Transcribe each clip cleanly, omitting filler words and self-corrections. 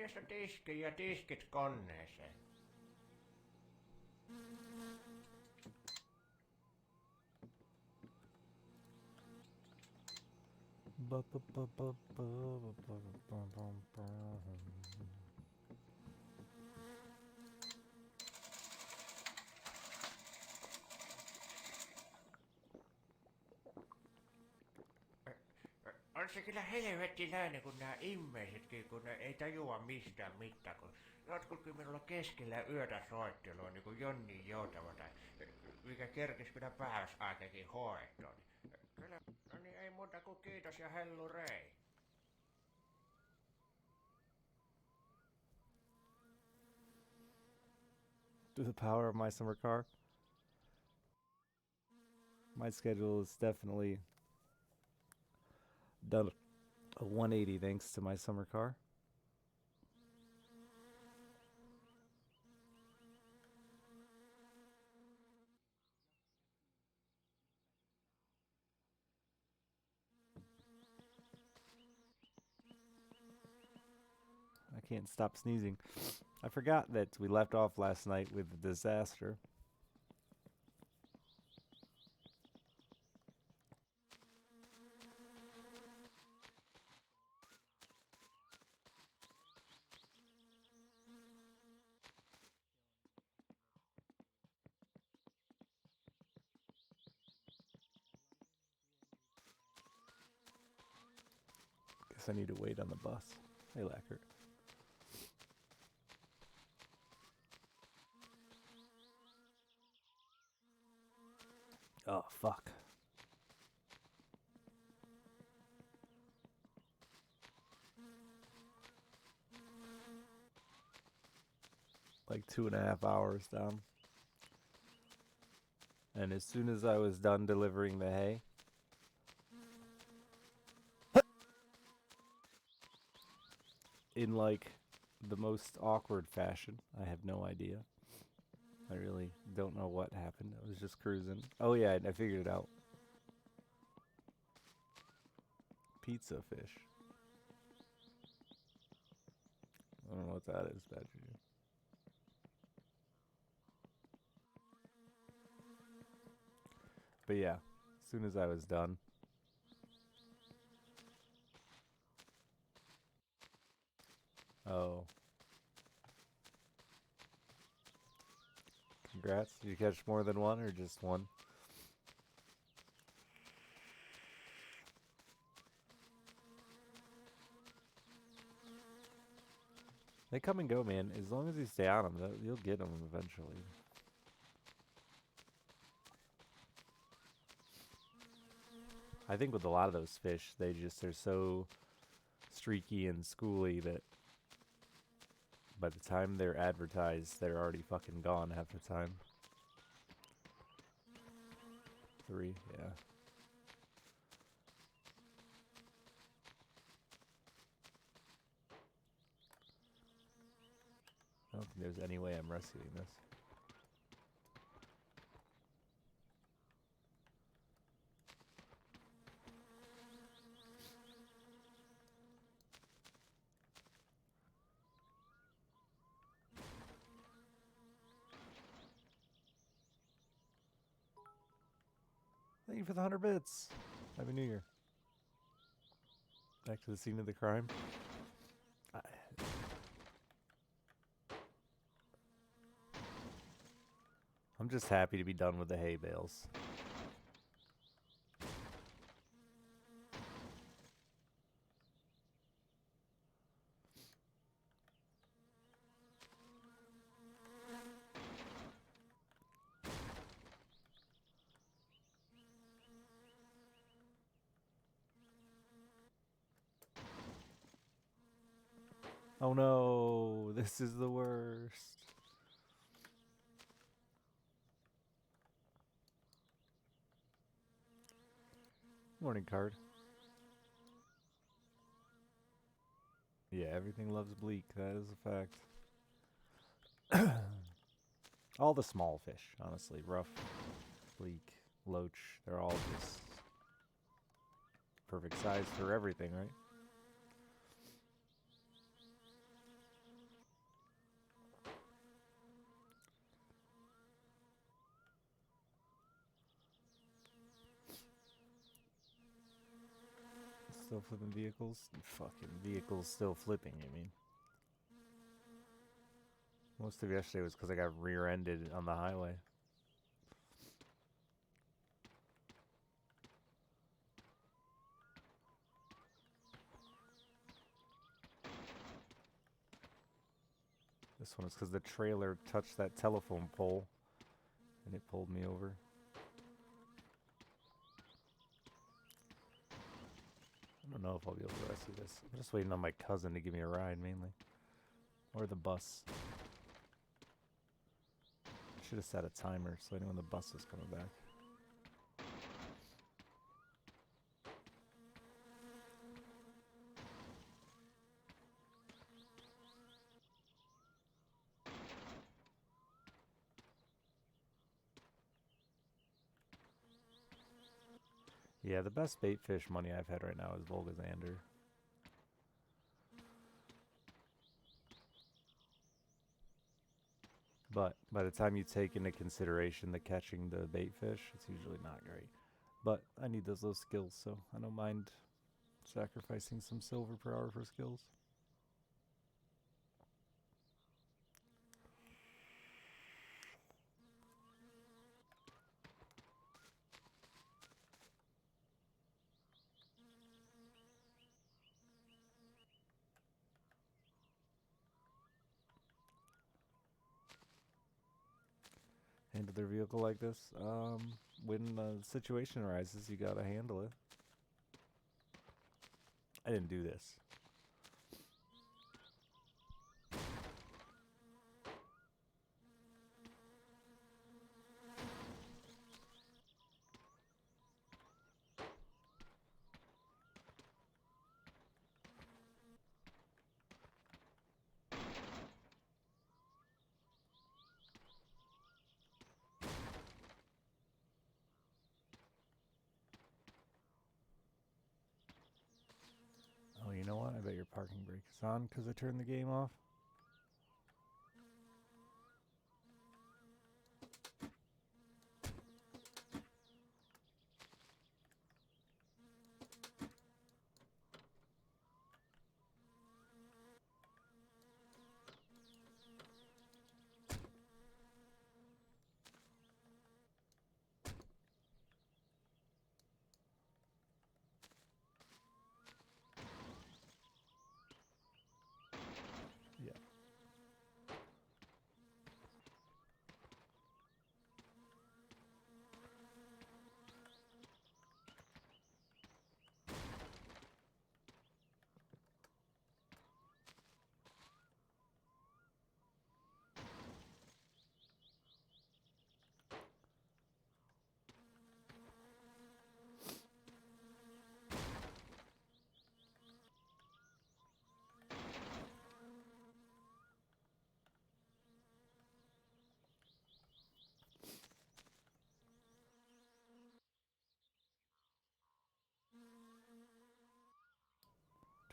Valjasta tiski ja tiskit koneeseen. On se kyllä helvettiläinen, kun nämä immeisetkin, kun ne ei tajua mistään mitään, kun jotkukin minulla keskellä yötä soittelua, niin kuin Jonni Joutava, tai mikä kerkis kyllä päivässä aikakin hoitoon. Kyllä, no niin ei muuta kuin kiitos ja hellurei. To the power of my summer car. My schedule is definitely done a 180 thanks to my summer car. I can't stop sneezing. I forgot that we left off last night with the disaster. Guess I need to wait on the bus. Hey, Lacquer. Oh, fuck. Like 2.5 hours down. And as soon as I was done delivering the hay, in like the most awkward fashion, I have no idea. I really don't know what happened. I was just cruising. Oh yeah, I figured it out. Pizza fish. I don't know what that is, bad juju. But yeah, as soon as I was done. Oh. Congrats. Did you catch more than one or just one? They come and go, man. As long as you stay on them, you'll get them eventually. I think with a lot of those fish, they're so streaky and schooly that by the time they're advertised, they're already fucking gone half the time. 3, yeah. I don't think there's any way I'm rescuing this. Thank you for the 100 bits. Happy New Year. Back to the scene of the crime. I'm just happy to be done with the hay bales. Oh no, this is the worst. Morning card. Yeah, everything loves bleak. That is a fact. All the small fish, honestly. Rough, bleak, loach. They're all just perfect size for everything, right? still flipping vehicles? Fucking vehicles still flipping, I mean. Most of yesterday was because I got rear-ended on the highway. This one is because the trailer touched that telephone pole and it pulled me over. I don't know if I'll be able to rescue this. I'm just waiting on my cousin to give me a ride, mainly. Or the bus. I should have set a timer so I knew when the bus was coming back. Yeah, the best bait fish money I've had right now is Volgazander. But by the time you take into consideration the catching the bait fish, it's usually not great. But I need those low skills, so I don't mind sacrificing some silver per hour for skills. Handle their vehicle like this. When a situation arises, you gotta handle it. I didn't do this. Oh, you know what? I bet your parking brake is on because I turned the game off. Yeah.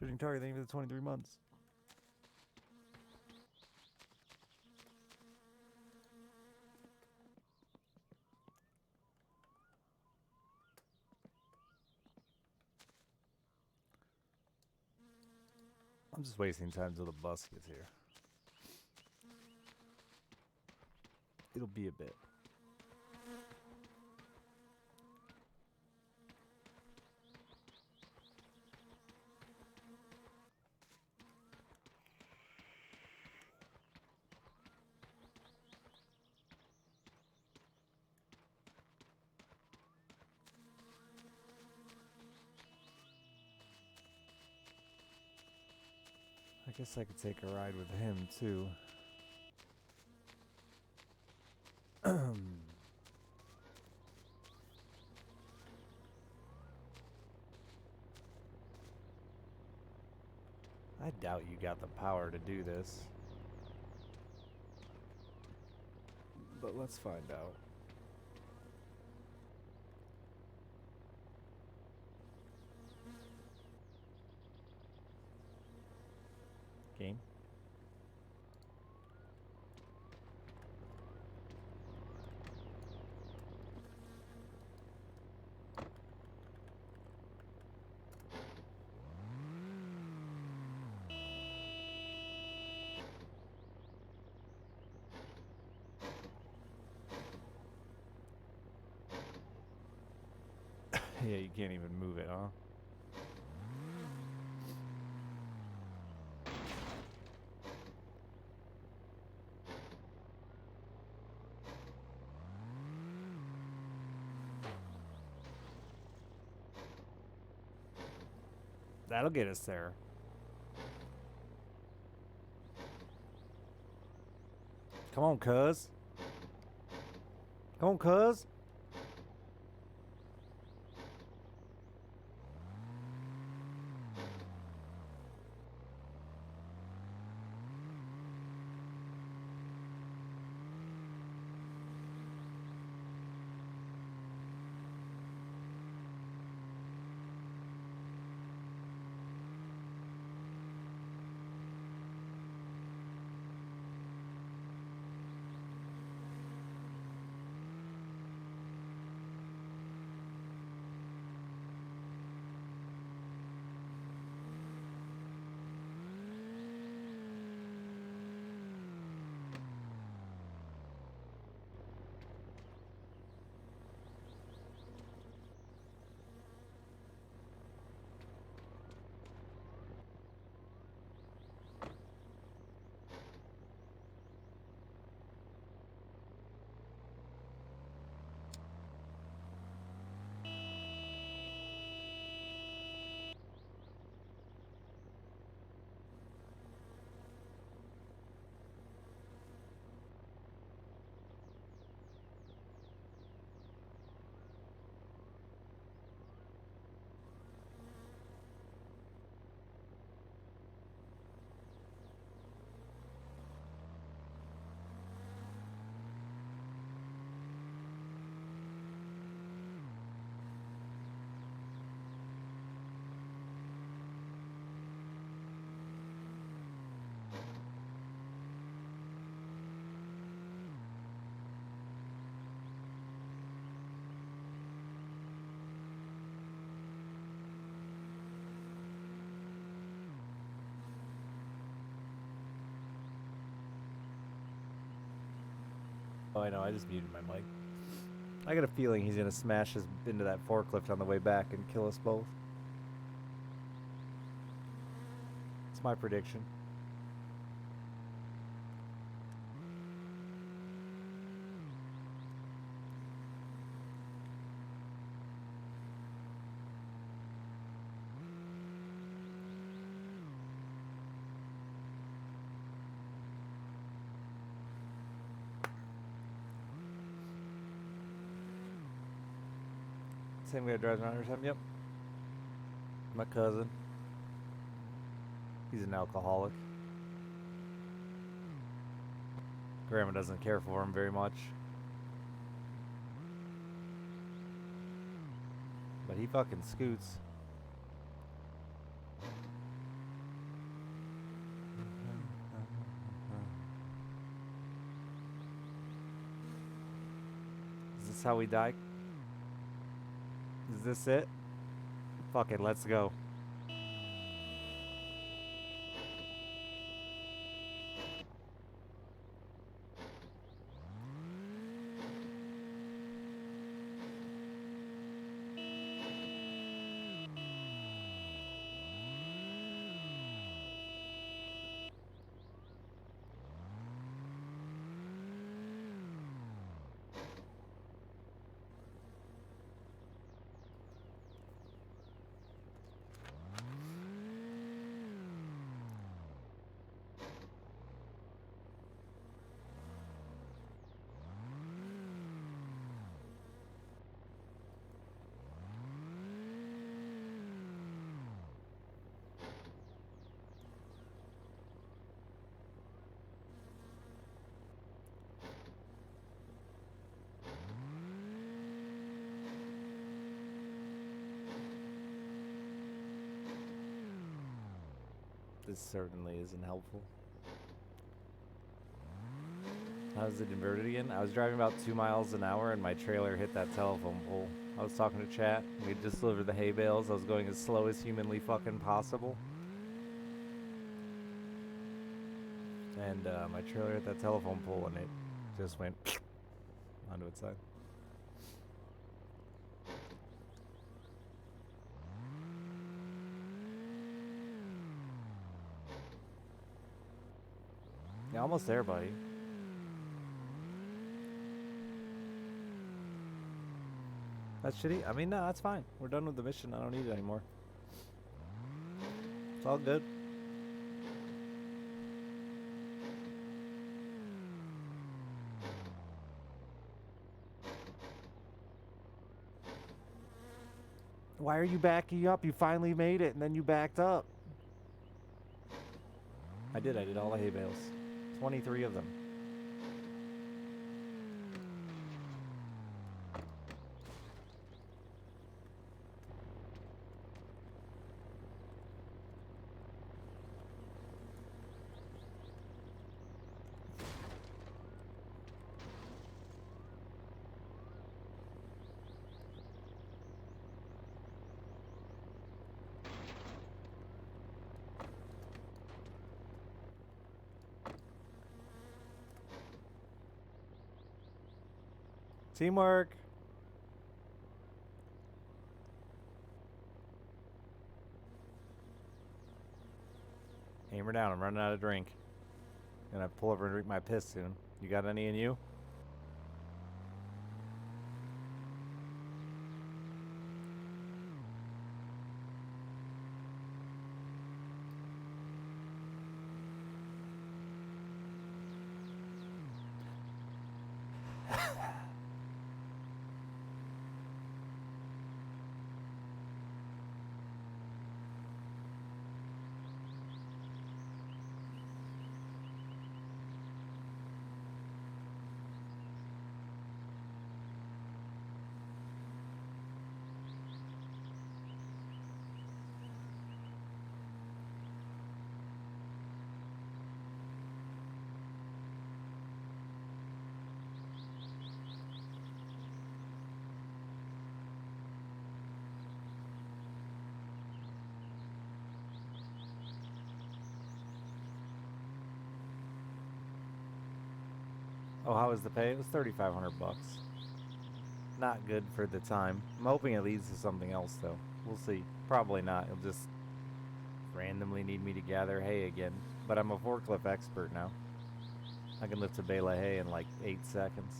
Judging target, thank you for the 23 months. I'm just wasting time until the bus gets here. It'll be a bit. I guess I could take a ride with him too. I doubt you got the power to do this. But let's find out. Game. Yeah, you can't even move it, huh? That'll get us there. Come on, cuz. Come on, cuz. Oh, I know. I just muted my mic. I got a feeling he's gonna smash us into that forklift on the way back and kill us both. It's my prediction. Same guy drives around every time. Yep. My cousin. He's an alcoholic. Grandma doesn't care for him very much. But he fucking scoots. Is this how we die? Is this it? Fuck it, let's go. This certainly isn't helpful. How's it inverted again? I was driving about 2 miles an hour and my trailer hit that telephone pole. I was talking to chat. We had just delivered the hay bales. I was going as slow as humanly fucking possible. And my trailer hit that telephone pole and it just went onto its side. Yeah, almost there, buddy. That's shitty. I mean, no, that's fine. We're done with the mission. I don't need it anymore. It's all good. Why are you backing up? You finally made it, and then you backed up. I did all the hay bales. 23 of them. Teamwork. Hammer down. I'm running out of drink. Gonna pull over and drink my piss soon. You got any in you? Oh, how was the pay? It was $3,500 bucks. Not good for the time. I'm hoping it leads to something else, though. We'll see. Probably not. It'll just randomly need me to gather hay again. But I'm a forklift expert now. I can lift a bale of hay in like 8 seconds.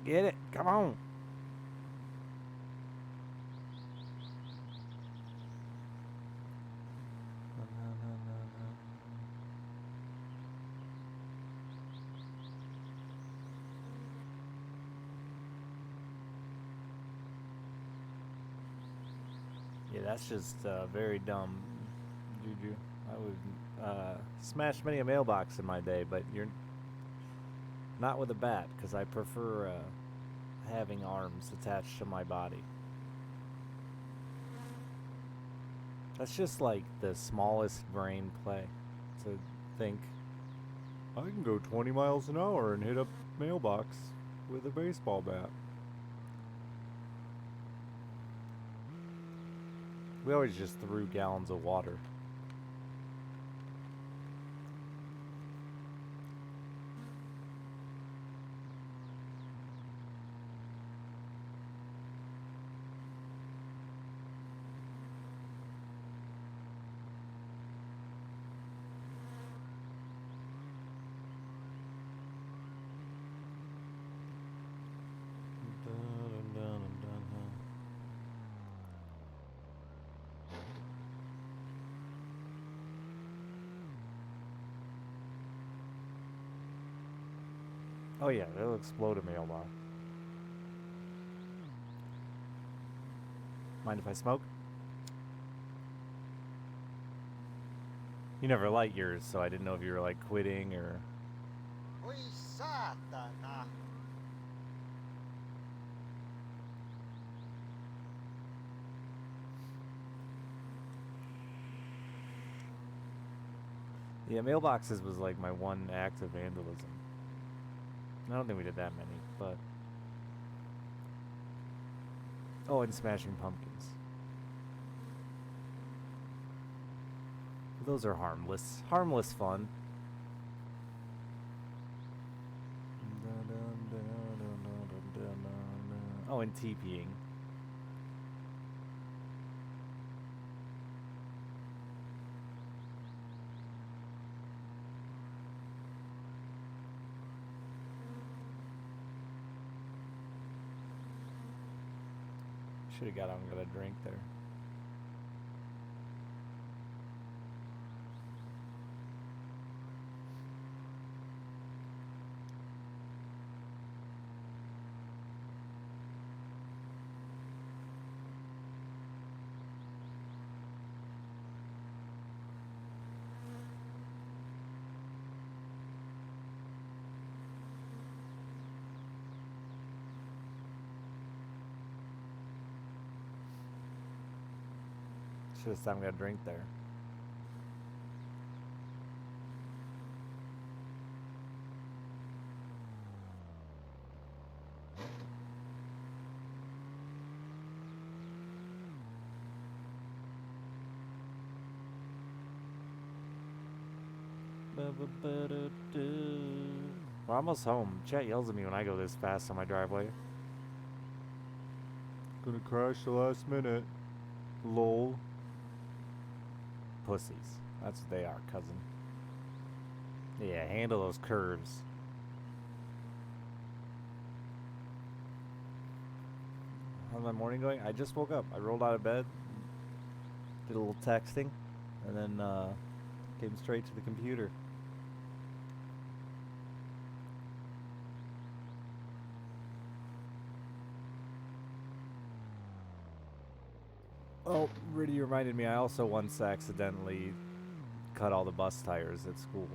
Get it. Come on. Yeah, that's just very dumb, Juju. I would smash many a mailbox in my day, but you're not with a bat, because I prefer having arms attached to my body. That's just like the smallest brain play, to think, I can go 20 miles an hour and hit a mailbox with a baseball bat. We always just threw gallons of water. Oh yeah, it'll explode a mailbox. Mind if I smoke? You never light yours, so I didn't know if you were like quitting or... Oi saatana! Yeah, mailboxes was like my one act of vandalism. I don't think we did that many, but... Oh, and smashing pumpkins. Those are harmless. Harmless fun. Oh, and TPing. Should have got out and got a drink there. Should have stopped and got a drink there. We're almost home. Chat yells at me when I go this fast on my driveway. Gonna crash the last minute. Lol. Pussies. That's what they are, cousin. Yeah, handle those curves. How's my morning going? I just woke up. I rolled out of bed, did a little texting, and then came straight to the computer. Oh, Riddy reminded me I also once accidentally cut all the bus tires at school.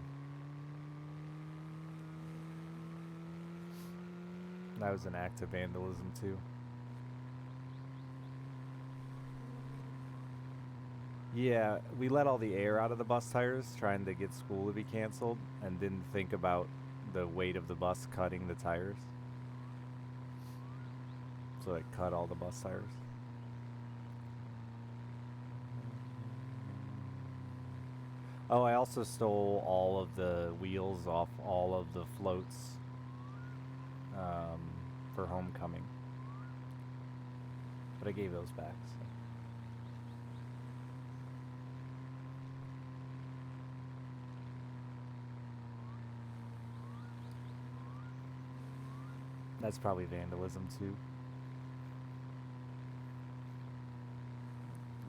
That was an act of vandalism too. Yeah, we let all the air out of the bus tires trying to get school to be canceled and didn't think about the weight of the bus cutting the tires. So it cut all the bus tires. Oh, I also stole all of the wheels off all of the floats for homecoming. But I gave those back. So. That's probably vandalism too.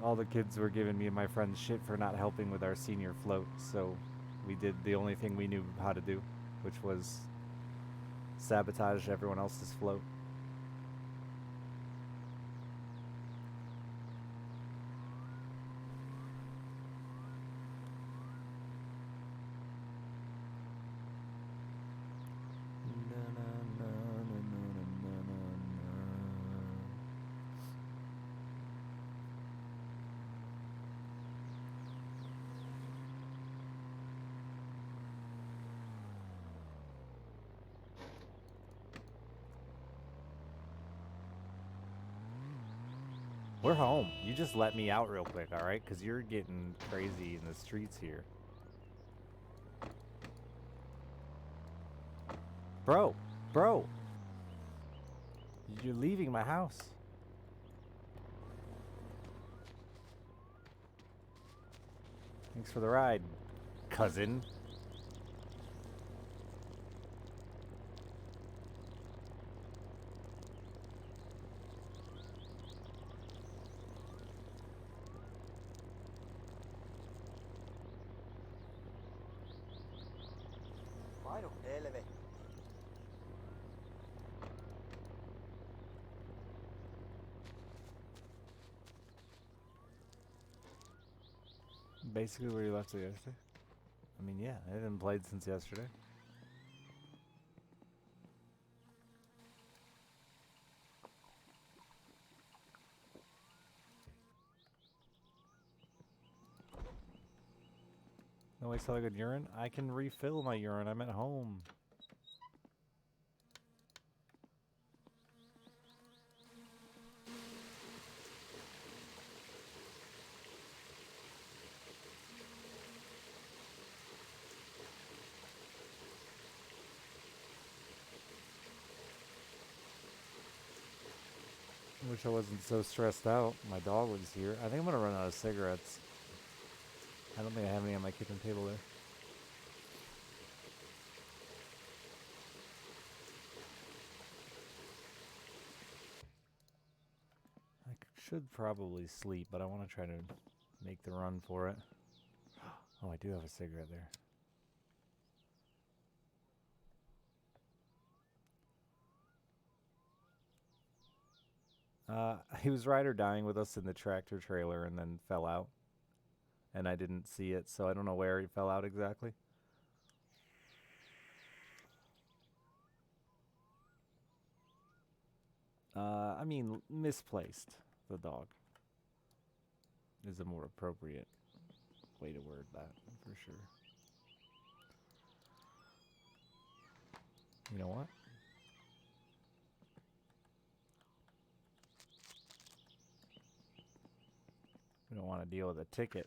All the kids were giving me and my friends shit for not helping with our senior float, so we did the only thing we knew how to do, which was sabotage everyone else's float. We're home. You just let me out real quick, alright? Because you're getting crazy in the streets here. Bro! Bro! You're leaving my house. Thanks for the ride, cousin. Painu helvetti. Basically where you left it yesterday. I mean, yeah, I haven't played since yesterday. No, I saw a good urine. I can refill my urine. I'm at home. Wish I wasn't so stressed out. My dog was here. I think I'm gonna run out of cigarettes. I don't think I have any on my kitchen table there. I should probably sleep, but I want to try to make the run for it. Oh, I do have a cigarette there. He was ride or dying with us in the tractor trailer and then fell out. And I didn't see it, so I don't know where he fell out exactly. I mean, misplaced, the dog, is a more appropriate way to word that, for sure. You know what? We don't want to deal with a ticket.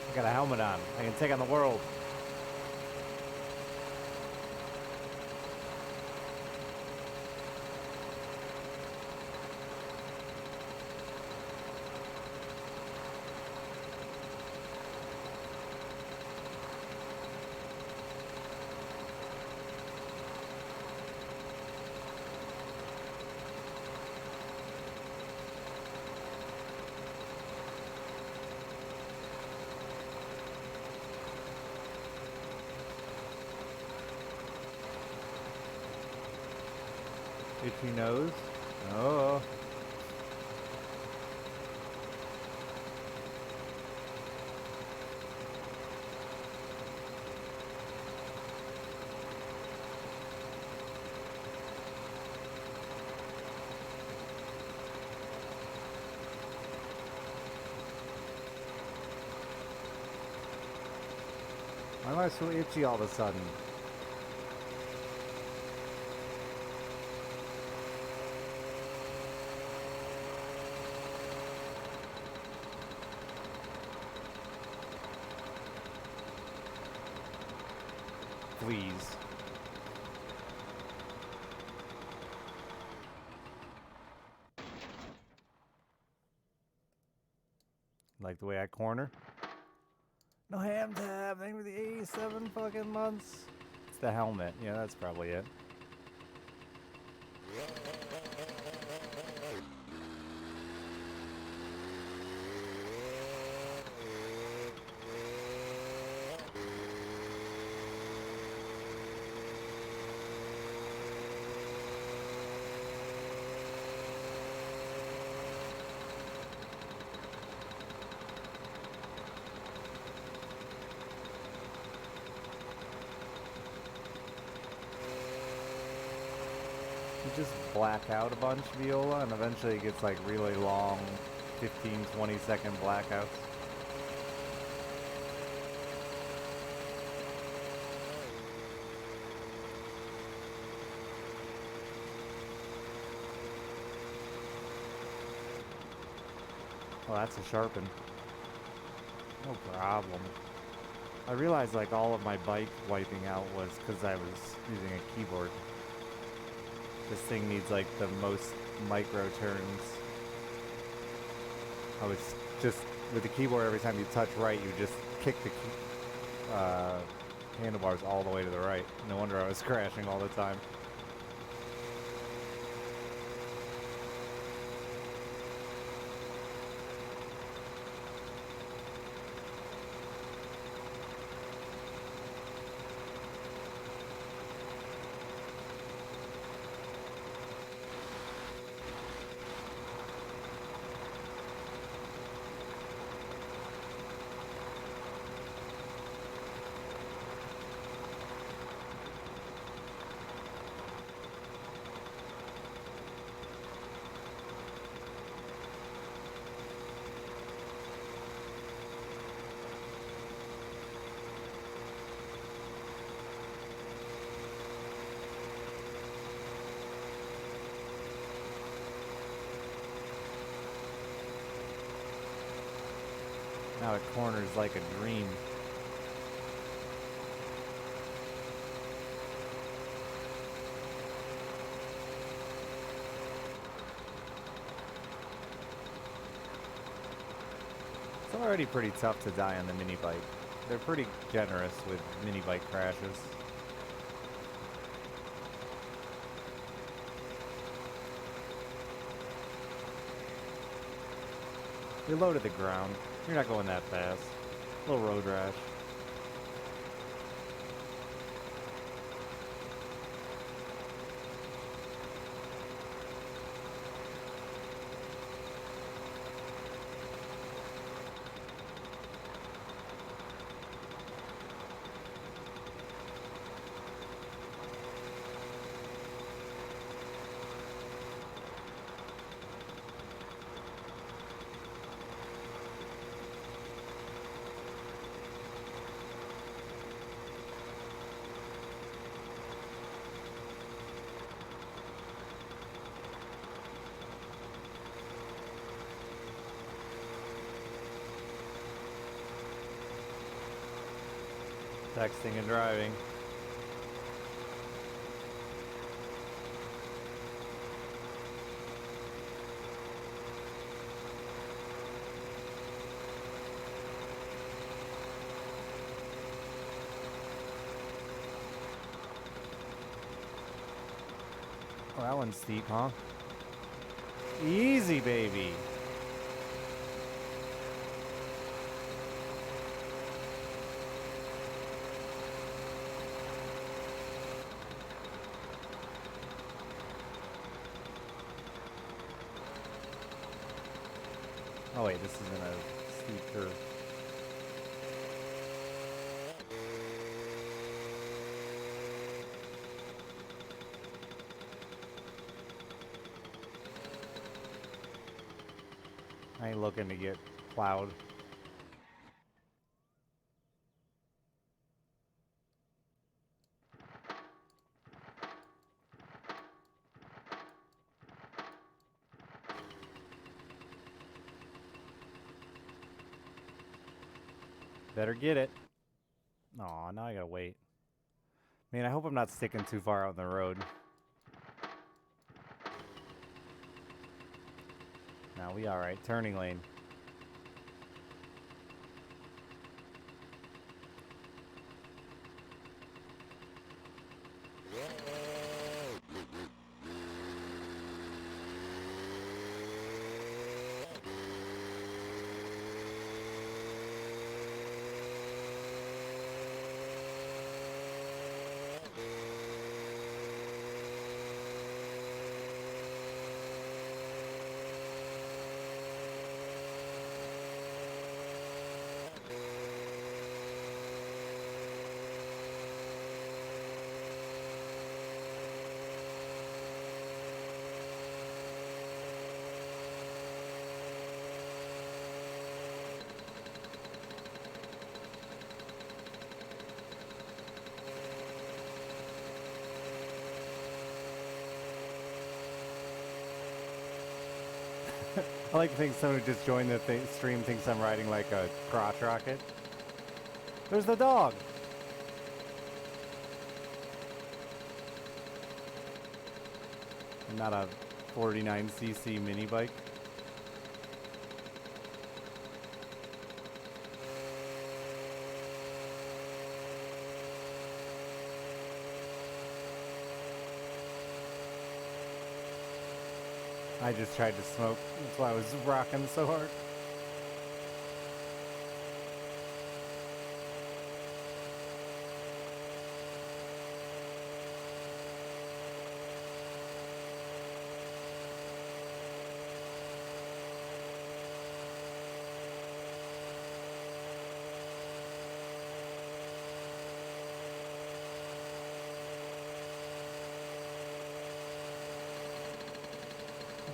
I got a helmet on. I can take on the world. Itchy nose. Oh. Why am I so itchy all of a sudden? Please. Like the way I corner? No ham tab. Thank you for the 87 fucking months. It's the helmet. Yeah, that's probably it. Just black out a bunch, Viola, and eventually it gets like really long 15-20 second blackouts. Oh, that's a sharpen. No problem. I realized like all of my bike wiping out was because I was using a keyboard. This thing needs like the most micro turns. I was just, with the keyboard, every time you touch right, you just kick the handlebars all the way to the right. No wonder I was crashing all the time. cut corners like a dream. It's already pretty tough to die on the mini bike. They're pretty generous with mini bike crashes. You're low to the ground. You're not going that fast. Little road rash. Texting and driving. Oh, that one's steep, huh? Easy, baby. Oh wait, this isn't a steep curve. I ain't looking to get plowed. Better get it. Aw, now I gotta wait. Man, I hope I'm not sticking too far out in the road. Now we alright. Turning lane. I like to think someone who just joined the stream thinks I'm riding like a crotch rocket. There's the dog! And not a 49cc mini bike. I just tried to smoke. That's why I was rocking so hard.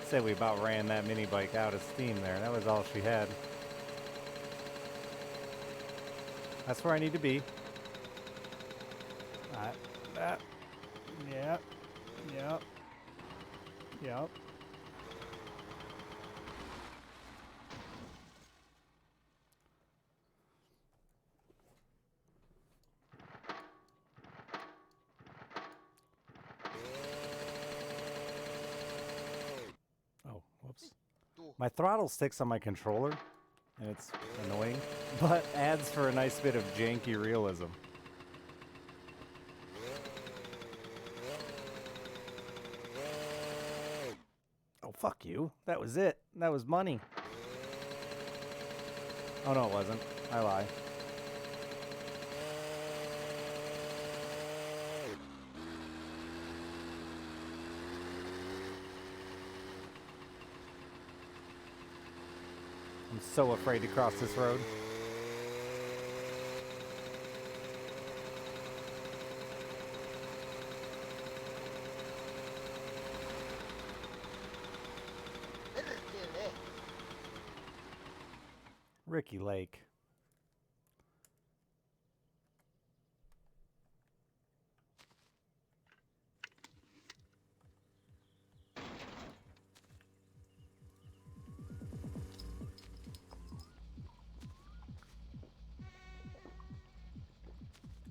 Say we about ran that mini bike out of steam there. That was all she had. That's where I need to be. That. Yep. Yep. Yep. My throttle sticks on my controller, and it's annoying, but adds for a nice bit of janky realism. Oh, fuck you. That was it. That was money. Oh, no, it wasn't. I lie. I'm so afraid to cross this road. Perkele! Ricky Lake.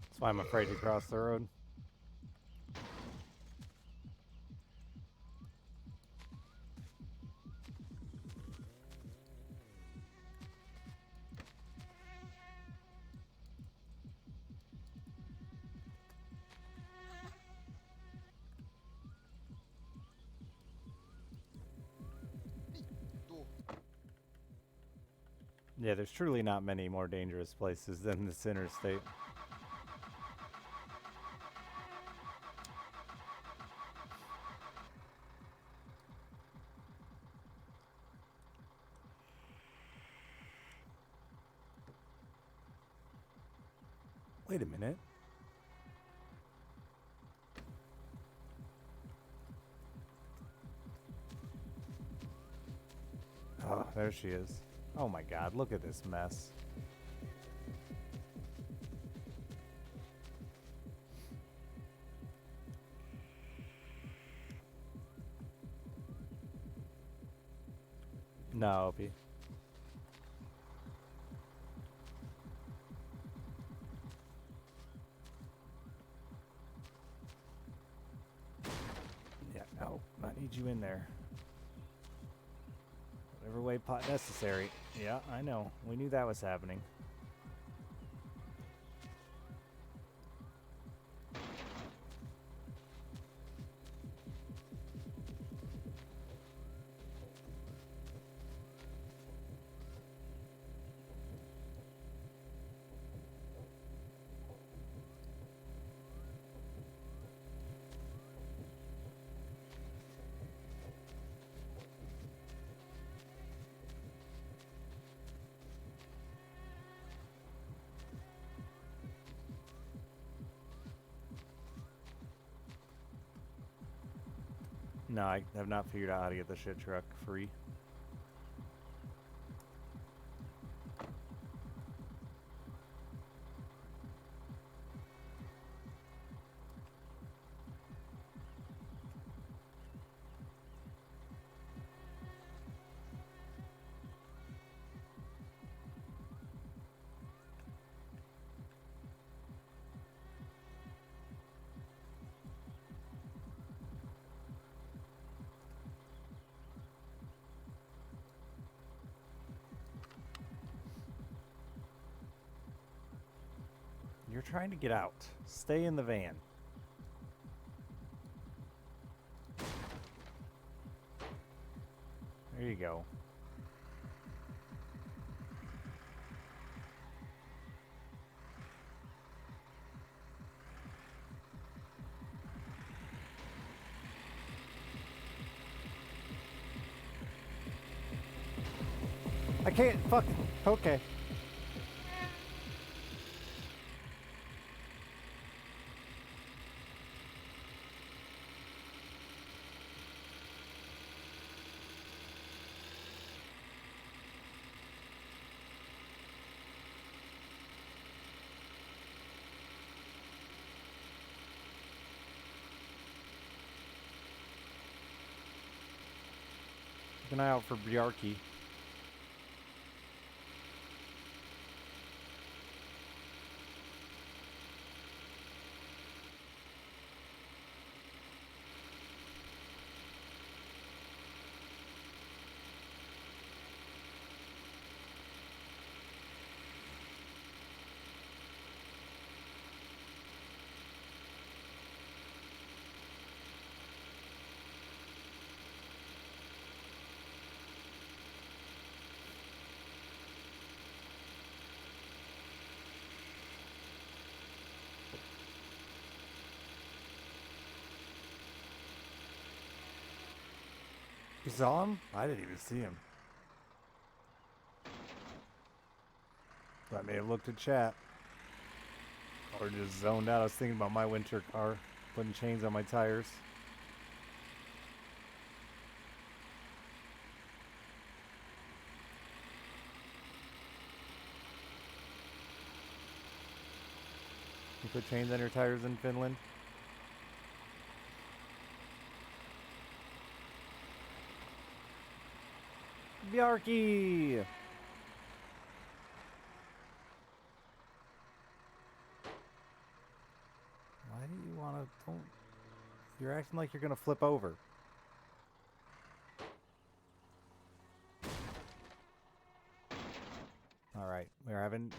That's why I'm afraid to cross the road. Vittu. Yeah, there's truly not many more dangerous places than this interstate. Wait a minute. Oh, there she is. Oh my god, look at this mess. No, Opie. Yeah, no, I need you in there. Whatever way necessary. Yeah, I know. We knew that was happening. No, I have not figured out how to get the shit truck free. You're trying to get out. Stay in the van. There you go. I can't fucking. Okay. Keep an eye out for Bjarki. You saw him? I didn't even see him. I may have looked at chat. Or just zoned out. I was thinking about my winter car. Putting chains on my tires. You put chains on your tires in Finland? Bjarki! Why do you want to... Don't... You're acting like you're going to flip over. Alright, we're having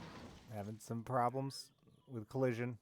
some problems with collision.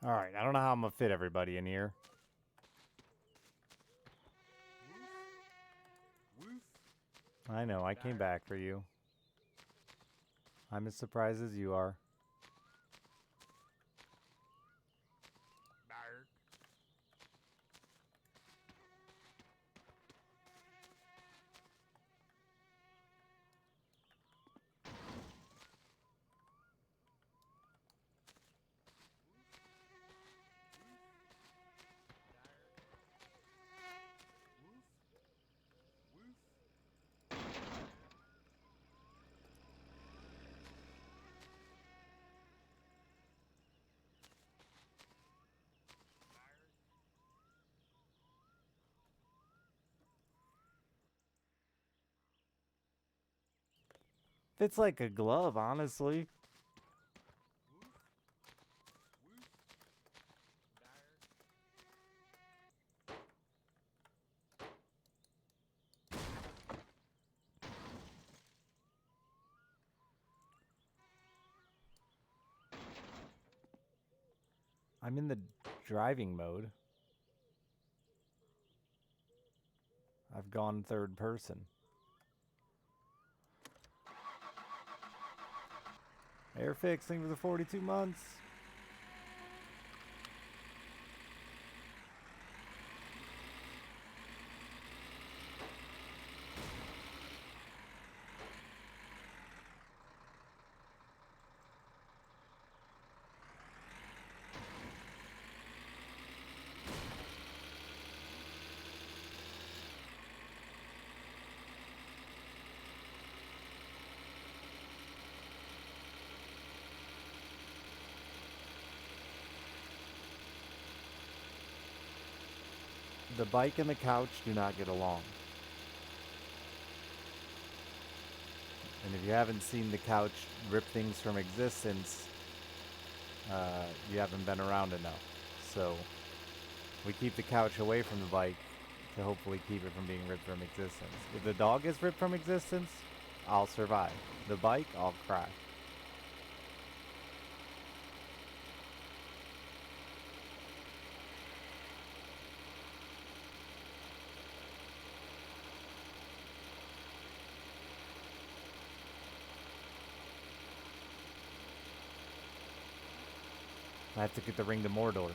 Alright, I don't know how I'm gonna fit everybody in here. I know, I came back for you. I'm as surprised as you are. Fits like a glove, honestly. I'm in the driving mode. I've gone third person. Air fixing for the 42 months. The bike and the couch do not get along. And if you haven't seen the couch rip things from existence, you haven't been around enough. So we keep the couch away from the bike to hopefully keep it from being ripped from existence. If the dog is ripped from existence, I'll survive. The bike, I'll cry. I have to get the ring to Mordor.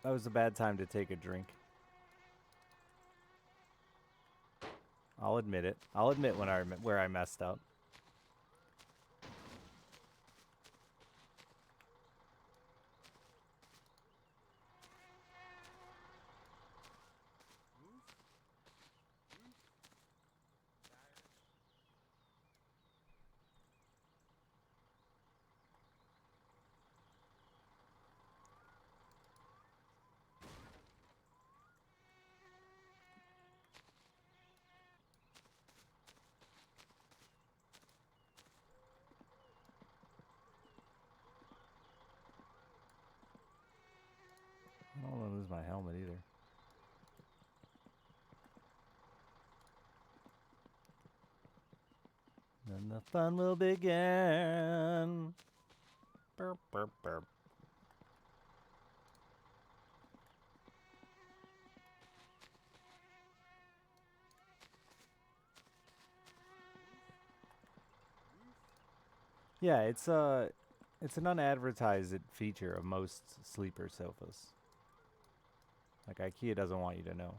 that was a bad time to take a drink. I'll admit it. I'll admit where I messed up. I don't want to lose my helmet either. Then the fun will begin. Burp, burp, burp. Yeah, it's an unadvertised feature of most sleeper sofas. Like IKEA doesn't want you to know.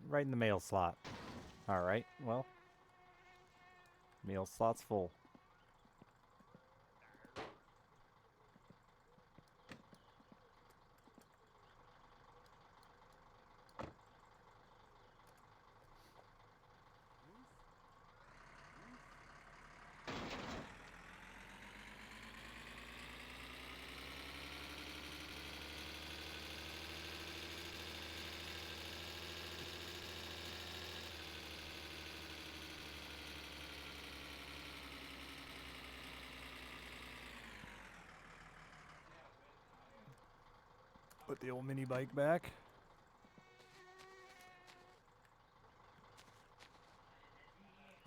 Right in the mail slot. Alright, well. Mail slot's full. Put the old mini bike back.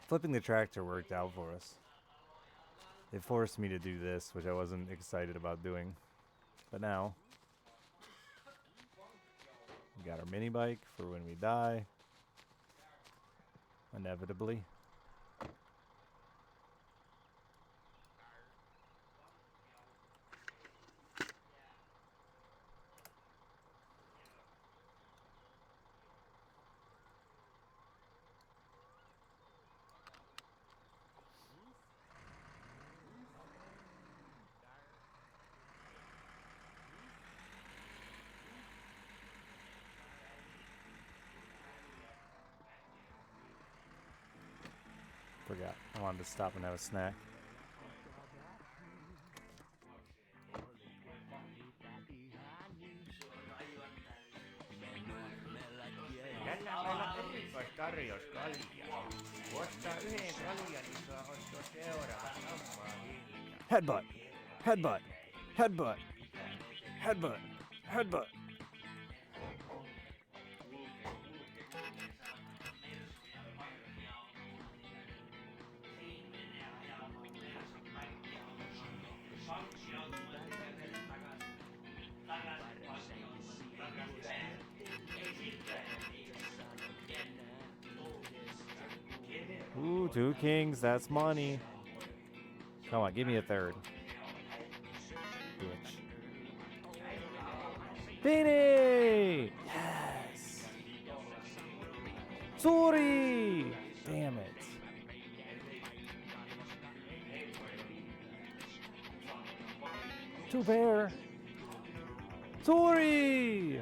Flipping the tractor worked out for us. It forced me to do this, which I wasn't excited about doing. But now, we got our mini bike for when we die. Inevitably. Forgot. I wanted to stop and have a snack. Tänään meillä on erikoistarjous kaljaa. Kun ostaa yhden kaljan, niin saa ostaa seuraavan samaa hintaa. Headbutt! Headbutt! Headbutt! Headbutt! Headbutt! Ooh, 2 kings, that's money. Come on, give me a third. Bitch. Beanie! Yes! Sorry! Damn it. Two pair. Sorry!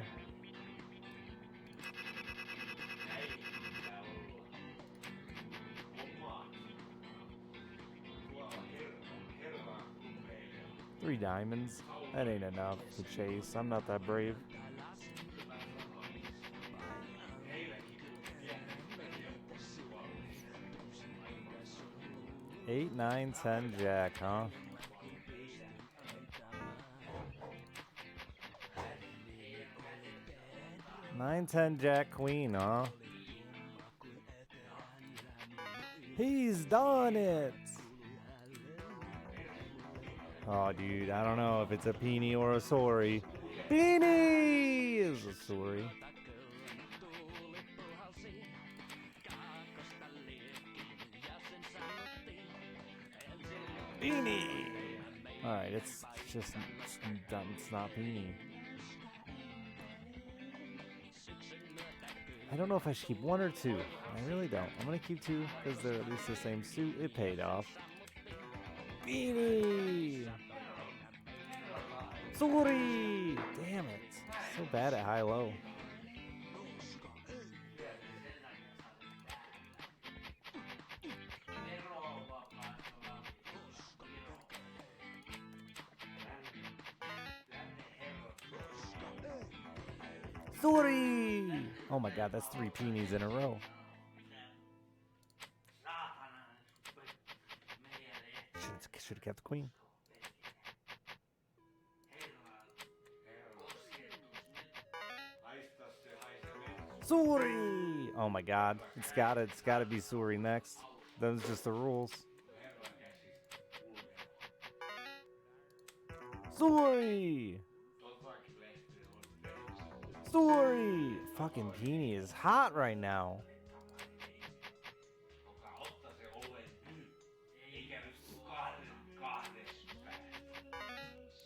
Three diamonds. That ain't enough to chase. I'm not that brave. 8, 9, 10 jack, huh? Nine, 10 jack queen, huh? He's done it! Oh, dude, I don't know if it's a Peony or a Sorry. Peony is a Sorry. Peony! Alright, it's not Peony. I don't know if I should keep one or two. I really don't. I'm gonna keep two because they're at least the same suit. It paid off. Beanie! Sorry! Damn it. So bad at high-low. Sorry! Oh my god, that's 3 peonies in a row. Should have kept the queen. Sorry! Oh my god, it's gotta be Sorry next. Those are just the rules. Sorry! Sorry! Fucking Peony is hot right now.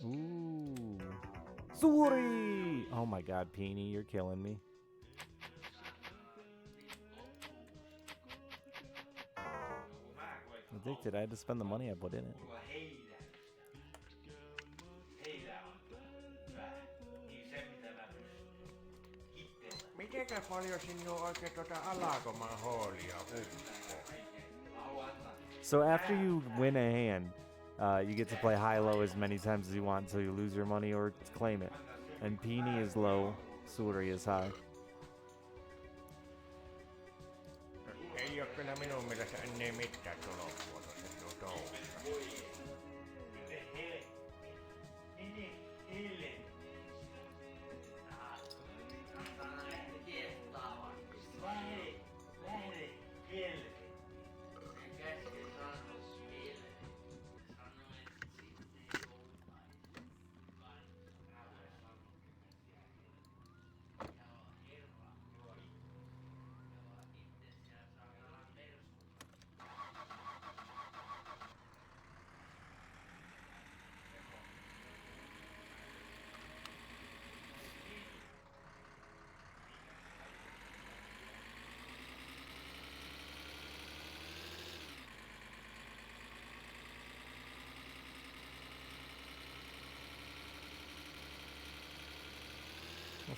Ooh. Sorry! Oh my god, Peony, you're killing me. Addicted, I had to spend the money I put in it. Mitenkä paljon sinua oikein Alakoman hoolia So after you win a hand, you get to play high-low as many times as you want until you lose your money or claim it. And Peony is low, Sorry is high. Ei oo kyllä minun mielestä enää mitään tuloksua tuossa touhussa.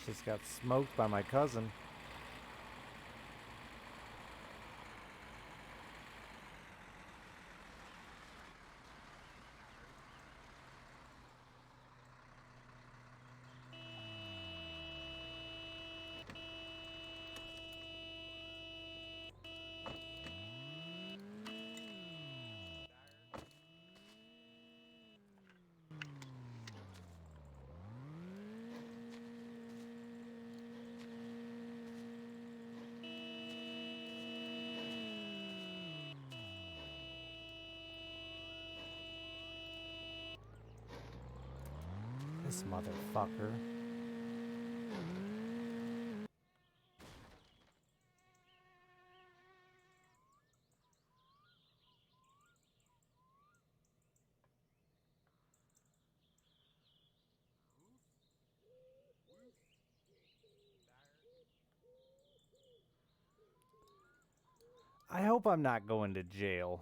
Just got smoked by my cousin. This motherfucker. I hope I'm not going to jail.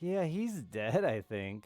Yeah, he's dead, I think.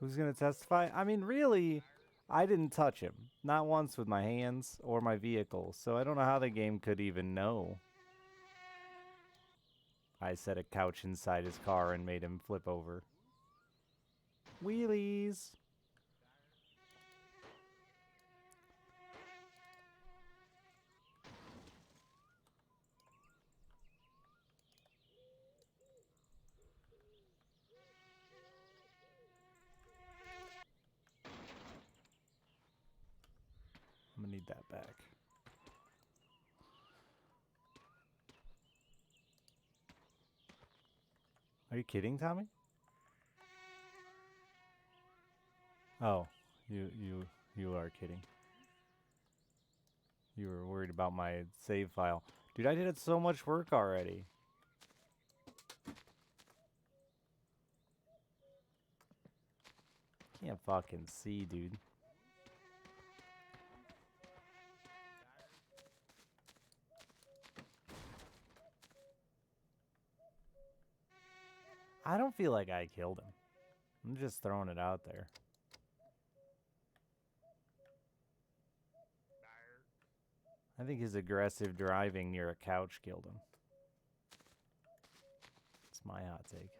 Who's going to testify? I mean, really, I didn't touch him. Not once with my hands or my vehicle, so I don't know how the game could even know. I set a couch inside his car and made him flip over. Wheelies. I'm gonna need that back. Are you kidding, Tommy? Oh, you are kidding. You were worried about my save file. Dude, I did so much work already. Can't fucking see, dude. I don't feel like I killed him. I'm just throwing it out there. I think his aggressive driving near a couch killed him. It's my hot take.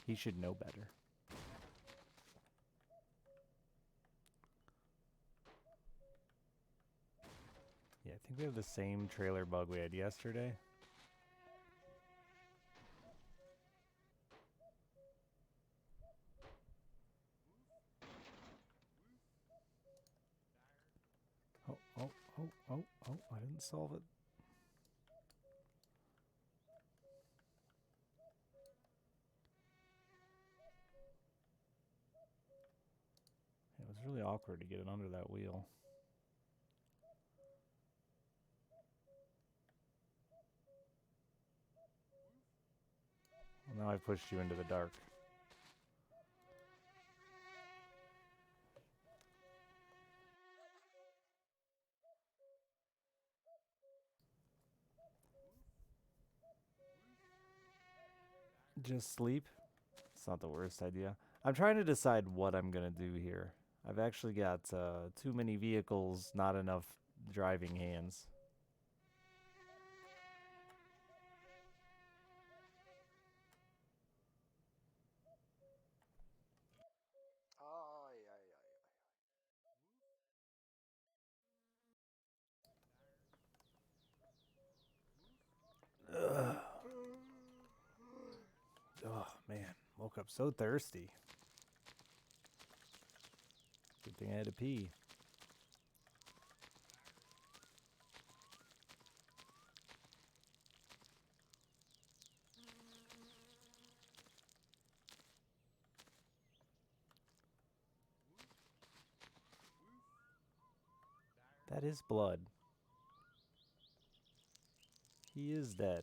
He should know better. Yeah, I think we have the same trailer bug we had yesterday. Oh, I didn't solve it. It was really awkward to get it under that wheel. Well, now I pushed you into the dark. Just sleep? It's not the worst idea. I'm trying to decide what I'm going to do here. I've actually got too many vehicles, not enough driving hands. Ai, ai, ai. Ugh. Oh, man. Woke up so thirsty. Good thing I had to pee. That is blood. He is dead.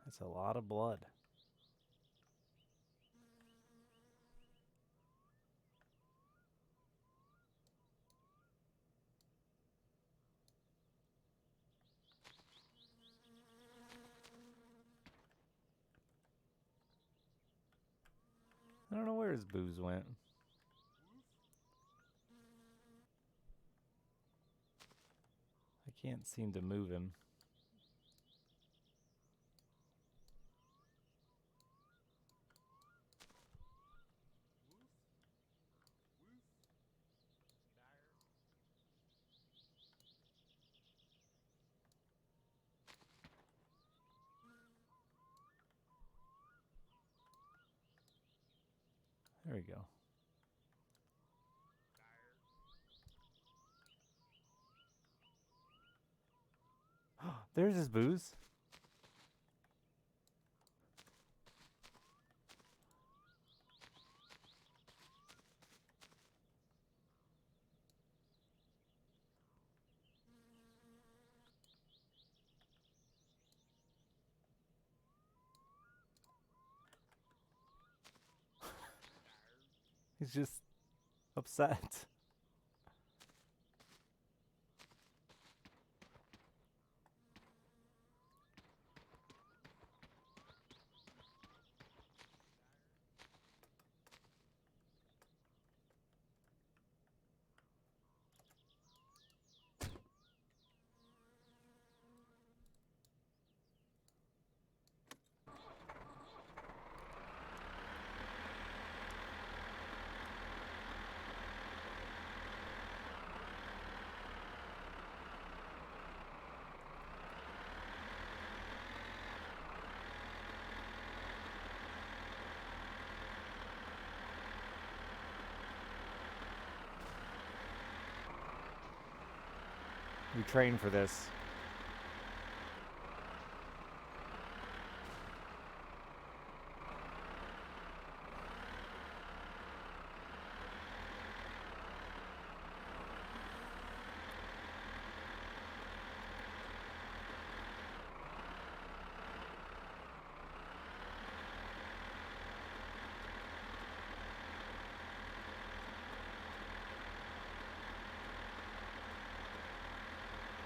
That's a lot of blood. I don't know where his booze went. I can't seem to move him. There we go. There's his booze. He's just upset. We train for this.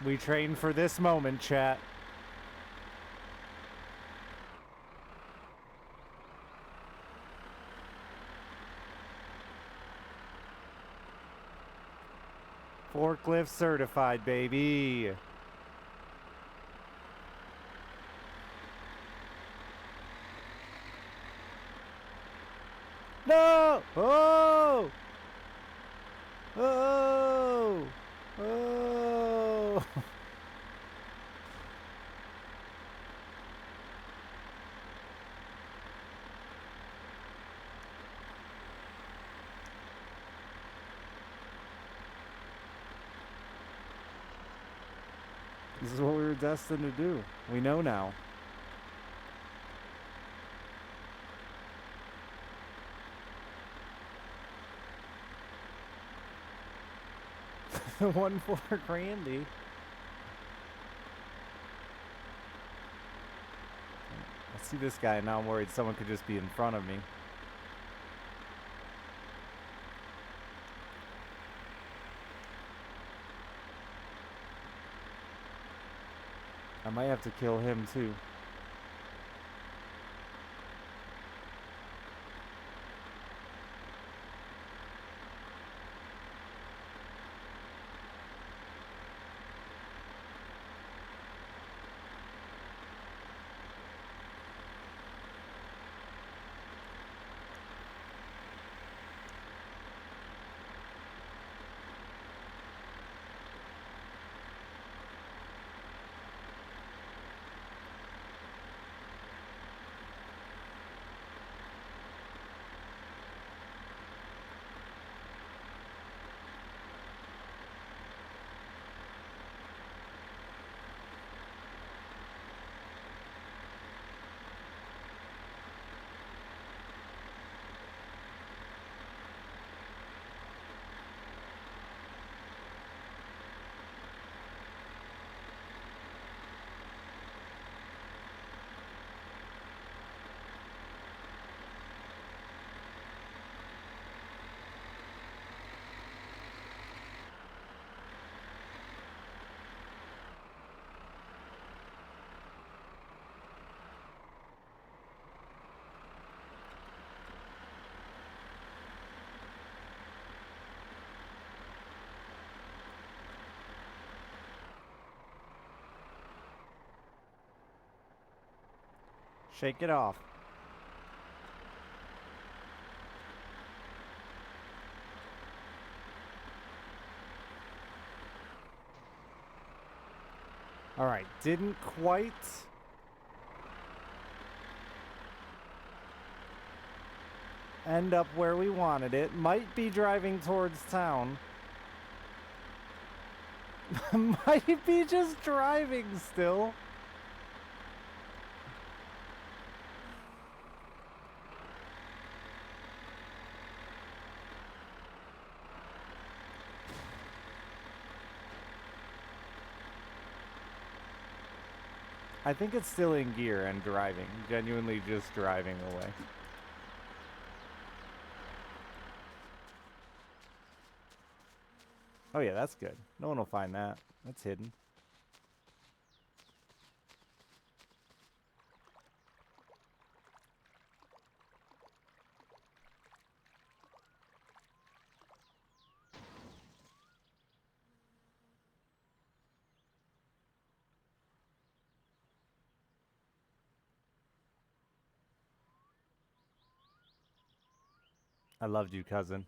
We train for this moment, chat. Forklift certified, baby. No! Oh! Oh! Oh! This is what we were destined to do. We know now. One for Grandy. I see this guy, now I'm worried someone could just be in front of me. I might have to kill him too. Shake it off. All right, didn't quite end up where we wanted it. Might be driving towards town. Might be just driving still. I think it's still in gear and driving. Genuinely just driving away. Oh yeah, that's good. No one will find that. That's hidden. I loved you, cousin.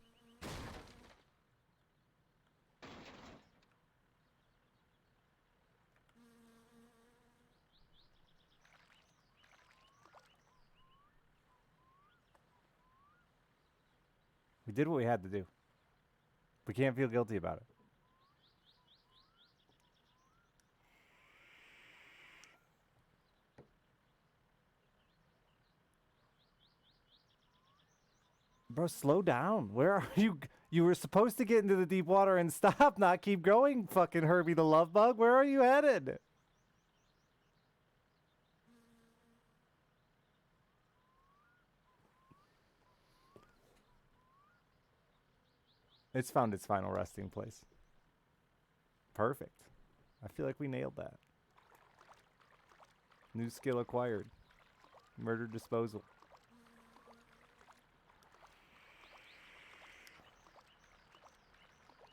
We did what we had to do. We can't feel guilty about it. Bro, slow down. Where are you? You were supposed to get into the deep water and stop, not keep going, fucking Herbie the Love Bug. Where are you headed? It's found its final resting place. Perfect. I feel like we nailed that. New skill acquired. Murder disposal.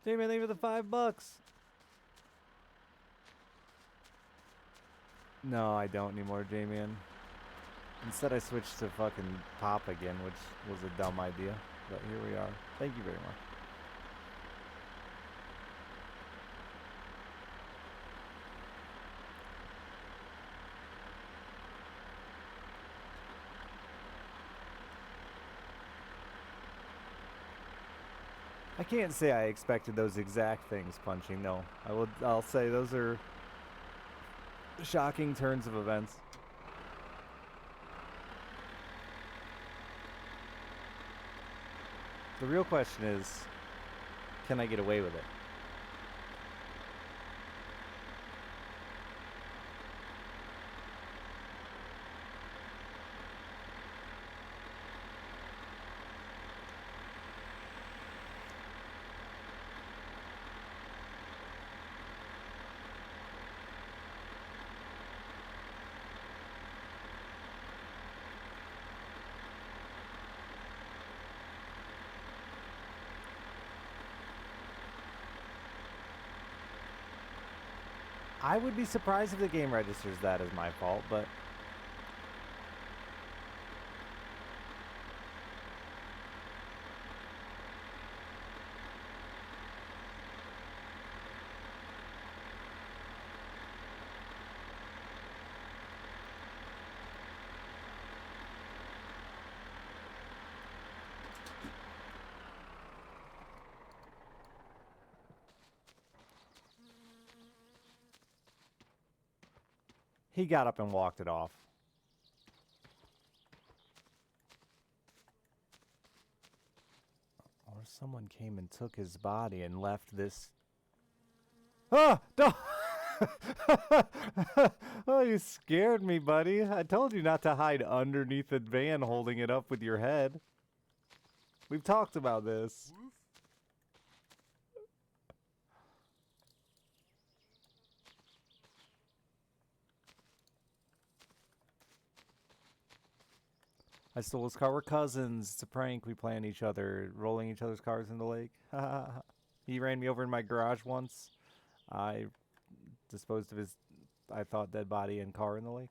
Jamie, thank you for the $5. No, I don't anymore, J-Man. Instead, I switched to fucking Pop again, which was a dumb idea. But here we are. Thank you very much. I can't say I expected those exact things, Punching. No, I'll say those are shocking turns of events. The real question is, can I get away with it? I would be surprised if the game registers that as my fault, but he got up and walked it off. Or someone came and took his body and left this. Ah! No! Oh, you scared me, buddy. I told you not to hide underneath the van holding it up with your head. We've talked about this. I stole his car. We're cousins. It's a prank. We plan each other, rolling each other's cars in the lake. He ran me over in my garage once. I disposed of his, I thought, dead body and car in the lake.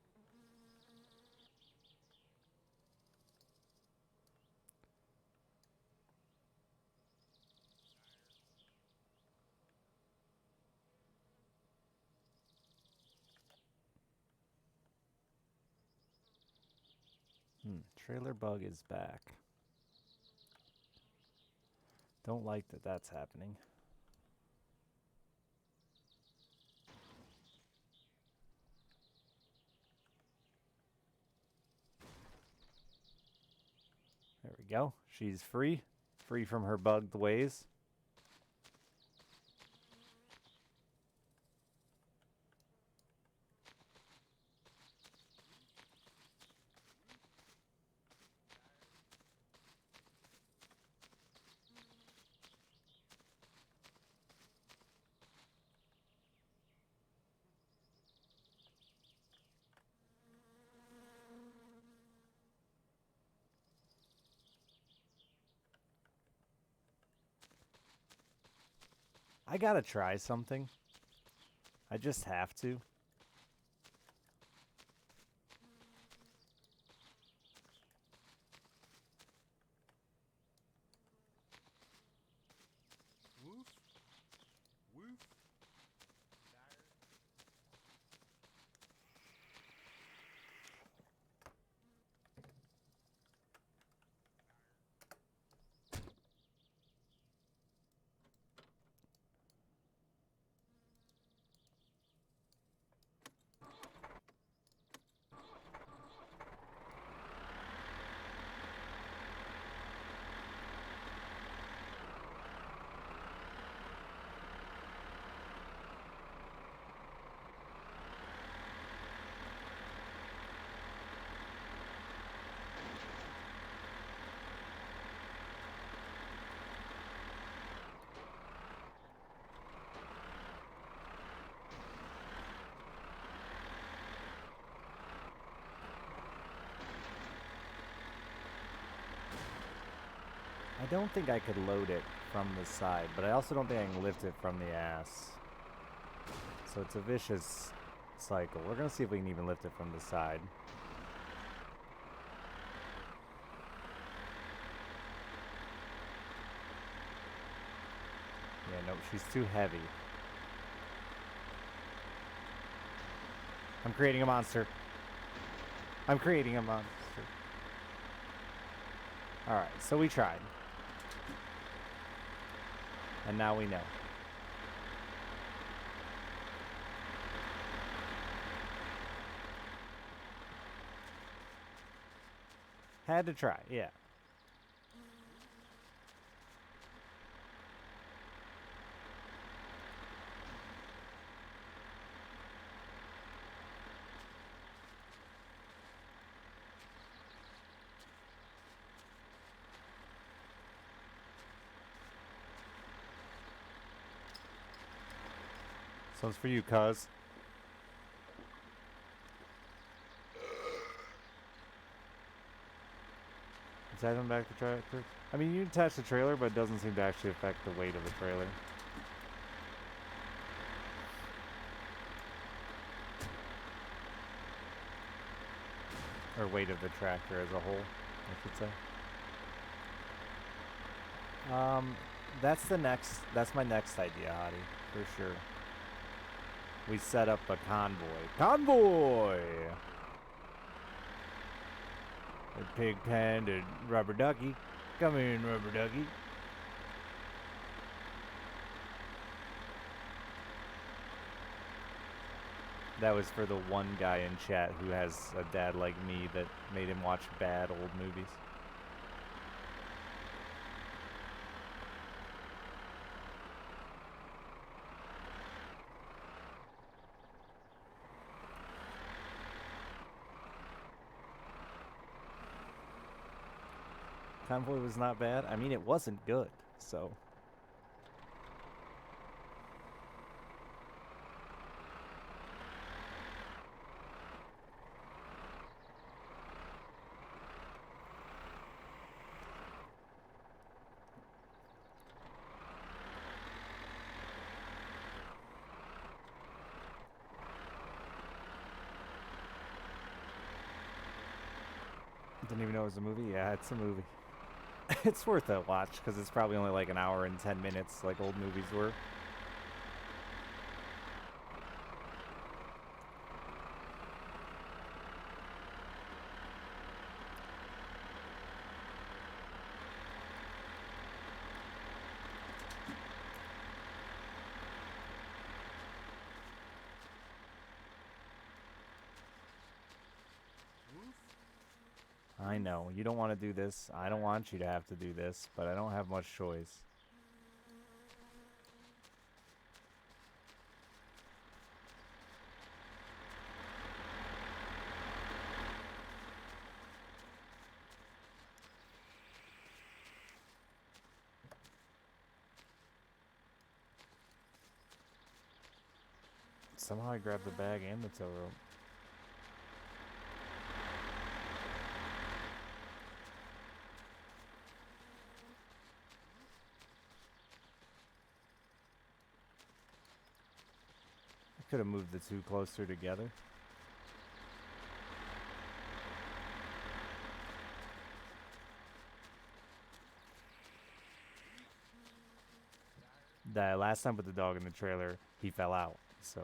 Trailer bug is back. Don't like that that's happening. There we go. She's free. Free from her bugged ways. I gotta try something. I just have to. Woof. Woof. don't think I could load it from the side, but I also don't think I can lift it from the ass. So it's a vicious cycle. We're gonna see if we can even lift it from the side. Yeah, nope, she's too heavy. I'm creating a monster. I'm creating a monster. Alright, so we tried. And now we know. Had to try, yeah. This one's for you, cuz. Attach them back to tractor. I mean, you attach the trailer, but it doesn't seem to actually affect the weight of the trailer. Or weight of the tractor as a whole, I should say. That's my next idea, Hottie, for sure. We set up a convoy. Convoy! A pig pen and rubber ducky. Come in, rubber ducky. That was for the one guy in chat who has a dad like me that made him watch bad old movies. Convoy was not bad. I mean, it wasn't good, so. Didn't even know it was a movie? Yeah, it's a movie. It's worth a watch because it's probably only like an hour and 10 minutes like old movies were. I know, you don't want to do this. I don't want you to have to do this, but I don't have much choice. Somehow I grabbed the bag and the tow rope. Could have moved the two closer together. The last time with the dog in the trailer, he fell out, so.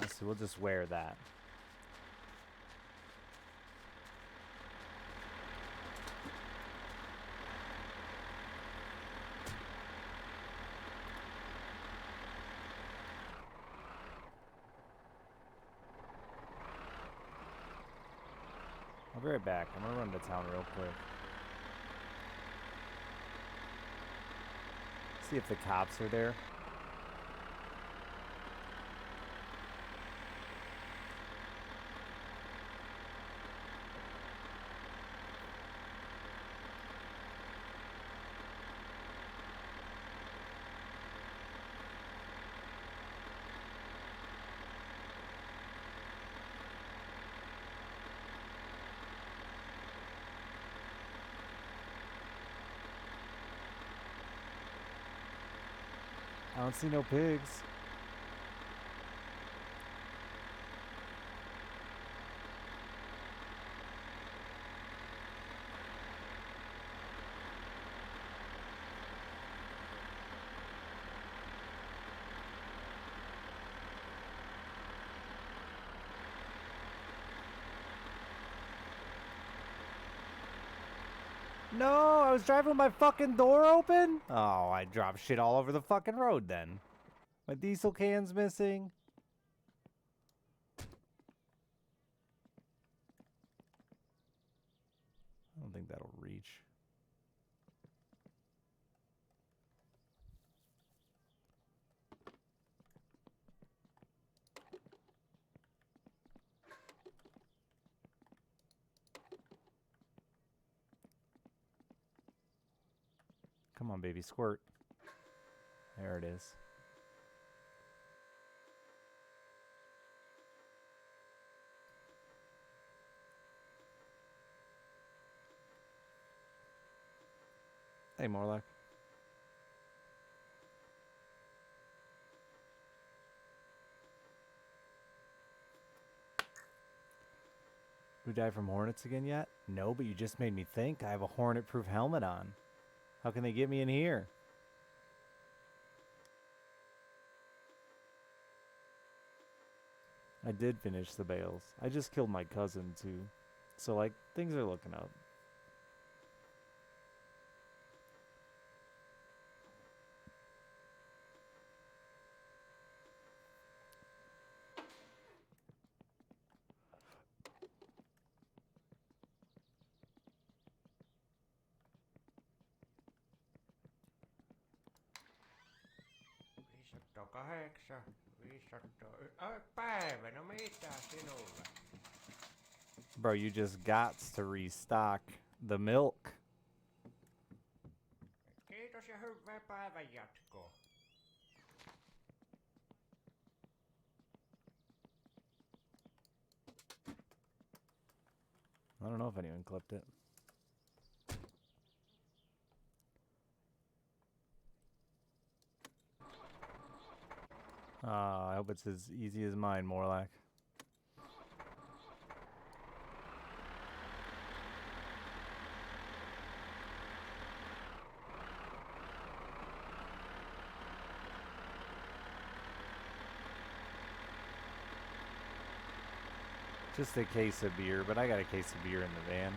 So we'll just wear that. I'll be right back. I'm gonna run to town real quick. See if the cops are there. I don't see no pigs. No, I was driving with my fucking door open? Oh, I dropped shit all over the fucking road then. My diesel can's missing. I don't think that'll reach. Come on, baby, squirt. There it is. Hey, Morlock. We died from hornets again yet? No, but you just made me think. I have a hornet-proof helmet on. How can they get me in here? I did finish the bales. I just killed my cousin, too. So, like, things are looking up. Päivä, no mitä sinulla? Bro, you just got to restock the milk. Kiitos ja hyvää päivän jatkoa. I don't know if anyone clipped it. I hope it's as easy as mine, Morlack. Just a case of beer, but I got a case of beer in the van.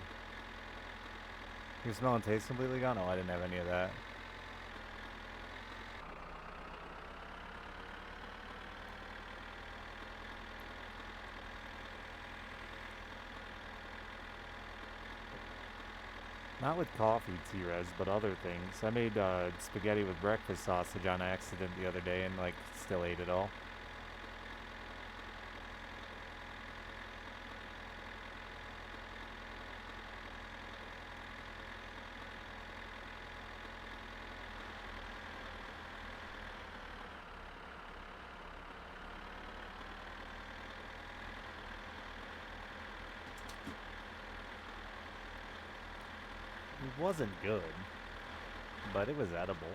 Your smell and taste completely gone? Oh, I didn't have any of that. Not with coffee, T-Rez, but other things. I made spaghetti with breakfast sausage on accident the other day and, like, still ate it all. It wasn't good, but it was edible.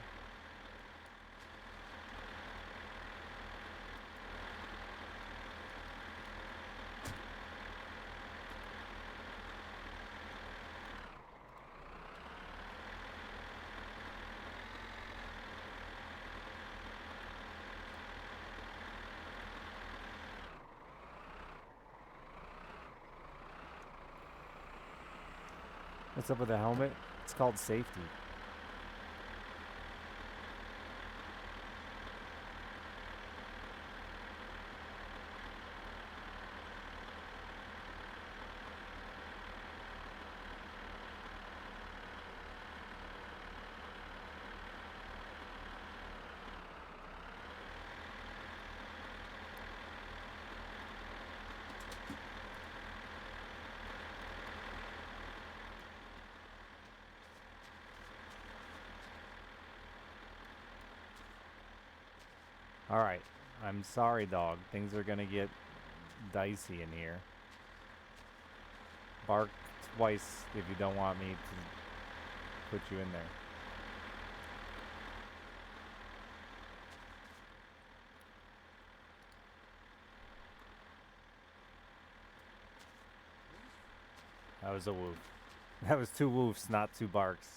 What's up with the helmet? It's called safety. Alright, I'm sorry, dog. Things are gonna get dicey in here. Bark twice if you don't want me to put you in there. That was a woof. That was 2 woofs, not 2 barks.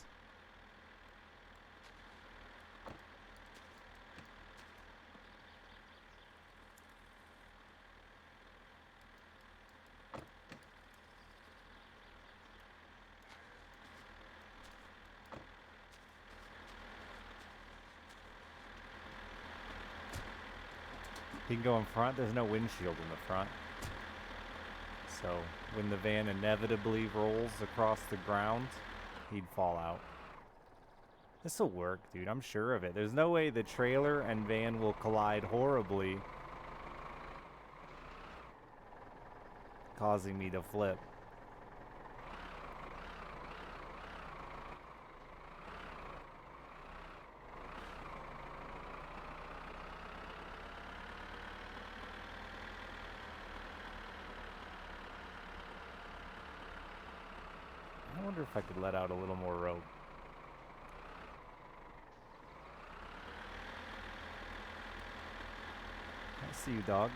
He can go in front. There's no windshield in the front. So when the van inevitably rolls across the ground, he'd fall out. This'll work, dude. I'm sure of it. There's no way the trailer and van will collide horribly, causing me to flip. I wonder if I could let out a little more rope. I see you, dog.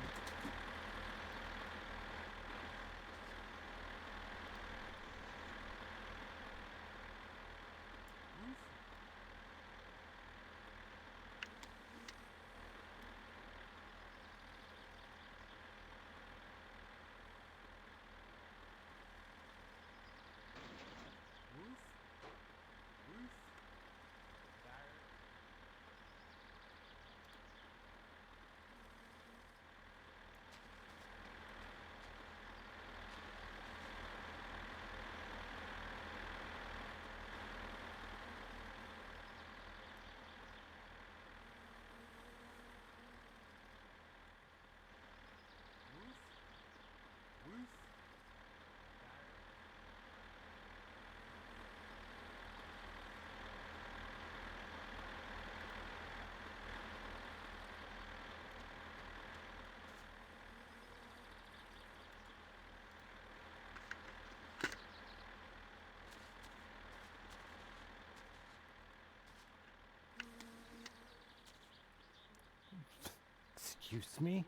Excuse me?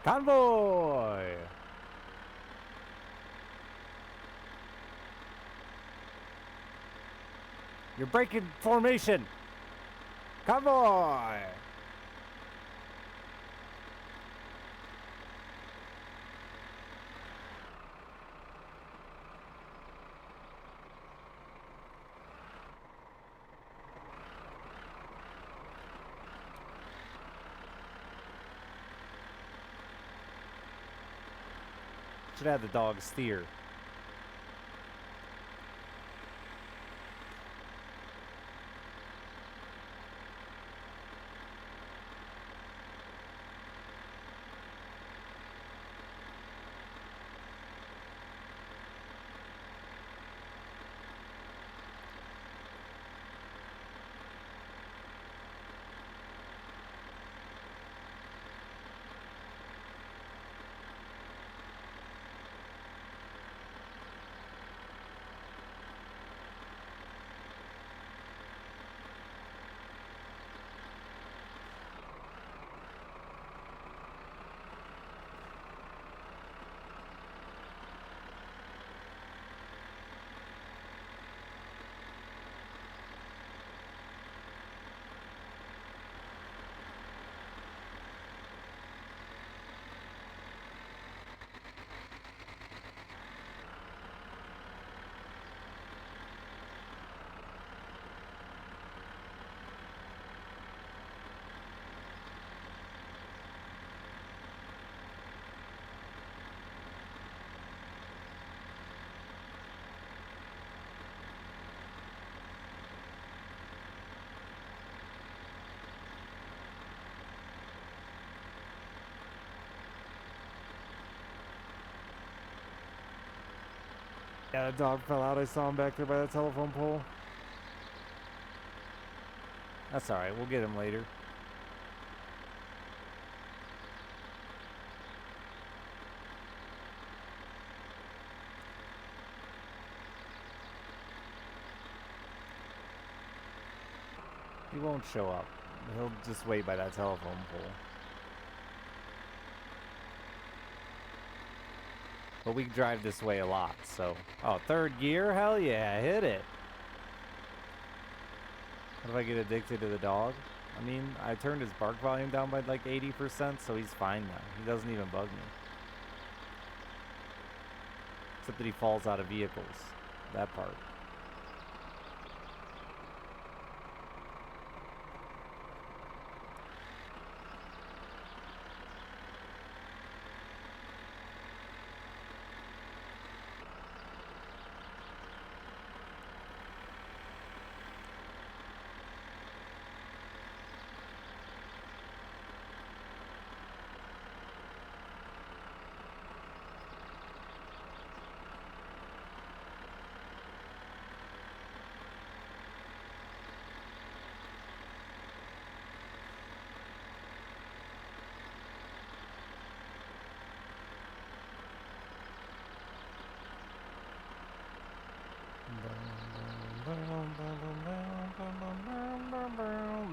Convoy! You're breaking formation! Convoy! Should have the dog steer. Yeah, the dog fell out. I saw him back there by the telephone pole. That's alright, we'll get him later. He won't show up. He'll just wait by that telephone pole. But we drive this way a lot, so... Oh, third gear? Hell yeah, hit it! What if I get addicted to the dog? I mean, I turned his bark volume down by like 80%, so he's fine now. He doesn't even bug me. Except that he falls out of vehicles. That part.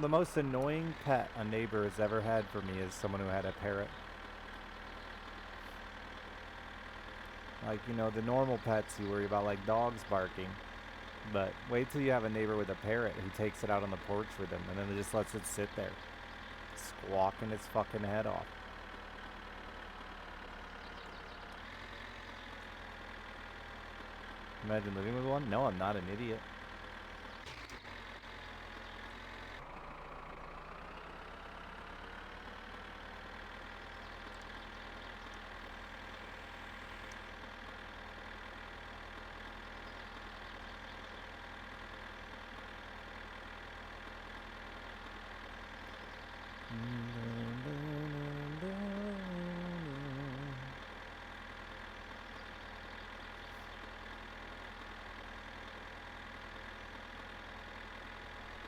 The most annoying pet a neighbor has ever had for me is someone who had a parrot. Like, you know, the normal pets you worry about, like dogs barking. But wait till you have a neighbor with a parrot who takes it out on the porch with him and then just lets it sit there, squawking its fucking head off. Imagine living with one? No, I'm not an idiot.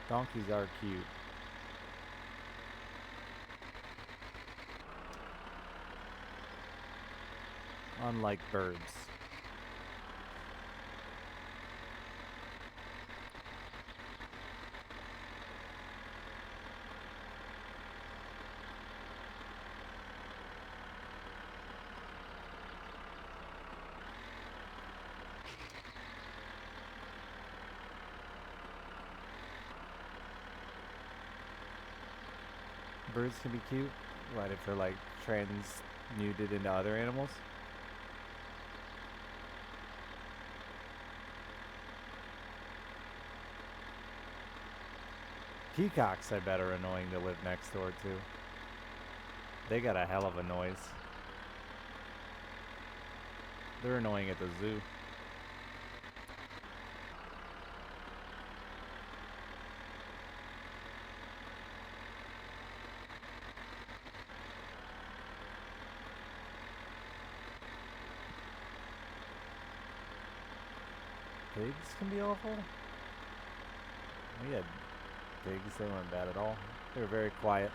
Donkeys are cute. Unlike birds. Birds can be cute. What, if they're like transmuted into other animals? Peacocks, I bet, are annoying to live next door to. They got a hell of a noise. They're annoying at the zoo. Pigs can be awful. We had pigs, they weren't bad at all. They were very quiet.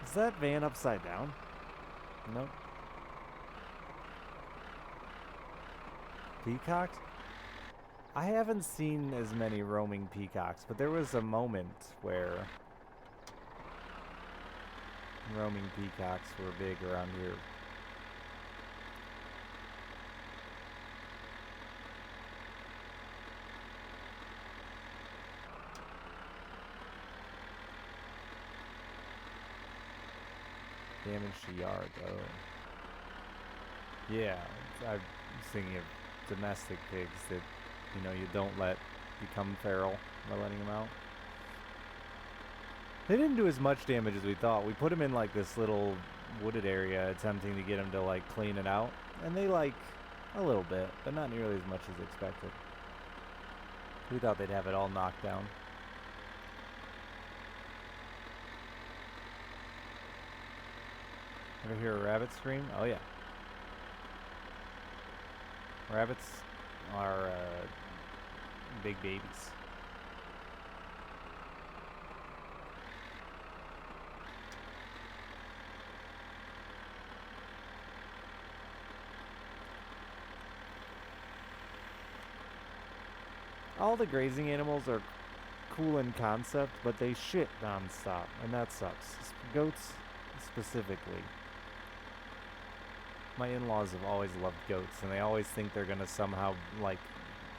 Is that van upside down? Nope. Peacocks? I haven't seen as many roaming peacocks, but there was a moment where roaming peacocks were big around here. Damage to yard, oh. Yeah, I was thinking of domestic pigs that, you know, you don't let become feral by letting them out. They didn't do as much damage as we thought. We put them in like this little wooded area attempting to get them to like clean it out. And they like A little bit, but not nearly as much as expected. We thought they'd have it all knocked down. Ever hear a rabbit scream? Oh yeah. Rabbits are big babies. All the grazing animals are cool in concept, but they shit nonstop, and that sucks. Goats specifically. My in-laws have always loved goats, and they always think they're gonna somehow, like,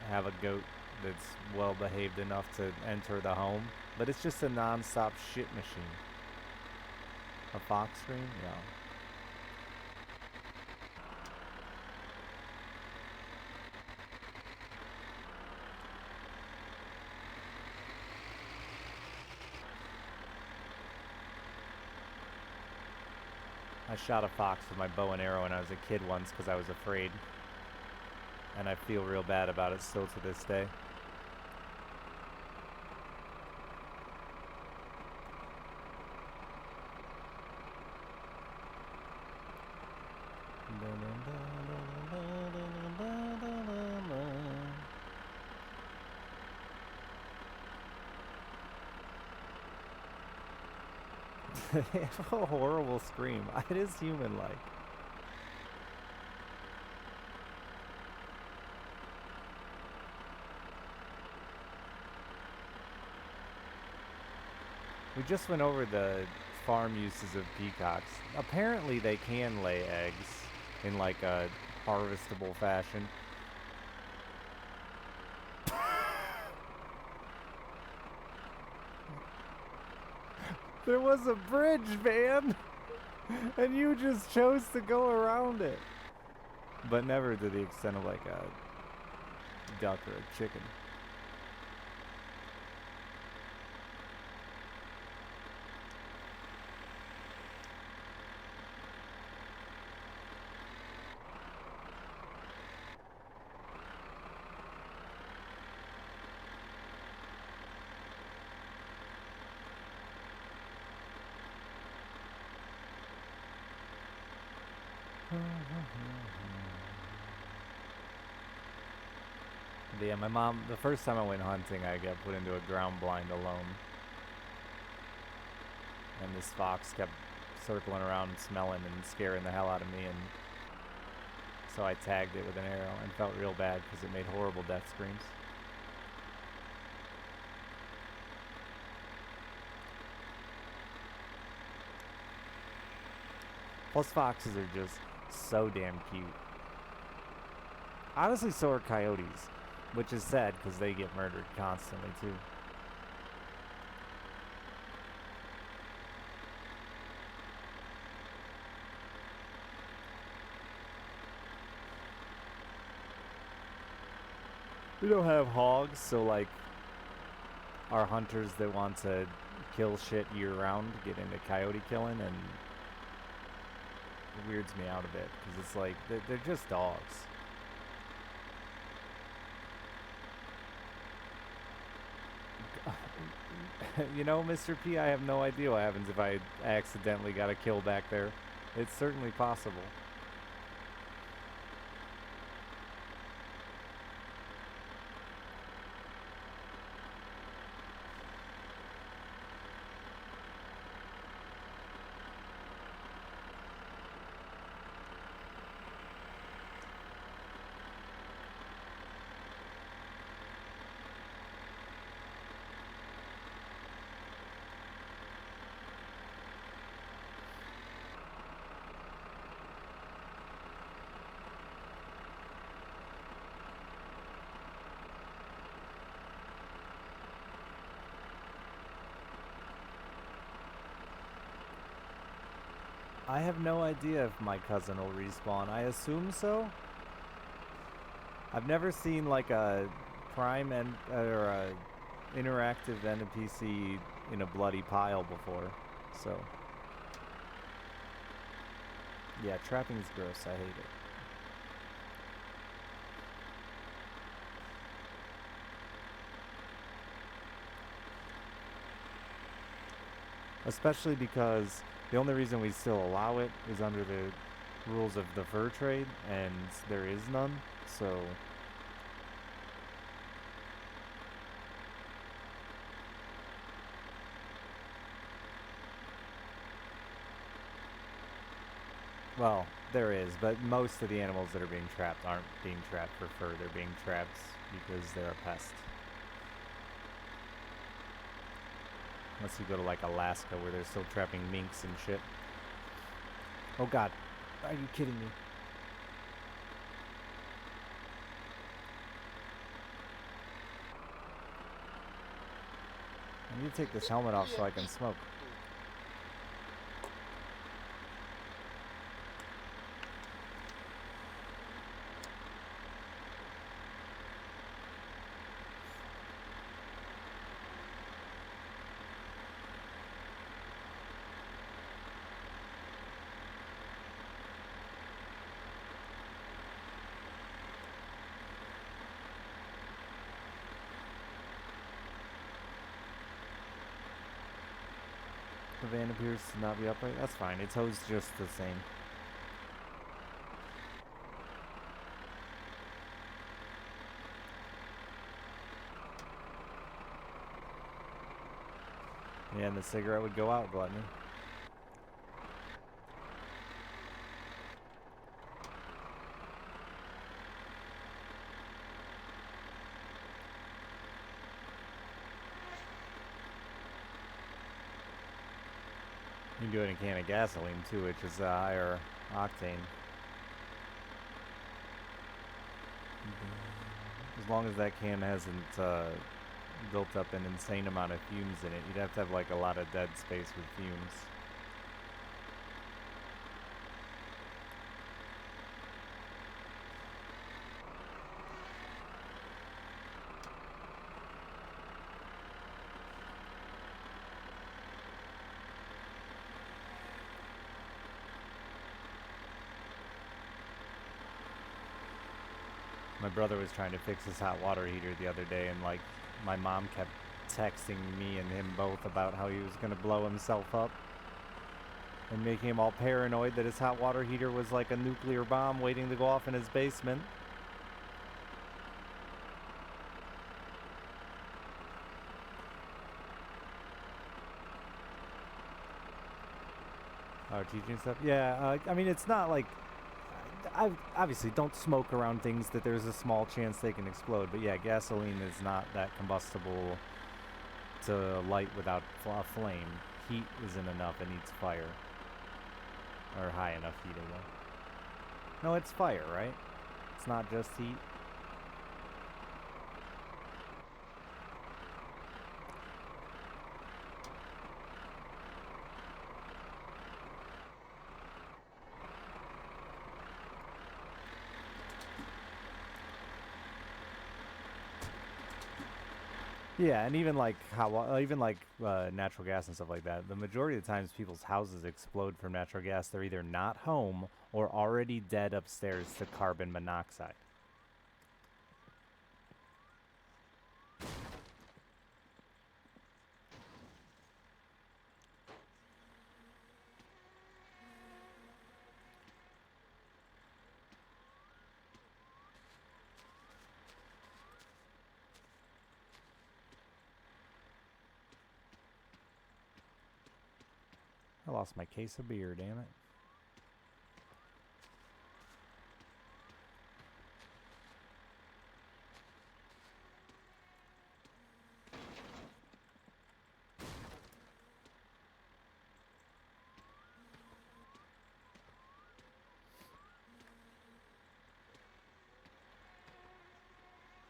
have a goat that's well behaved enough to enter the home, but it's just a non-stop shit machine. A fox scream? No. I shot a fox with my bow and arrow when I was a kid once because I was afraid. And I feel real bad about it still to this day. They have a horrible scream. It is human-like. We just went over the farm uses of peacocks. Apparently they can lay eggs in like a harvestable fashion. There was a bridge, man! And you just chose to go around it. But never to the extent of like a duck or a chicken. But yeah, my mom, the first time I went hunting, I got put into a ground blind alone. And this fox kept circling around and smelling and scaring the hell out of me, and so I tagged it with an arrow and felt real bad because it made horrible death screams. Plus foxes are just so damn cute. Honestly, so are coyotes, which is sad because they get murdered constantly too. We don't have hogs, so like our hunters that want to kill shit year round get into coyote killing, and it weirds me out a bit because it's like they're just dogs. You know, Mr. P, I have no idea what happens if I accidentally got a kill back there. It's certainly possible. I have no idea if my cousin will respawn. I assume so. I've never seen like a prime or a interactive NPC in a bloody pile before, so yeah, trapping's gross. I hate it. especially because the only reason we still allow it is under the rules of the fur trade, and there is none, so... Well, there is, but most of the animals that are being trapped aren't being trapped for fur. They're being trapped because they're a pest. Unless you go to like Alaska where they're still trapping minks and shit. Oh god, are you kidding me? I need to take this helmet off so I can smoke. The van appears to not be upright. That's fine. Its hose just the same. Yeah, and the cigarette would go out, gluttony. You can do it in a can of gasoline too, which is a higher octane. As long as that can hasn't built up an insane amount of fumes in it, you'd have to have like a lot of dead space with fumes. My brother was trying to fix his hot water heater the other day, and like my mom kept texting me and him both about how he was gonna blow himself up and making him all paranoid that his hot water heater was like a nuclear bomb waiting to go off in his basement. Our teaching stuff? Yeah, I mean, it's not like... I obviously don't smoke around things that there's a small chance they can explode, but yeah, gasoline is not that combustible to light without a flame. Heat isn't enough, it needs fire. Or high enough heat, I guess. No, it's fire, right? It's not just heat. Yeah, and even like natural gas and stuff like that. The majority of the times, people's houses explode from natural gas. They're either not home or already dead upstairs to carbon monoxide. I lost my case of beer, damn it.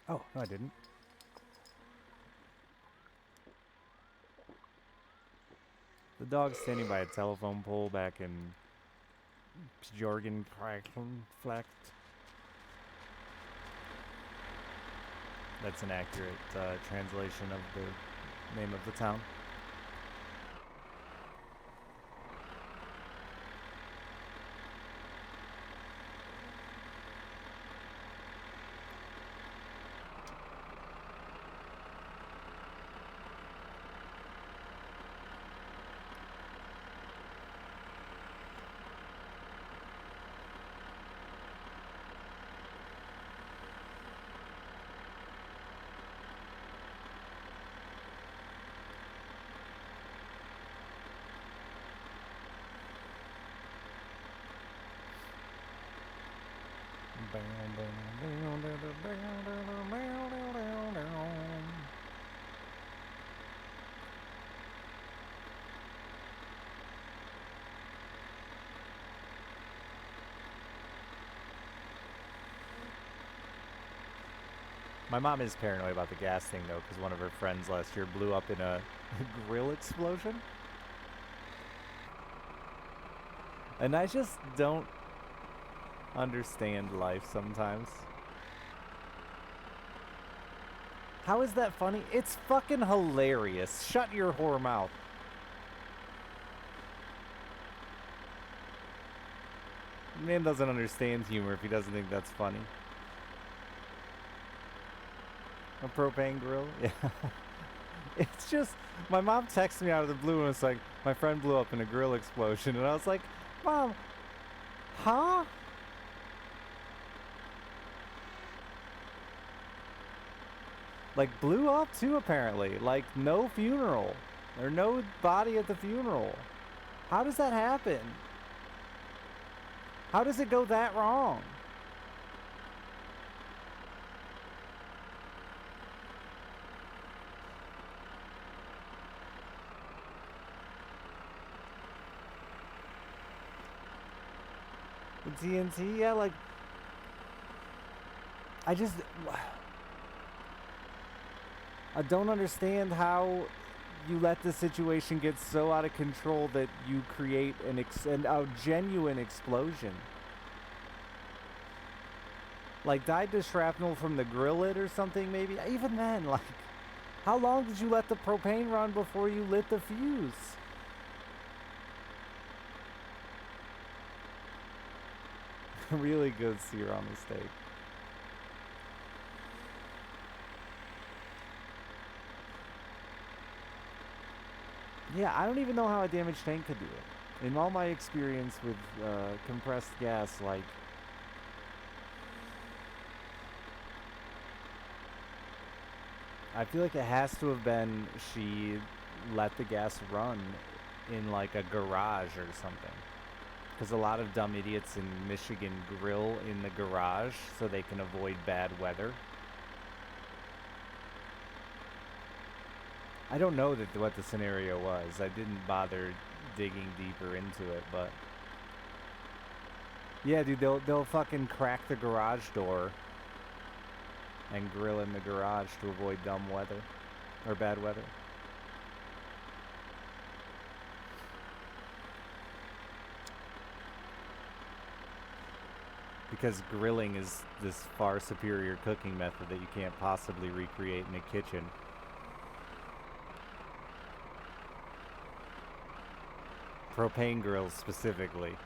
Oh, no I didn't. The dog's standing by a telephone pole back in Jorgen Flecht. That's an accurate translation of the name of the town. My mom is paranoid about the gas thing, though, because one of her friends last year blew up in a grill explosion. And I just don't understand life sometimes. How is that funny? It's fucking hilarious. Shut your whore mouth. Man doesn't understand humor if he doesn't think that's funny. A propane grill? Yeah. It's just, my mom texted me out of the blue and was like, my friend blew up in a grill explosion. And I was like, Mom, huh? Like, blew up too, apparently. Like, no funeral. Or no body at the funeral. How does that happen? How does it go that wrong? The TNT, yeah, like, I don't understand how you let the situation get so out of control that you create a genuine explosion. Like, died to shrapnel from the grill lid or something, maybe? Even then, like, how long did you let the propane run before you lit the fuse? Really good sear on the steak. Yeah, I don't even know how a damaged tank could do it. In all my experience with compressed gas, like, I feel like it has to have been she let the gas run in like a garage or something. Because a lot of dumb idiots in Michigan grill in the garage so they can avoid bad weather. I don't know what the scenario was. I didn't bother digging deeper into it, but yeah, dude, they'll fucking crack the garage door and grill in the garage to avoid dumb weather or bad weather. Because grilling is this far superior cooking method that you can't possibly recreate in a kitchen. Propane grills specifically.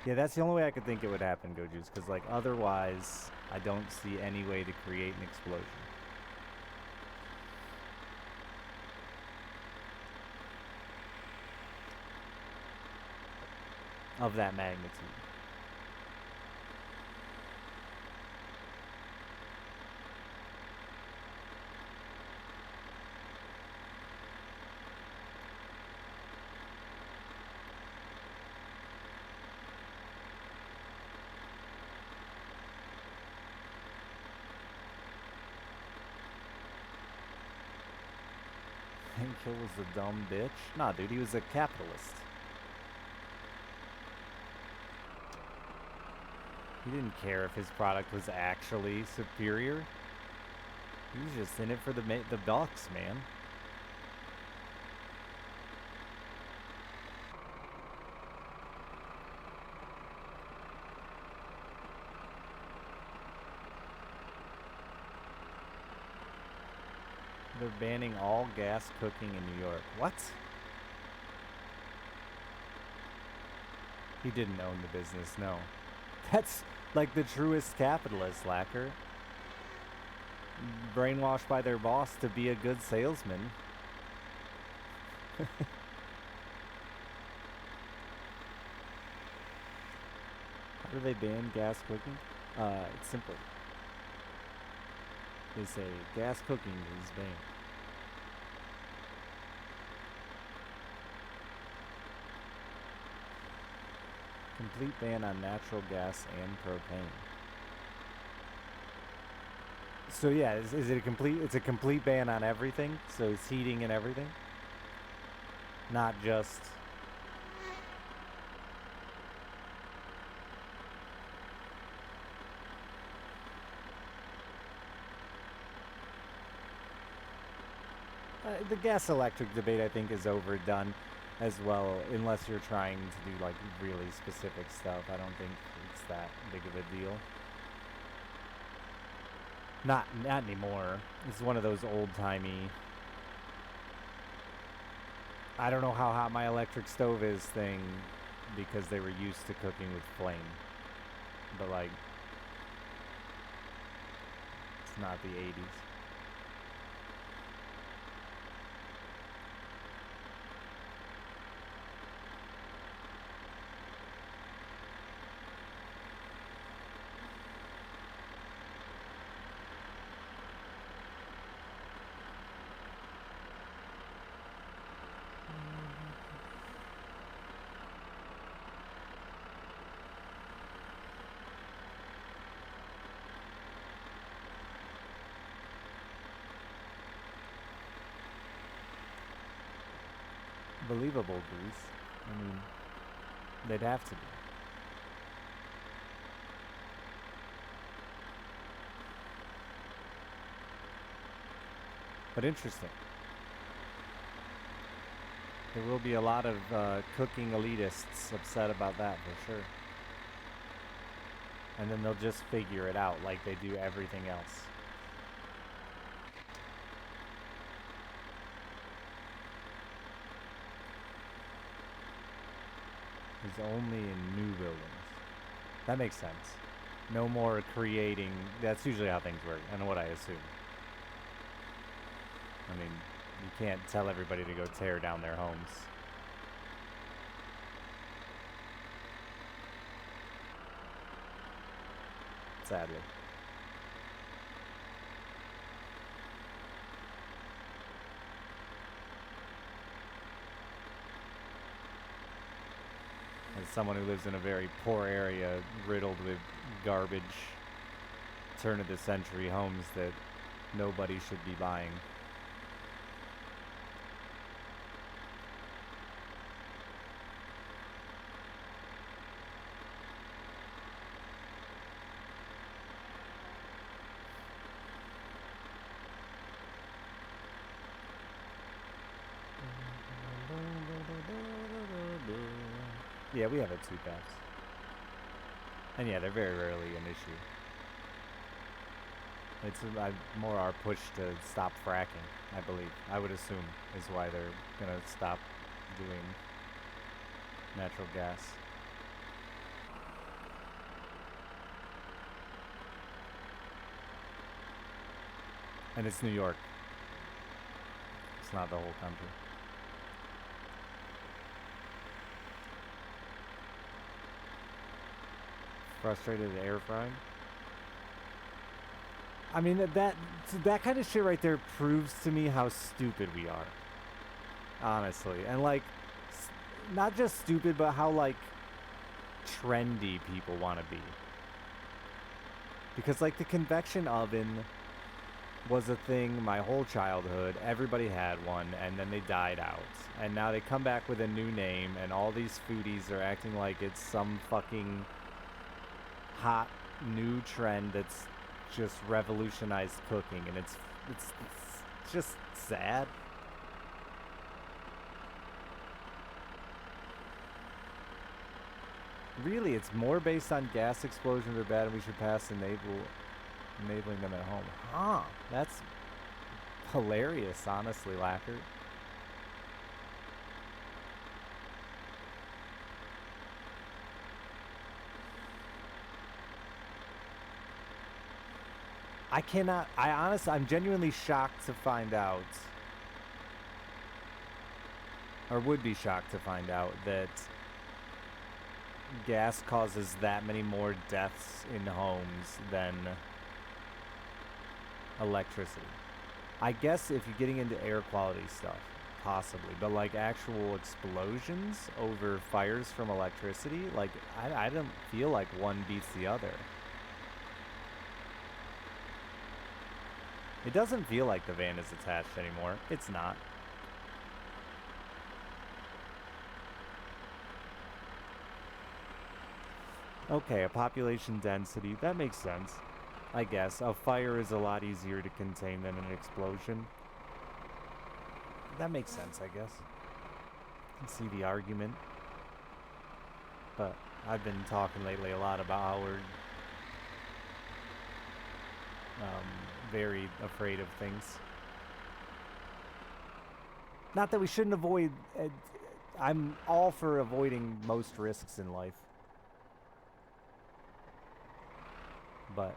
Yeah, that's the only way I could think it would happen, Gojuice, because like otherwise I don't see any way to create an explosion. Of that magnitude. Hank was a dumb bitch? Nah, dude, he was a capitalist. He didn't care if his product was actually superior. He was just in it for the bucks, man. They're banning all gas cooking in New York. What? He didn't own the business, no. That's like the truest capitalist, Lacquer. Brainwashed by their boss to be a good salesman. How do they ban gas cooking? It's simple. They say gas cooking is banned. Complete ban on natural gas and propane. So yeah, is it a complete? It's a complete ban on everything. So it's heating and everything, not just. The gas electric debate, I think, is overdone as well, unless you're trying to do like really specific stuff. I don't think it's that big of a deal. Not anymore. It's one of those old-timey, I don't know how hot my electric stove is thing, because they were used to cooking with flame. But like, it's not the 80s. Believable, Grease. I mean, they'd have to be. But interesting. There will be a lot of cooking elitists upset about that for sure. And then they'll just figure it out like they do everything else. Is only in new buildings. That makes sense. No more creating. That's usually how things work, and what I assume. I mean, you can't tell everybody to go tear down their homes. Sadly. As someone who lives in a very poor area, riddled with garbage, turn-of-the-century homes that nobody should be buying. Yeah, we have it two paths. And yeah, they're very rarely an issue. It's more our push to stop fracking, I believe. I would assume is why they're gonna stop doing natural gas. And it's New York. It's not the whole country. Frustrated at air frying? I mean, that kind of shit right there proves to me how stupid we are. Honestly. And like, not just stupid, but how like trendy people want to be. Because like the convection oven was a thing my whole childhood. Everybody had one, and then they died out. And now they come back with a new name, and all these foodies are acting like it's some fucking hot new trend that's just revolutionized cooking, and it's just sad. Really, it's more based on gas explosions are bad and we should pass enabling them at home. Huh, that's hilarious, honestly, Lacker. I'm genuinely shocked to find out, or would be shocked to find out, that gas causes that many more deaths in homes than electricity. I guess if you're getting into air quality stuff, possibly, but like actual explosions over fires from electricity, like I don't feel like one beats the other. It doesn't feel like the van is attached anymore. It's not. Okay, a population density. That makes sense. I guess. A fire is a lot easier to contain than an explosion. That makes sense, I guess. I can see the argument. But I've been talking lately a lot about how we're very afraid of things. Not that we shouldn't avoid... I'm all for avoiding most risks in life. But...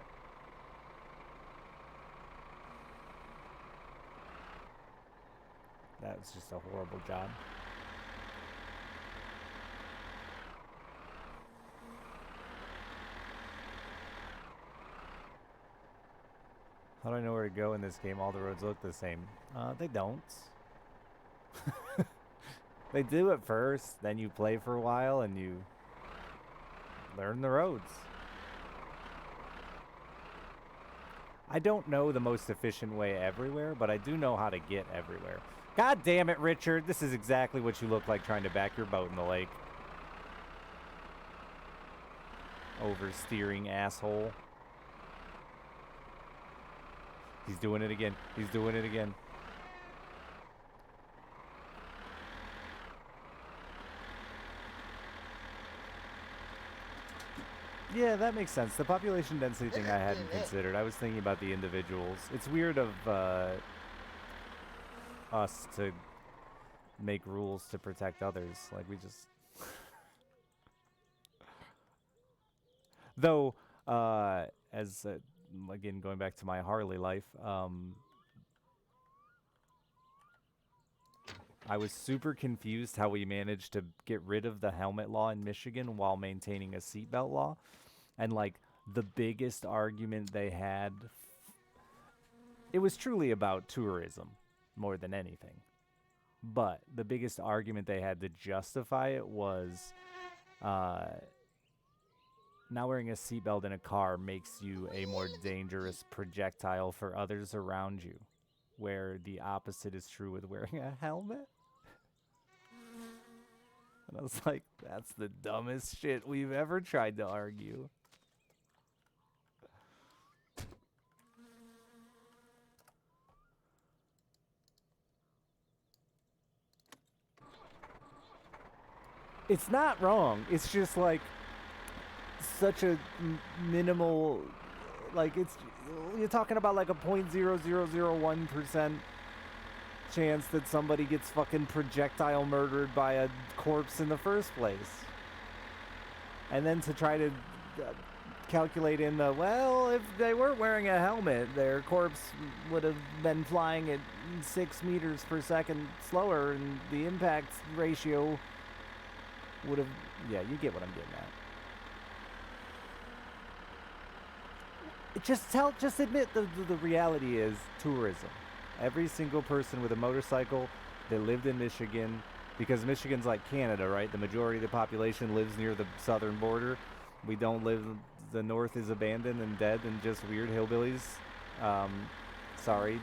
that was just a horrible job. How do I know where to go in this game? All the roads look the same. They don't. They do at first, then you play for a while and you learn the roads. I don't know the most efficient way everywhere, but I do know how to get everywhere. God damn it, Richard. This is exactly what you look like trying to back your boat in the lake. Oversteering asshole. He's doing it again. He's doing it again. Yeah, that makes sense. The population density thing I hadn't considered. I was thinking about the individuals. It's weird of us to make rules to protect others. Like, we just... Though, again, going back to my Harley life, I was super confused how we managed to get rid of the helmet law in Michigan while maintaining a seatbelt law. And, like, the biggest argument they had, it was truly about tourism more than anything. But the biggest argument they had to justify it was not wearing a seatbelt in a car makes you a more dangerous projectile for others around you, where the opposite is true with wearing a helmet. And I was like, that's the dumbest shit we've ever tried to argue. It's not wrong. It's just like such a minimal, like you're talking about like a 0.0001% chance that somebody gets fucking projectile murdered by a corpse in the first place. And then to try to calculate in the, well, if they weren't wearing a helmet, their corpse would have been flying at 6 meters per second slower, and the impact ratio would have... Yeah, you get what I'm getting at. Just admit the reality is tourism. Every single person with a motorcycle that lived in Michigan, because Michigan's like Canada, right? The majority of the population lives near the southern border. We don't live... The north is abandoned and dead and just weird hillbillies. Sorry,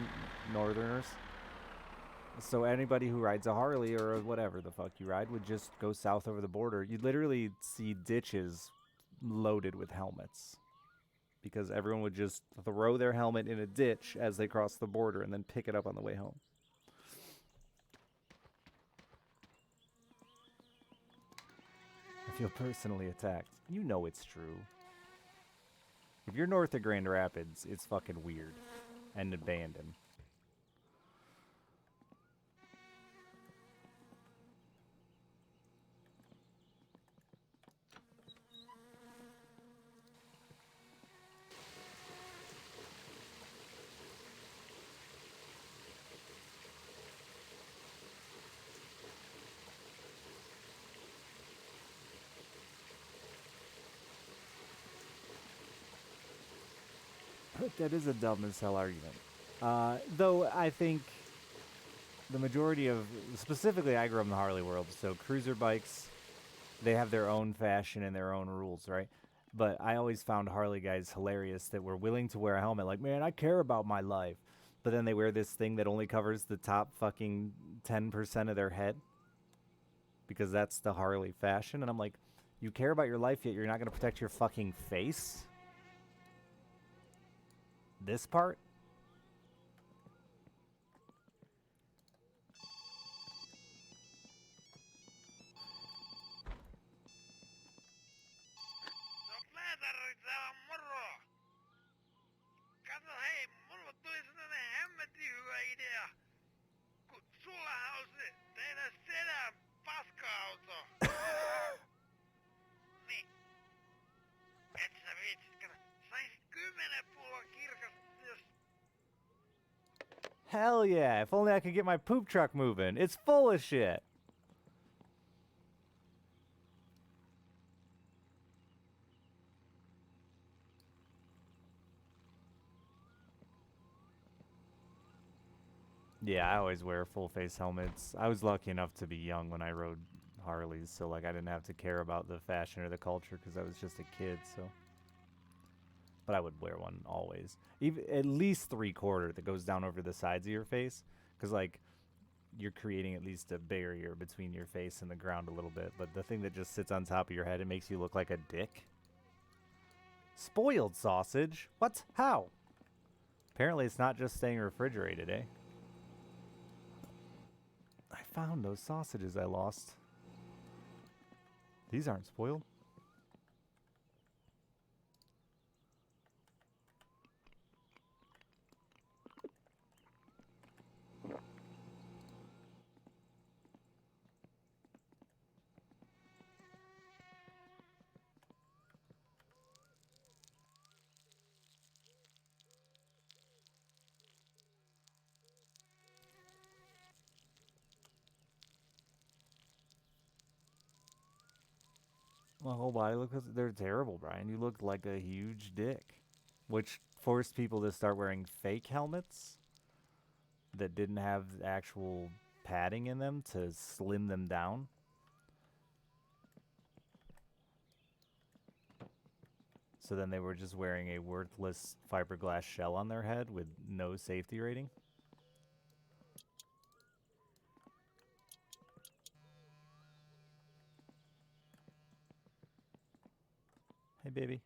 northerners. So anybody who rides a Harley or whatever the fuck you ride would just go south over the border. You'd literally see ditches loaded with helmets, because everyone would just throw their helmet in a ditch as they cross the border and then pick it up on the way home. I feel personally attacked. You know it's true. If you're north of Grand Rapids, it's fucking weird and abandoned. That is a dumb as hell argument. Though I think the majority of, specifically I grew up in the Harley world, so cruiser bikes, they have their own fashion and their own rules, right? But I always found Harley guys hilarious that were willing to wear a helmet. Like, man, I care about my life. But then they wear this thing that only covers the top fucking 10% of their head. Because that's the Harley fashion. And I'm like, you care about your life, yet you're not going to protect your fucking face? This part? Kato hei, mulla tuli sellainen hemmetin hyvä idea. Kun sulla on se teidän sedän paska-auto. Niin. Et sä viitsit, kato. Saisit 10 pulloa kirkasta, jos... Hell yeah, if only I could get my poop truck moving. It's full of shit. Yeah, I always wear full face helmets. I was lucky enough to be young when I rode Harleys, so like I didn't have to care about the fashion or the culture because I was just a kid, so. But I would wear one always. Even at least 3/4 that goes down over the sides of your face, because like you're creating at least a barrier between your face and the ground a little bit. But the thing that just sits on top of your head, it makes you look like a dick. Spoiled sausage? What? How? Apparently it's not just staying refrigerated, eh? I found those sausages I lost. These aren't spoiled. My whole body looks, they're terrible, Brian. You look like a huge dick. Which forced people to start wearing fake helmets that didn't have actual padding in them to slim them down. So then they were just wearing a worthless fiberglass shell on their head with no safety rating. Hey, baby.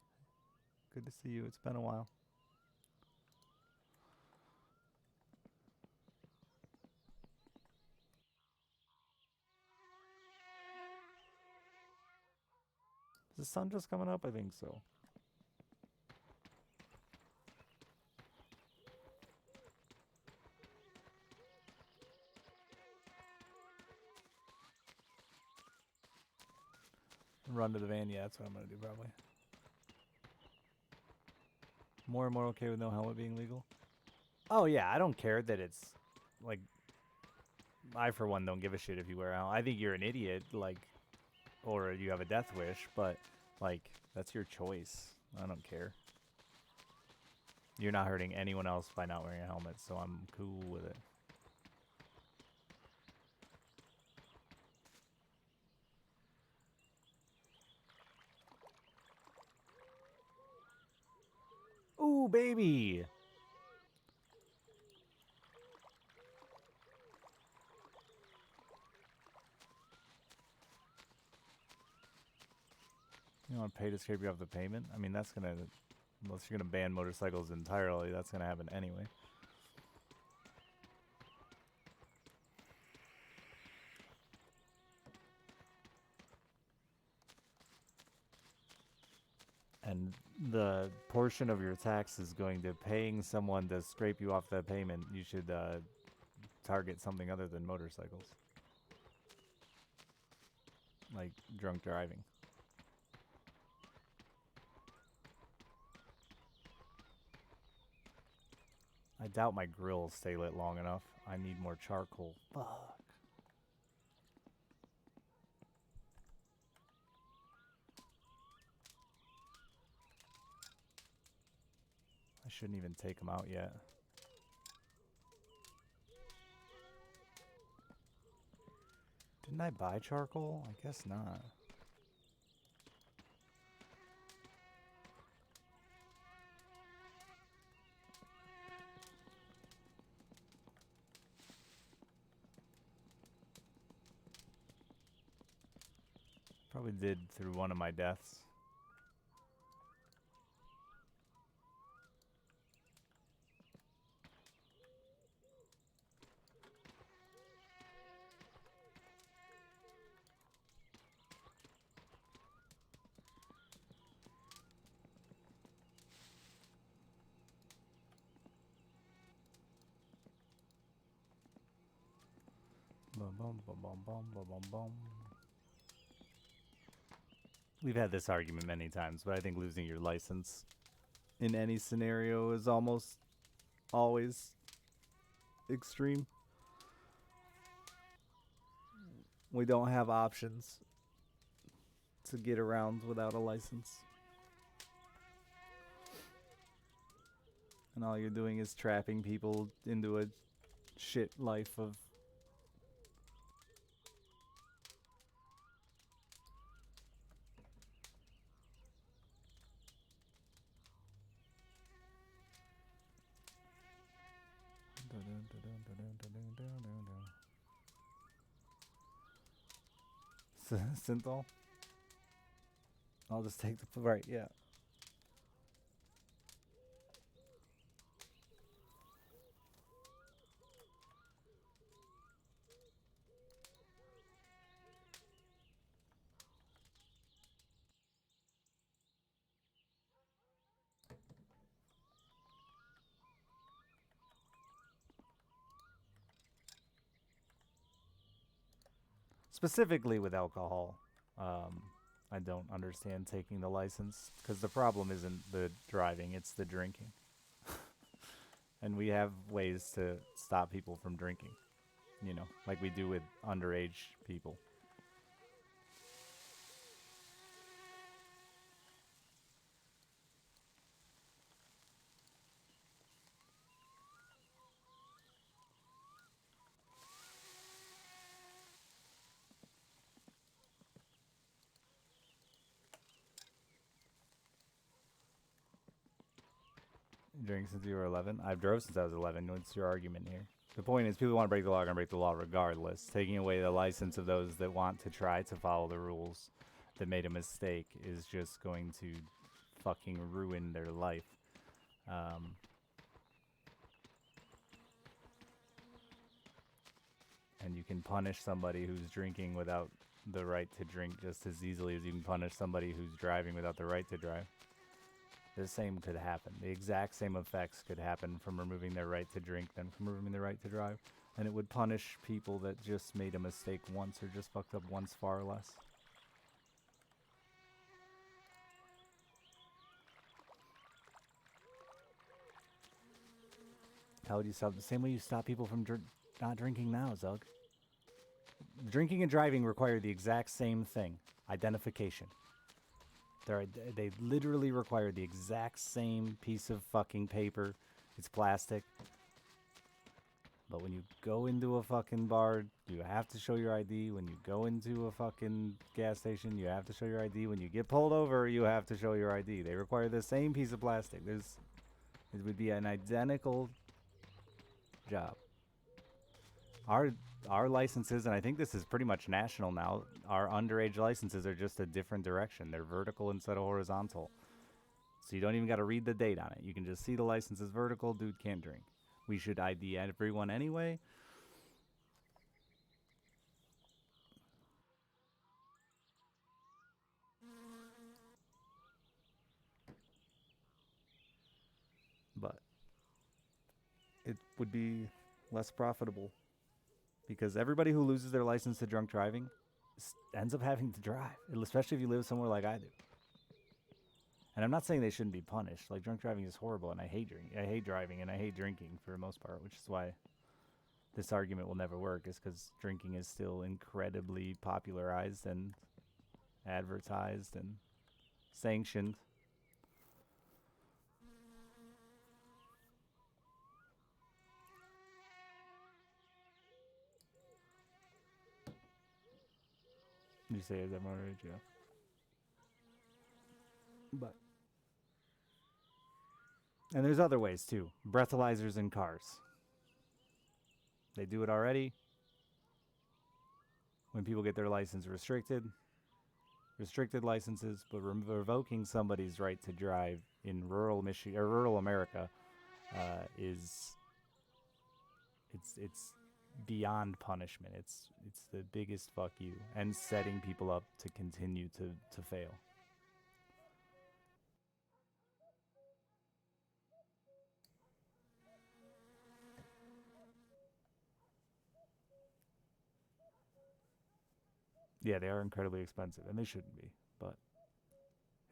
Good to see you. It's been a while. Is the sun just coming up? I think so. Run to the van. Yeah, that's what I'm going to do probably. More and more okay with no helmet being legal? Oh, yeah. I don't care that it's, like, I, for one, don't give a shit if you wear a helmet. I think you're an idiot, like, or you have a death wish, but, like, that's your choice. I don't care. You're not hurting anyone else by not wearing a helmet, so I'm cool with it. Ooh, baby! You want to pay to scrape you off the pavement? I mean, that's going to... Unless you're going to ban motorcycles entirely, that's going to happen anyway. And the portion of your tax is going to paying someone to scrape you off that payment. You should target something other than motorcycles. Like drunk driving. I doubt my grill will stay lit long enough. I need more charcoal. Fuck. I shouldn't even take them out yet. Didn't I buy charcoal? I guess not. Probably did through one of my deaths. Bum, bum, bum, bum, bum, bum, bum, bum. We've had this argument many times, but I think losing your license in any scenario is almost always extreme. We don't have options to get around without a license. And all you're doing is trapping people into a shit life of Synthol? I'll just take the right, yeah. Specifically with alcohol, I don't understand taking the license because the problem isn't the driving, it's the drinking. And we have ways to stop people from drinking, you know, like we do with underage people. Drink since you were 11? I've drove since I was 11. What's your argument here? The point is, people want to break the law are going to break the law regardless. Taking away the license of those that want to try to follow the rules that made a mistake is just going to fucking ruin their life. And you can punish somebody who's drinking without the right to drink just as easily as you can punish somebody who's driving without the right to drive. The same could happen. The exact same effects could happen from removing their right to drink than from removing their right to drive. And it would punish people that just made a mistake once or just fucked up once far less. How would you stop? The same way you stop people from not drinking now, Zug. Drinking and driving require the exact same thing. Identification. They literally require the exact same piece of fucking paper. It's plastic. But when you go into a fucking bar, you have to show your ID. When you go into a fucking gas station, you have to show your ID. When you get pulled over, you have to show your ID. They require the same piece of plastic. It would be an identical job. Our licenses, and I think this is pretty much national now, our underage licenses are just a different direction. They're vertical instead of horizontal. So you don't even got to read the date on it. You can just see the license is vertical, dude can't drink. We should ID everyone anyway. But it would be less profitable. Because everybody who loses their license to drunk driving ends up having to drive, especially if you live somewhere like I do. And I'm not saying they shouldn't be punished. Like, drunk driving is horrible, and I hate driving, and I hate drinking for the most part, which is why this argument will never work, is because drinking is still incredibly popularized and advertised and sanctioned. You say is that moderate, yeah. But and there's other ways too. Breathalyzers in cars. They do it already. When people get their license restricted licenses, but revoking somebody's right to drive in rural Michigan or rural America is it's beyond punishment. It's the biggest fuck you and setting people up to continue to fail. Yeah, they are incredibly expensive, and they shouldn't be, but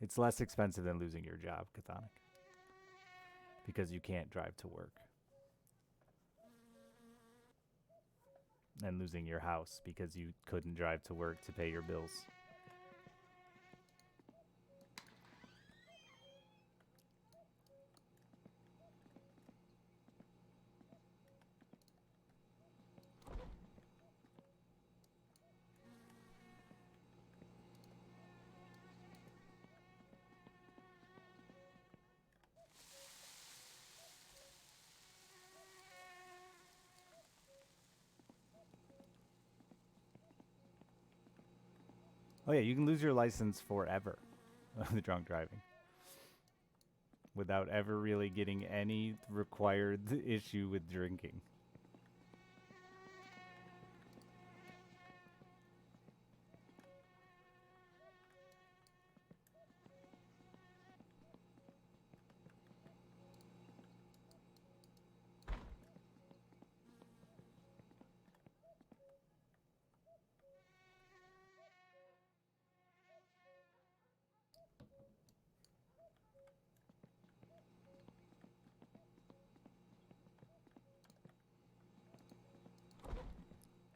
it's less expensive than losing your job, Chthonic, because you can't drive to work. And losing your house because you couldn't drive to work to pay your bills. Oh yeah, you can lose your license forever of drunk driving without ever really getting any required issue with drinking.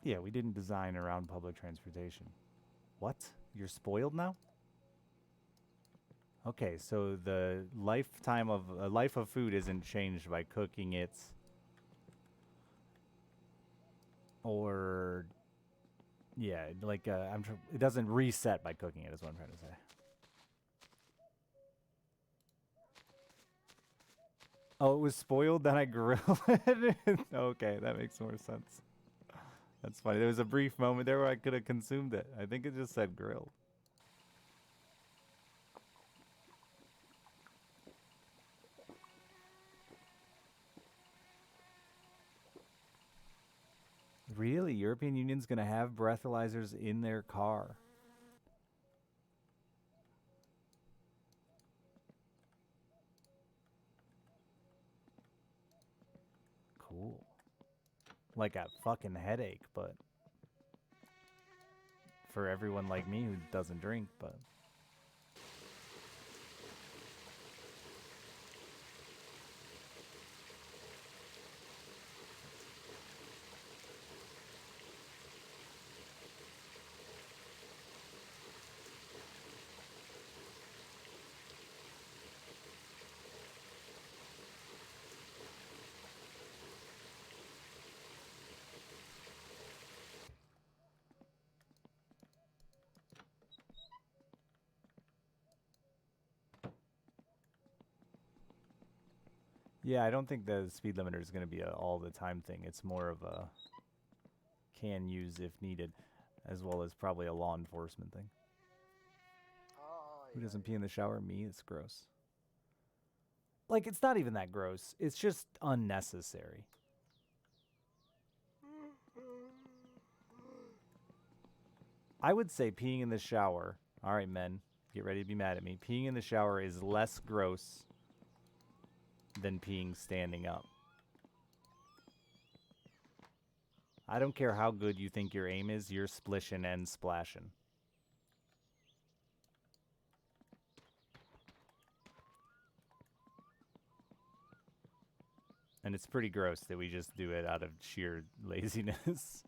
Yeah, we didn't design around public transportation. What? You're spoiled now? Okay, so the lifetime of a life of food isn't changed by cooking it or yeah, like it doesn't reset by cooking it is what I'm trying to say. Oh, it was spoiled, then I grilled it? Okay, that makes more sense. That's funny. There was a brief moment there where I could have consumed it. I think it just said grilled. Really? European Union's going to have breathalyzers in their car? Cool. Like a fucking headache, but for everyone like me who doesn't drink, but yeah, I don't think the speed limiter is going to be a all the time thing. It's more of a can use if needed, as well as probably a law enforcement thing. Who doesn't pee in the shower? Me. It's gross. Like, it's not even that gross. It's just unnecessary. I would say peeing in the shower. All right, men, get ready to be mad at me. Peeing in the shower is less gross than peeing standing up. I don't care how good you think your aim is, you're splishing and splashing. And it's pretty gross that we just do it out of sheer laziness.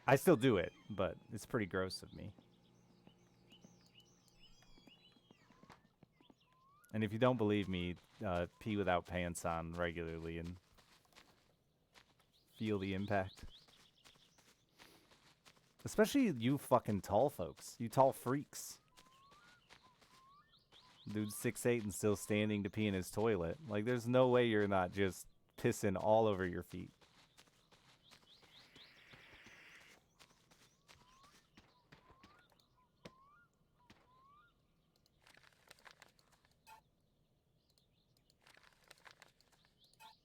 I still do it, but it's pretty gross of me. And if you don't believe me, pee without pants on regularly and feel the impact. Especially you fucking tall folks. You tall freaks. Dude's 6'8" and still standing to pee in his toilet. Like, there's no way you're not just pissing all over your feet.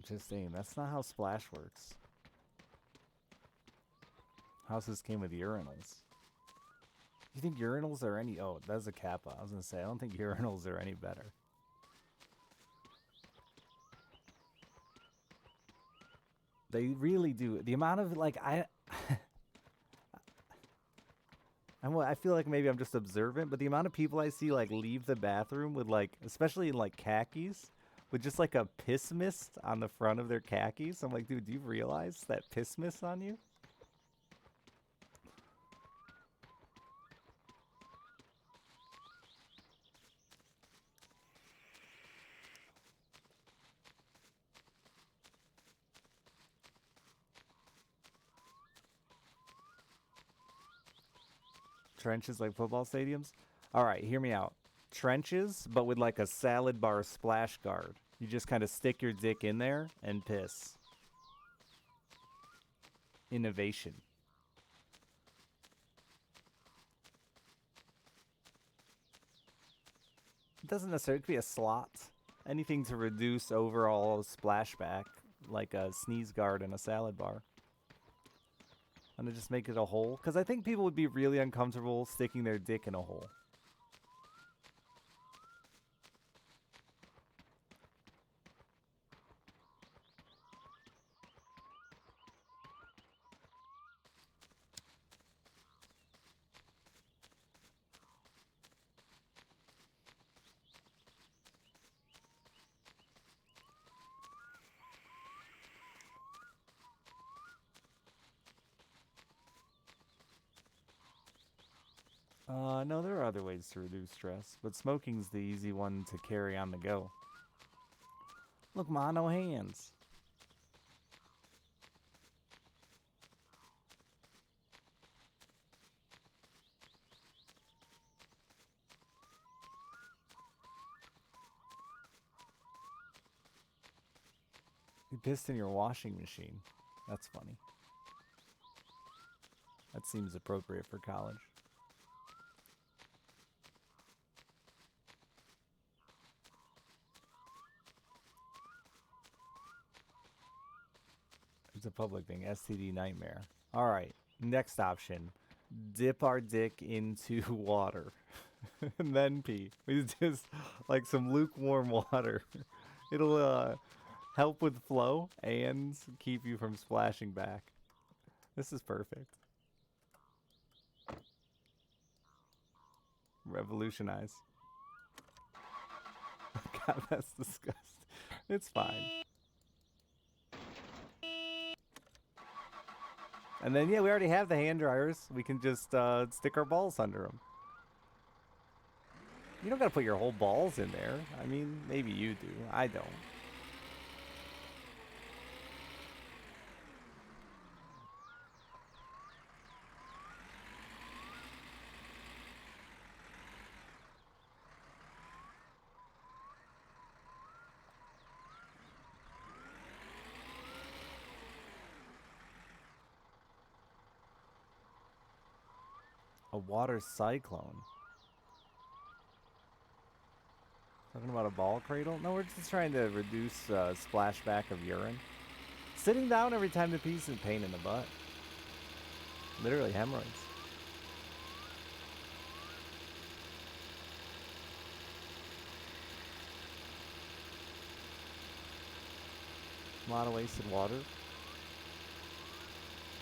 Just saying, that's not how Splash works. Houses came with urinals. You think urinals are any... Oh, that's a Kappa. I was going to say, I don't think urinals are any better. They really do. The amount of, like, I feel like maybe I'm just observant, but the amount of people I see, like, leave the bathroom with, like, especially in, like, khakis, with just, like, a piss mist on the front of their khakis. I'm like, dude, do you realize that piss mist on you? Trenches like football stadiums? Alright, hear me out. Trenches, but with like a salad bar splash guard. You just kind of stick your dick in there and piss. Innovation. It doesn't necessarily be a slot. Anything to reduce overall splashback, like a sneeze guard and a salad bar. And to just make it a hole. Because I think people would be really uncomfortable sticking their dick in a hole. No, there are other ways to reduce stress, but smoking's the easy one to carry on the go. Look, mono hands. You pissed in your washing machine. That's funny. That seems appropriate for college. It's a public thing. STD nightmare. All right. Next option. Dip our dick into water. And then pee. We just like some lukewarm water. It'll help with flow and keep you from splashing back. This is perfect. Revolutionize. God, that's disgusting. It's fine. And then, yeah, we already have the hand dryers. We can just stick our balls under them. You don't gotta put your whole balls in there. I mean, maybe you do. I don't. A water cyclone. Talking about a ball cradle? No, we're just trying to reduce splashback of urine. Sitting down every time to pee is a pain in the butt. Literally hemorrhoids. A lot of wasted water.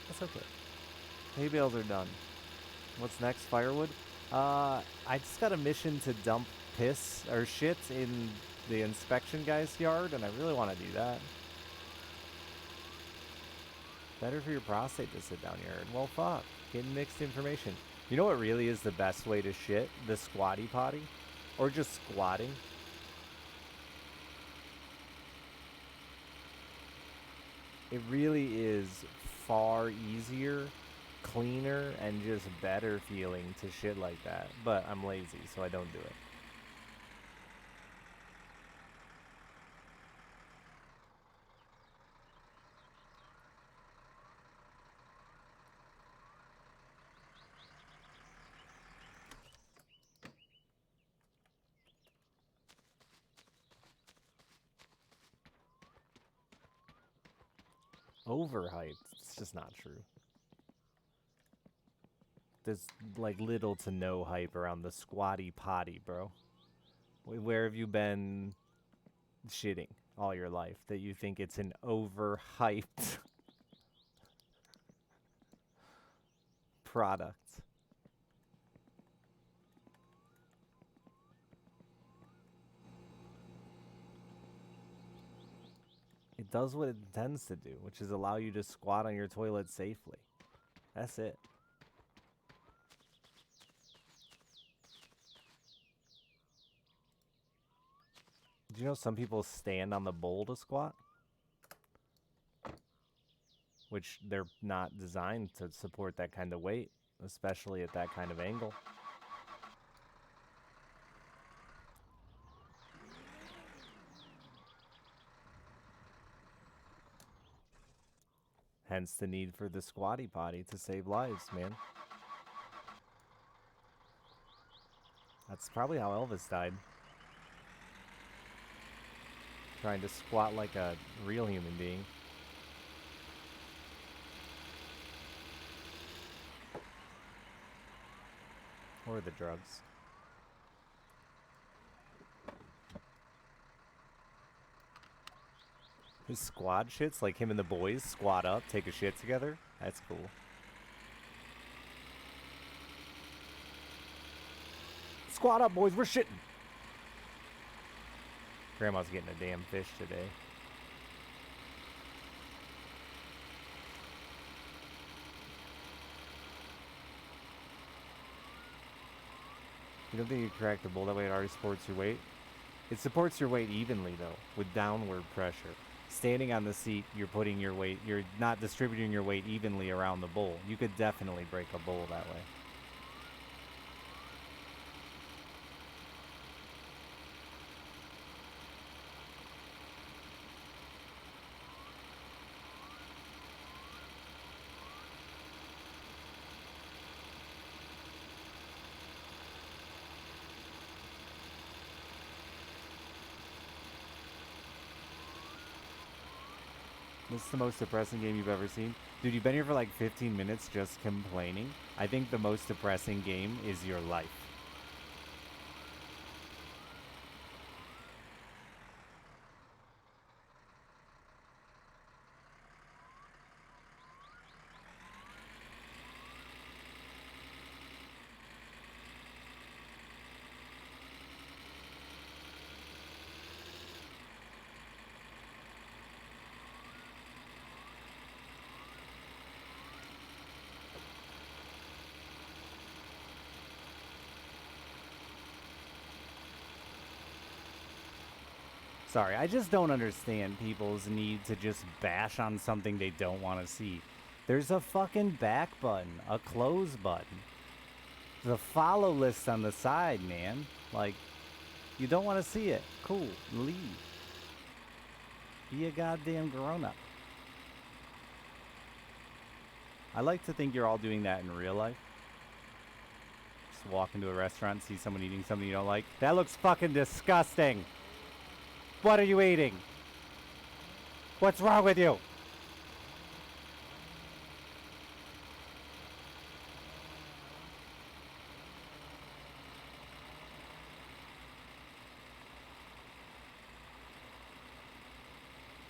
That's okay. Hay bales are done. What's next? Firewood? I just got a mission to dump piss or shit in the inspection guy's yard, and I really want to do that. Better for your prostate to sit down here. Well, fuck. Getting mixed information. You know what really is the best way to shit? The squatty potty? Or just squatting. It really is far easier, cleaner, and just better feeling to shit like that. But I'm lazy, so I don't do it. Overhyped. It's just not true. There's like little to no hype around the squatty potty, bro. Where have you been shitting all your life that you think it's an overhyped product? It does what it intends to do, which is allow you to squat on your toilet safely. That's it. Do you know some people stand on the bowl to squat? Which they're not designed to support that kind of weight, especially at that kind of angle. Hence the need for the squatty potty to save lives, man. That's probably how Elvis died. Trying to squat like a real human being. Or the drugs. His squad shits, like him and the boys squat up, take a shit together. That's cool. Squat up, boys, we're shitting. Grandma's getting a damn fish today. You don't think you crack the bowl that way? It already supports your weight? It supports your weight evenly, though, with downward pressure. Standing on the seat, you're putting your weight, you're not distributing your weight evenly around the bowl. You could definitely break a bowl that way. This is the most depressing game you've ever seen. Dude, you've been here for like 15 minutes just complaining. I think the most depressing game is your life. Sorry, I just don't understand people's need to just bash on something they don't want to see. There's a fucking back button, a close button. There's a follow list on the side, man. Like, you don't want to see it. Cool, leave. Be a goddamn grown-up. I like to think you're all doing that in real life. Just walk into a restaurant and see someone eating something you don't like. That looks fucking disgusting. What are you eating? What's wrong with you?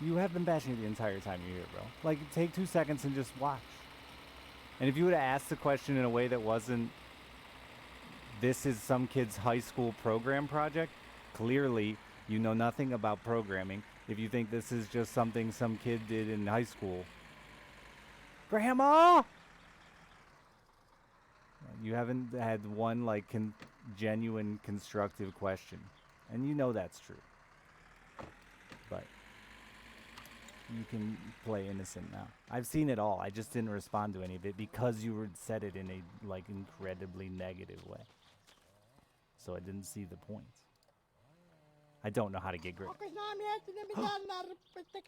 You have been bashing it the entire time you're here, bro. Like, take 2 seconds and just watch. And if you would have asked the question in a way that wasn't, this is some kid's high school program project, clearly you know nothing about programming if you think this is just something some kid did in high school. Grandma! You haven't had one, like, genuine constructive question. And you know that's true. But you can play innocent now. I've seen it all. I just didn't respond to any of it because you said it in a like incredibly negative way. So I didn't see the point. I don't know how to get great.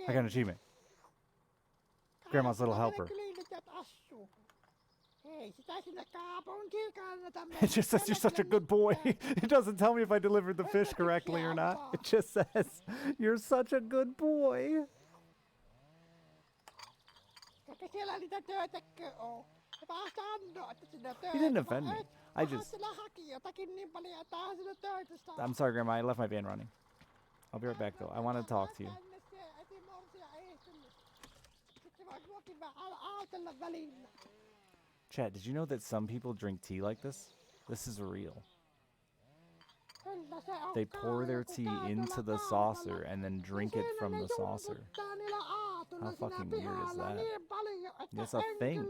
I got an achievement. Grandma's little helper. It just says you're such a good boy. It doesn't tell me if I delivered the fish correctly or not. It just says you're such a good boy. He didn't offend me. I'm sorry, Grandma. I left my van running. I'll be right back, though. I want to talk to you. Chat, did you know that some people drink tea like this? This is real. They pour their tea into the saucer and then drink it from the saucer. How fucking weird is that? It's a thing.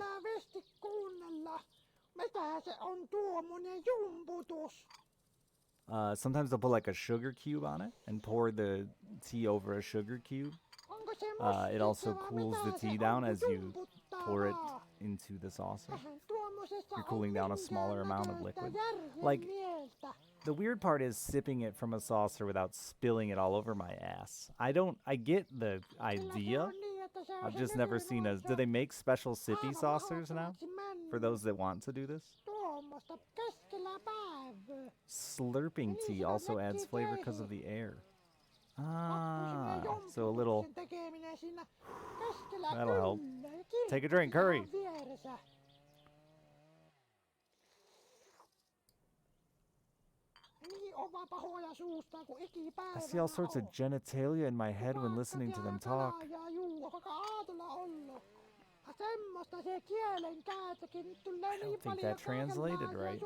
Sometimes they'll put like a sugar cube on it and pour the tea over a sugar cube. It also cools the tea down as you pour it into the saucer. You're cooling down a smaller amount of liquid. Like, the weird part is sipping it from a saucer without spilling it all over my ass. I get the idea. I've just never seen a... Do they make special sippy saucers now? For those that want to do this? Slurping tea also adds flavor because of the air. Ah, so a little... That'll help. Take a drink, hurry! I see all sorts of genitalia in my head when listening to them talk. I don't think that translated right.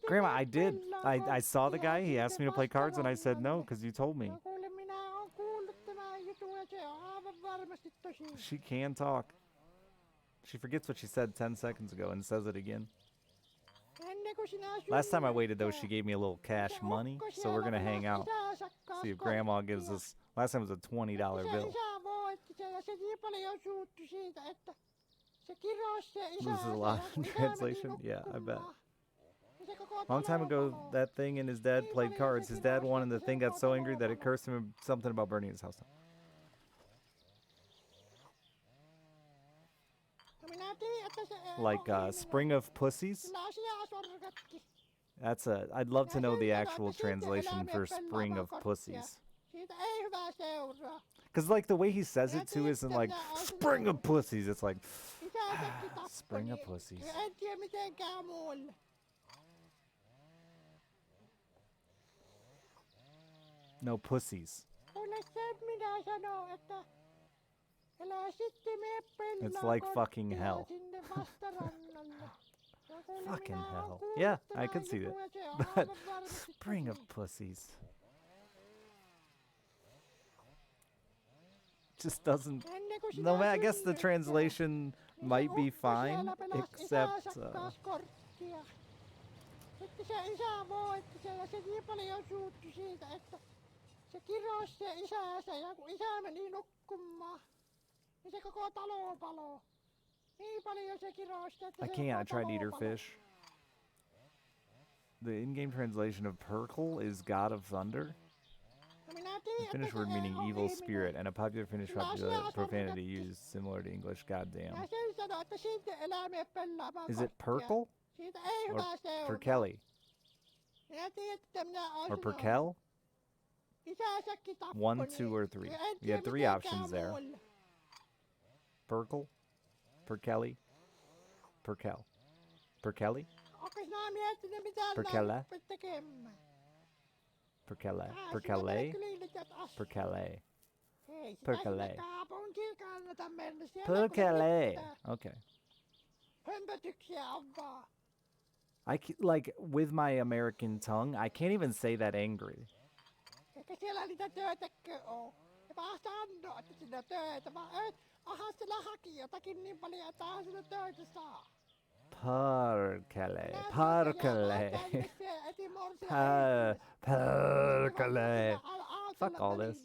Grandma, I did. I saw the guy. He asked me to play cards, and I said no because you told me. She can talk. She forgets what she said 10 seconds ago and says it again. Last time I waited, though, she gave me a little cash money, so we're going to hang out. See if Grandma gives us... Last time it was a $20 bill. This is a lot in translation? Yeah, I bet. Long time ago, that thing and his dad played cards. His dad won, and the thing got so angry that it cursed him something about burning his house down. Like Spring of Pussies? That's a... I'd love to know the actual translation for Spring of Pussies. Because, like, the way he says it, too, isn't like, Spring of Pussies. It's like, Spring of Pussies. No pussies. It's like fucking hell. Fucking hell. Yeah, I could see that. But Spring of Pussies. Just doesn't... No, I guess the translation might be fine, except... I can't. I tried to eat her fish. The in-game translation of Perkle is God of Thunder. The Finnish word meaning evil spirit, and a popular Finnish profanity used similar to English goddamn. Is it Perkle? Or Perkelly? Or Perkel? 1, 2, or 3. We had 3 options there. Perkle? Perkelly? Perkel? Perkelly? Perkella? Perkella? Perkele? Perkele? Perkele? Perkele? Okay. Like, with my American tongue, I can't even say that angry. Aha sillä haki jotakin niin paljon, että aha sillä töitä saa. Parkele. Parkele. Parkele. Fuck all this.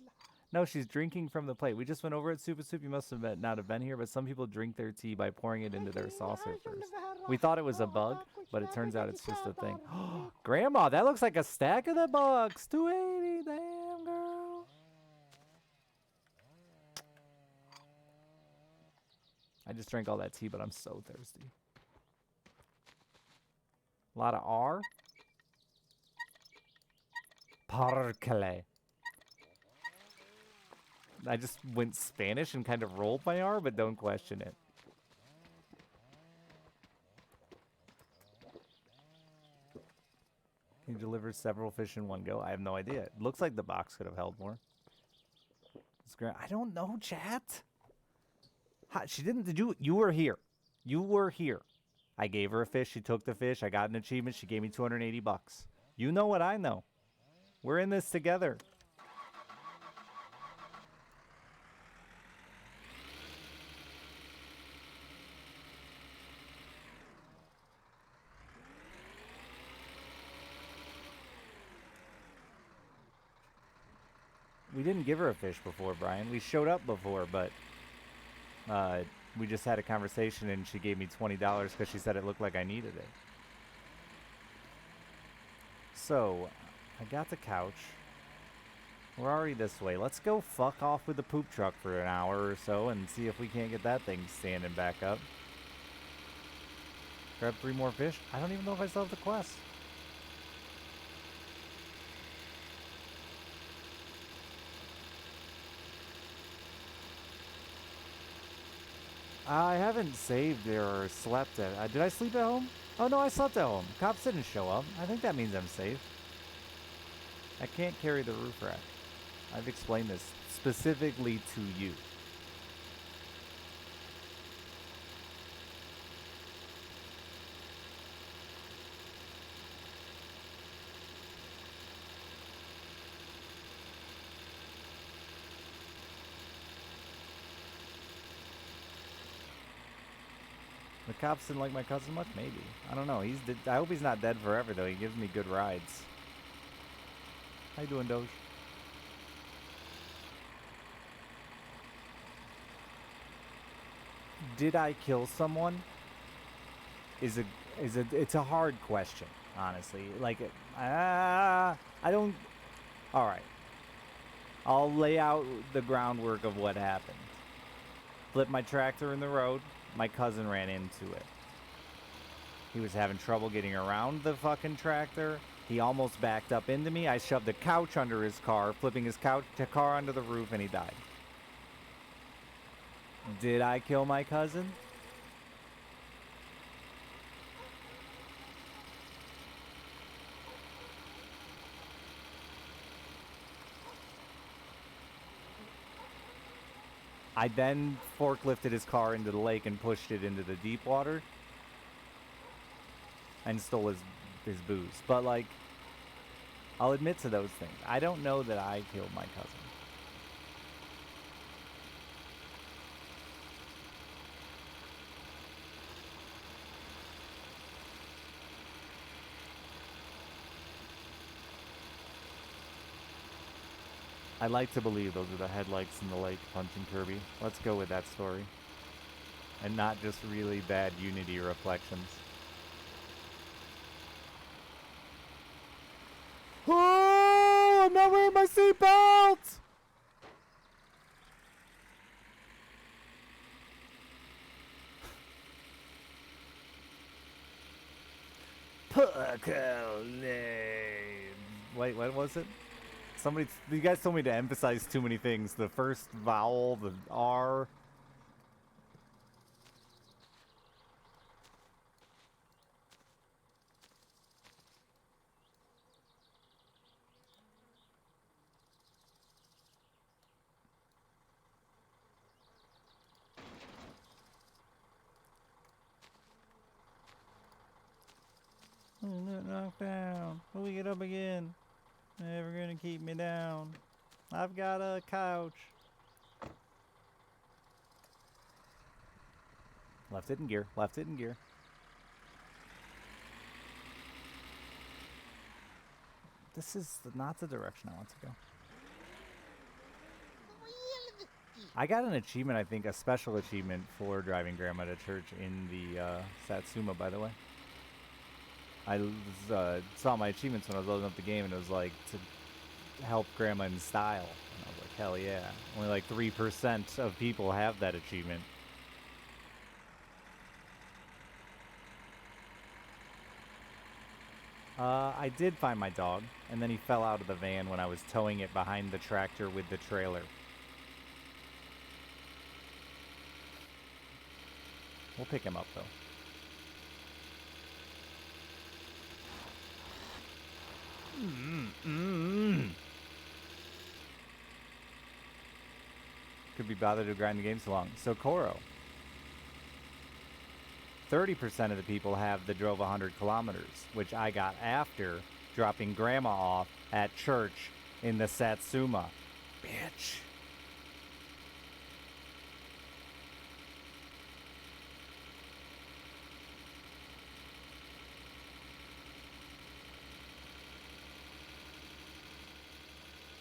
No, she's drinking from the plate. We just went over it, Super Soup. You must have not have been here, but some people drink their tea by pouring it into their saucer first. We thought it was a bug, but it turns out it's just a thing. Grandma, that looks like a stack of the bucks. 280, damn girl. I just drank all that tea, but I'm so thirsty. A lot of R. Parkele. I just went Spanish and kind of rolled my R, but don't question it. Can you deliver several fish in one go? I have no idea. It looks like the box could have held more. I don't know, chat. She didn't do. You were here. You were here. I gave her a fish. She took the fish. I got an achievement. She gave me 280 bucks. You know what I know. We're in this together. We didn't give her a fish before, Brian. We showed up before, but we just had a conversation and she gave me $20 because she said it looked like I needed it. So, I got the couch. We're already this way. Let's go fuck off with the poop truck for an hour or so and see if we can't get that thing standing back up. Grab 3 more fish. I don't even know if I still have the quest. I haven't saved or slept at... did I sleep at home? Oh, no, I slept at home. Cops didn't show up. I think that means I'm safe. I can't carry the roof rack. I've explained this specifically to you. The cops didn't like my cousin much? Maybe. I don't know. I hope he's not dead forever, though. He gives me good rides. How you doing, Doge? Did I kill someone? It's a hard question, honestly. Like, I don't... Alright. I'll lay out the groundwork of what happened. Flipped my tractor in the road. My cousin ran into it. He was having trouble getting around the fucking tractor. He almost backed up into me. I shoved a couch under his car, flipping his car onto the roof, and he died. Did I kill my cousin? I then forklifted his car into the lake and pushed it into the deep water and stole his booze. But, like, I'll admit to those things. I don't know that I killed my cousin. I like to believe those are the headlights in the lake punching Kirby. Let's go with that story. And not just really bad Unity reflections. Oh, I'm not wearing my seatbelt! Wait, what was it? You guys told me to emphasize too many things. The first vowel, the R. Knocked down. Will we get up again? Never gonna keep me down. I've got a couch. Left it in gear. Left it in gear. This is not the direction I want to go. I got an achievement, I think, a special achievement for driving Grandma to church in the Satsuma, by the way. I saw my achievements when I was loading up the game, and it was like to help Grandma in style. And I was like, hell yeah. Only like 3% of people have that achievement. I did find my dog, and then he fell out of the van when I was towing it behind the tractor with the trailer. We'll pick him up, though. Could be bothered to grind the game so long. So, Koro. 30% of the people have the drove 100 kilometers, which I got after dropping Grandma off at church in the Satsuma. Bitch.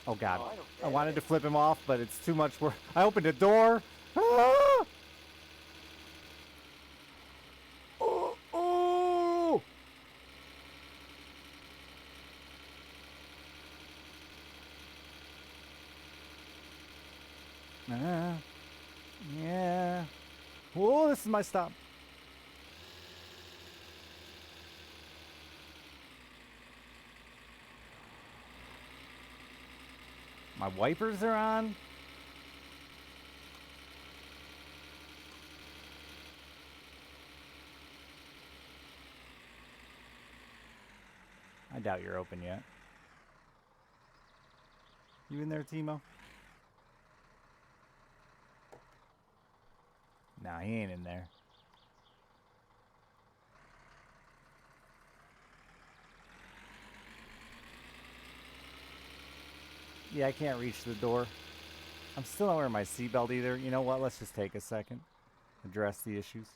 Oh god. I wanted to flip him off, but it's too much work. I opened a door. Ah! Oh, oh! Yeah. Whoa, this is my stop. My wipers are on. I doubt you're open yet. You in there, Timo? Nah, he ain't in there. Yeah, I can't reach the door. I'm still not wearing my seatbelt either. You know what? Let's just take a second. Address the issues.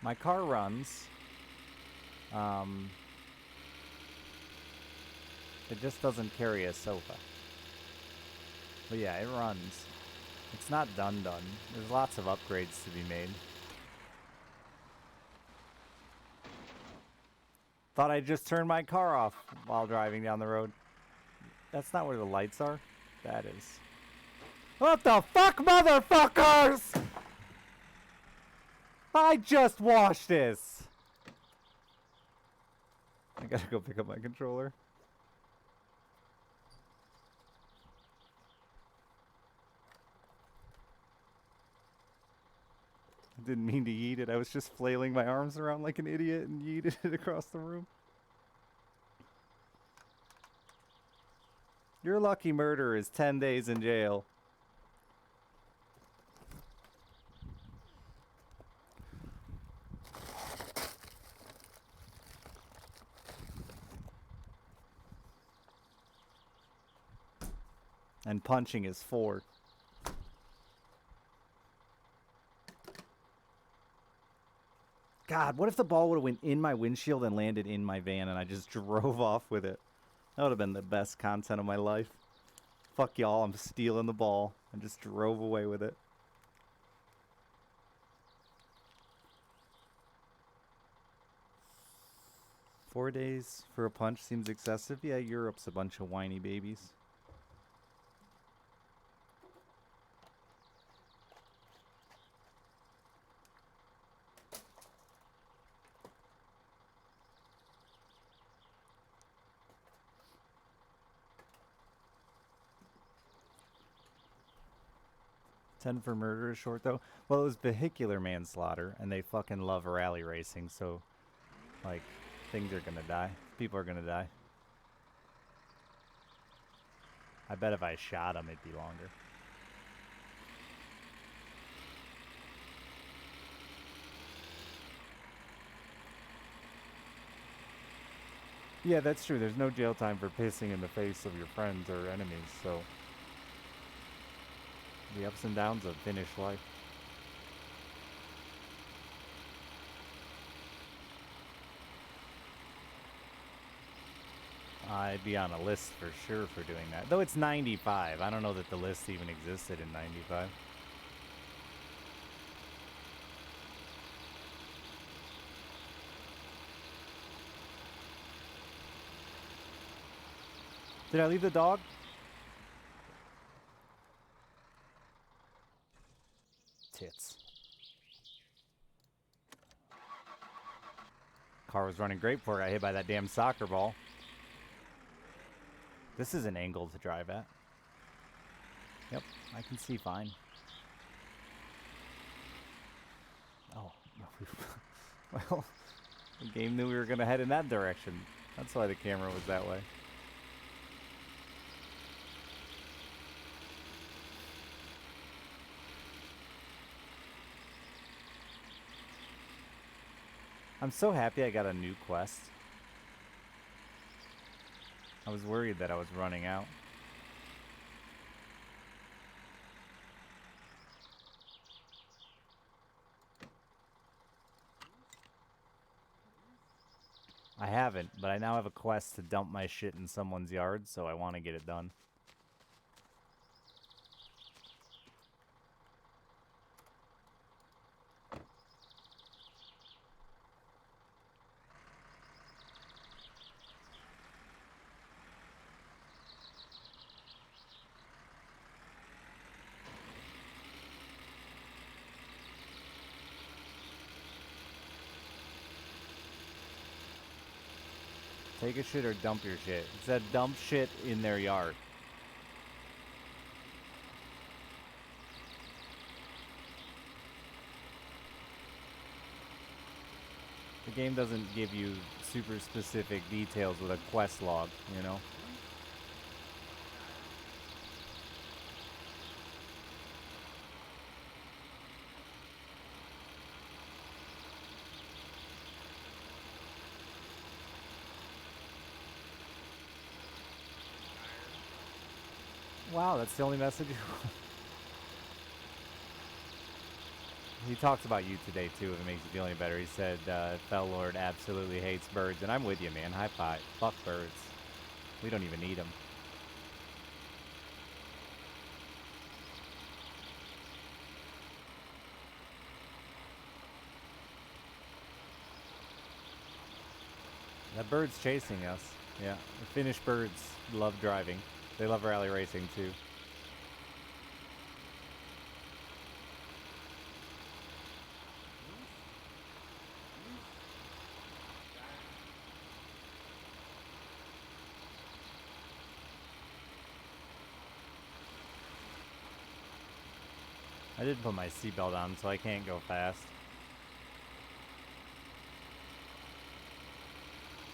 My car runs. It just doesn't carry a sofa. But yeah, it runs. It's not done. There's lots of upgrades to be made. Thought I'd just turn my car off while driving down the road. That's not where the lights are. That is. What the fuck, motherfuckers! I just washed this! I gotta go pick up my controller. I didn't mean to yeet it. I was just flailing my arms around like an idiot and yeeted it across the room. Your lucky murder is 10 days in jail. And punching is 4. God, what if the ball would have went in my windshield and landed in my van and I just drove off with it? That would have been the best content of my life. Fuck y'all, I'm stealing the ball. I just drove away with it. Four days for a punch seems excessive. Yeah, Europe's a bunch of whiny babies. For murder is short though. Well, it was vehicular manslaughter, and they fucking love rally racing, so like things are gonna die. People are gonna die. I bet if I shot him, it'd be longer. Yeah, that's true. There's no jail time for pissing in the face of your friends or enemies, so the ups and downs of Finnish life. I'd be on a list for sure for doing that. Though it's 95. I don't know that the list even existed in 95. Did I leave the dog? Tits. Car was running great before I got hit by that damn soccer ball. This is an angle to drive at. Yep, I can see fine. Oh, well, the game knew we were going to head in that direction. That's why the camera was that way. I'm so happy I got a new quest. I was worried that I was running out. I haven't, but I now have a quest to dump my shit in someone's yard, so I want to get it done. Take a shit or dump your shit. It said dump shit in their yard. The game doesn't give you super specific details with a quest log, you know? Wow, that's the only message. He talks about you today, too, if it makes you feel any better. He said, Fell Lord absolutely hates birds, and I'm with you, man. High five. Fuck birds. We don't even need them. That bird's chasing us. Yeah, the Finnish birds love driving. They love rally racing, too. I didn't put my seatbelt on, so I can't go fast.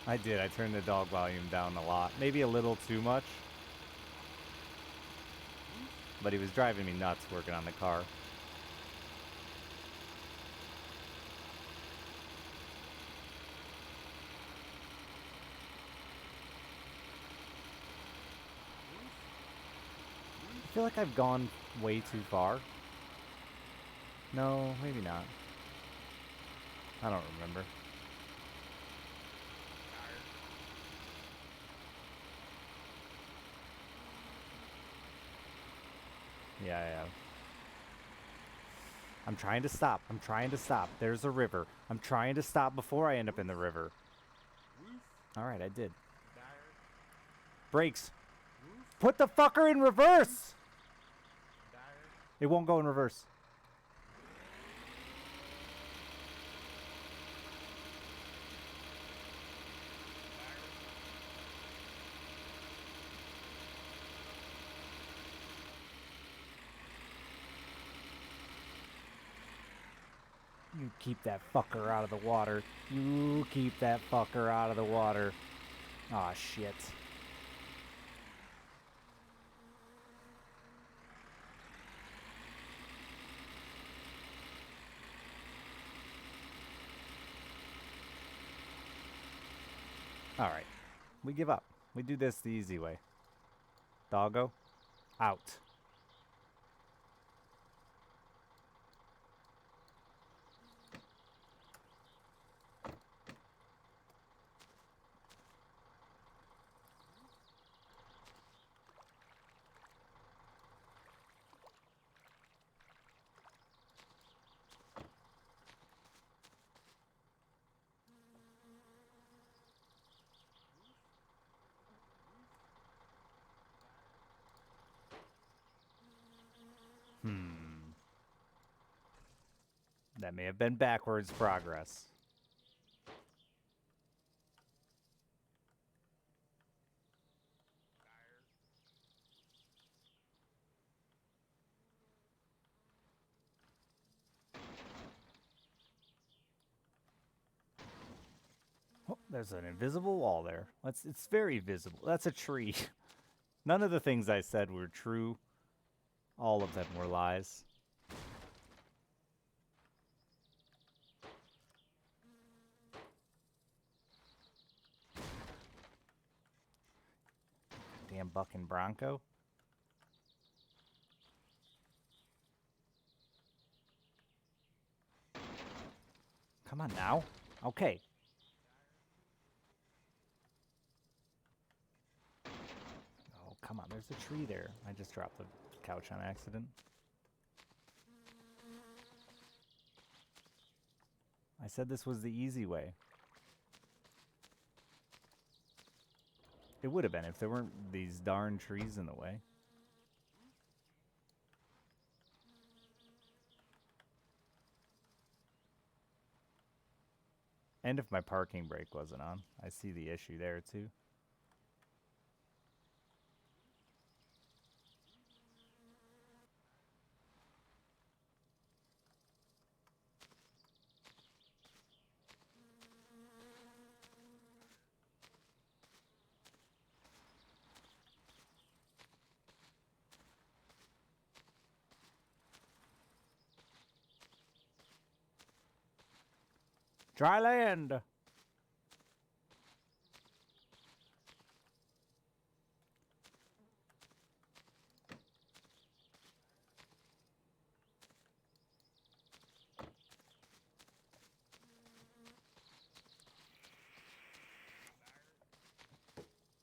I did. I turned the dog volume down a lot. Maybe a little too much. But he was driving me nuts working on the car. I feel like I've gone way too far. No, maybe not. I don't remember. Yeah, I have. I'm trying to stop. I'm trying to stop. There's a river. I'm trying to stop before I end up in the river. Alright, I did. Brakes. Put the fucker in reverse! It won't go in reverse. You keep that fucker out of the water. You keep that fucker out of the water. Aw, shit. Alright. We give up. We do this the easy way. Doggo, out. That may have been backwards progress. Oh, there's an invisible wall there. It's very visible. That's a tree. None of the things I said were true. All of them were lies. Damn bucking Bronco. Come on now. Okay. Oh, come on. There's a tree there. I just dropped the couch on accident. I said this was the easy way. It would have been if there weren't these darn trees in the way. And if my parking brake wasn't on. I see the issue there too. Dry land!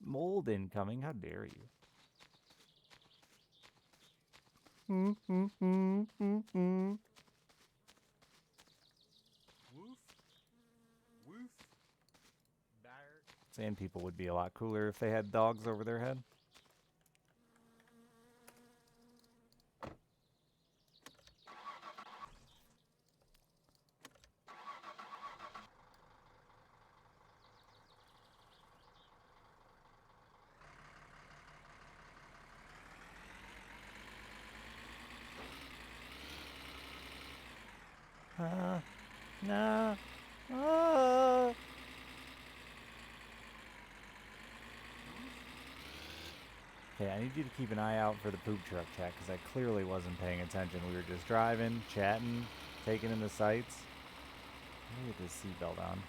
Mold incoming, how dare you? Sand people would be a lot cooler if they had dogs over their head. No. Oh. Okay, I need you to keep an eye out for the poop truck, chat, because I clearly wasn't paying attention. We were just driving, chatting, taking in the sights. Let me get this seatbelt on.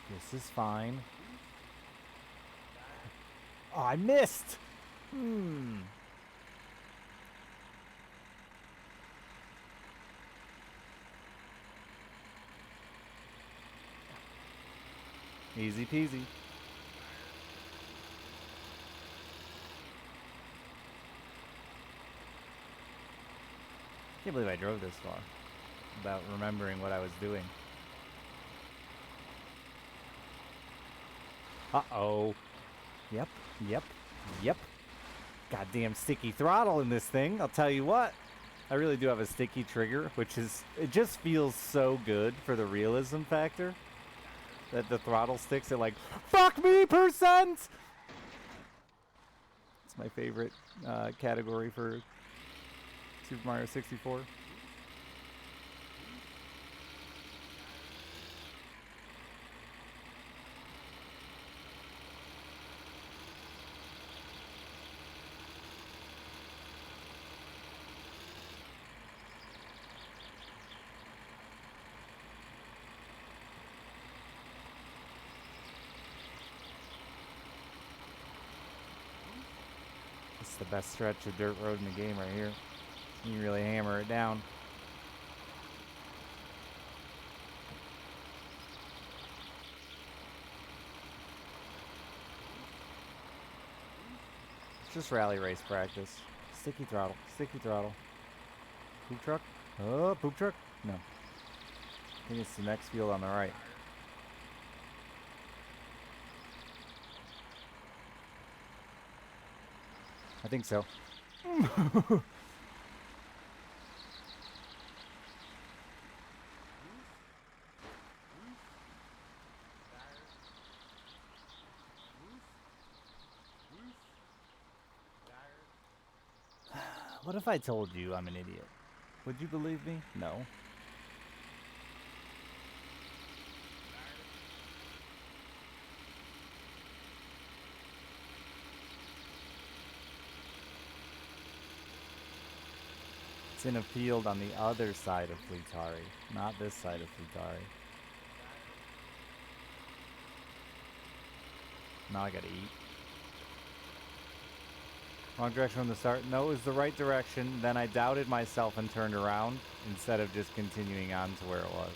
This is fine. Oh, I missed! Easy peasy. Can't believe I drove this far without remembering what I was doing. Uh-oh. Yep. Goddamn sticky throttle in this thing. I'll tell you what. I really do have a sticky trigger, which is... It just feels so good for the realism factor. That the throttle sticks at like, fuck me %! It's my favorite category for Super Mario 64. the best stretch of dirt road in the game right here. You can really hammer it down. It's just rally race practice. Sticky throttle, sticky throttle. Poop truck? Oh, poop truck? No. I think it's the next field on the right. I think so. What if I told you I'm an idiot? Would you believe me? No. It's in a field on the other side of Fleetari, not this side of Fleetari. Now I gotta eat. Wrong direction from the start. No, it was the right direction. Then I doubted myself and turned around instead of just continuing on to where it was.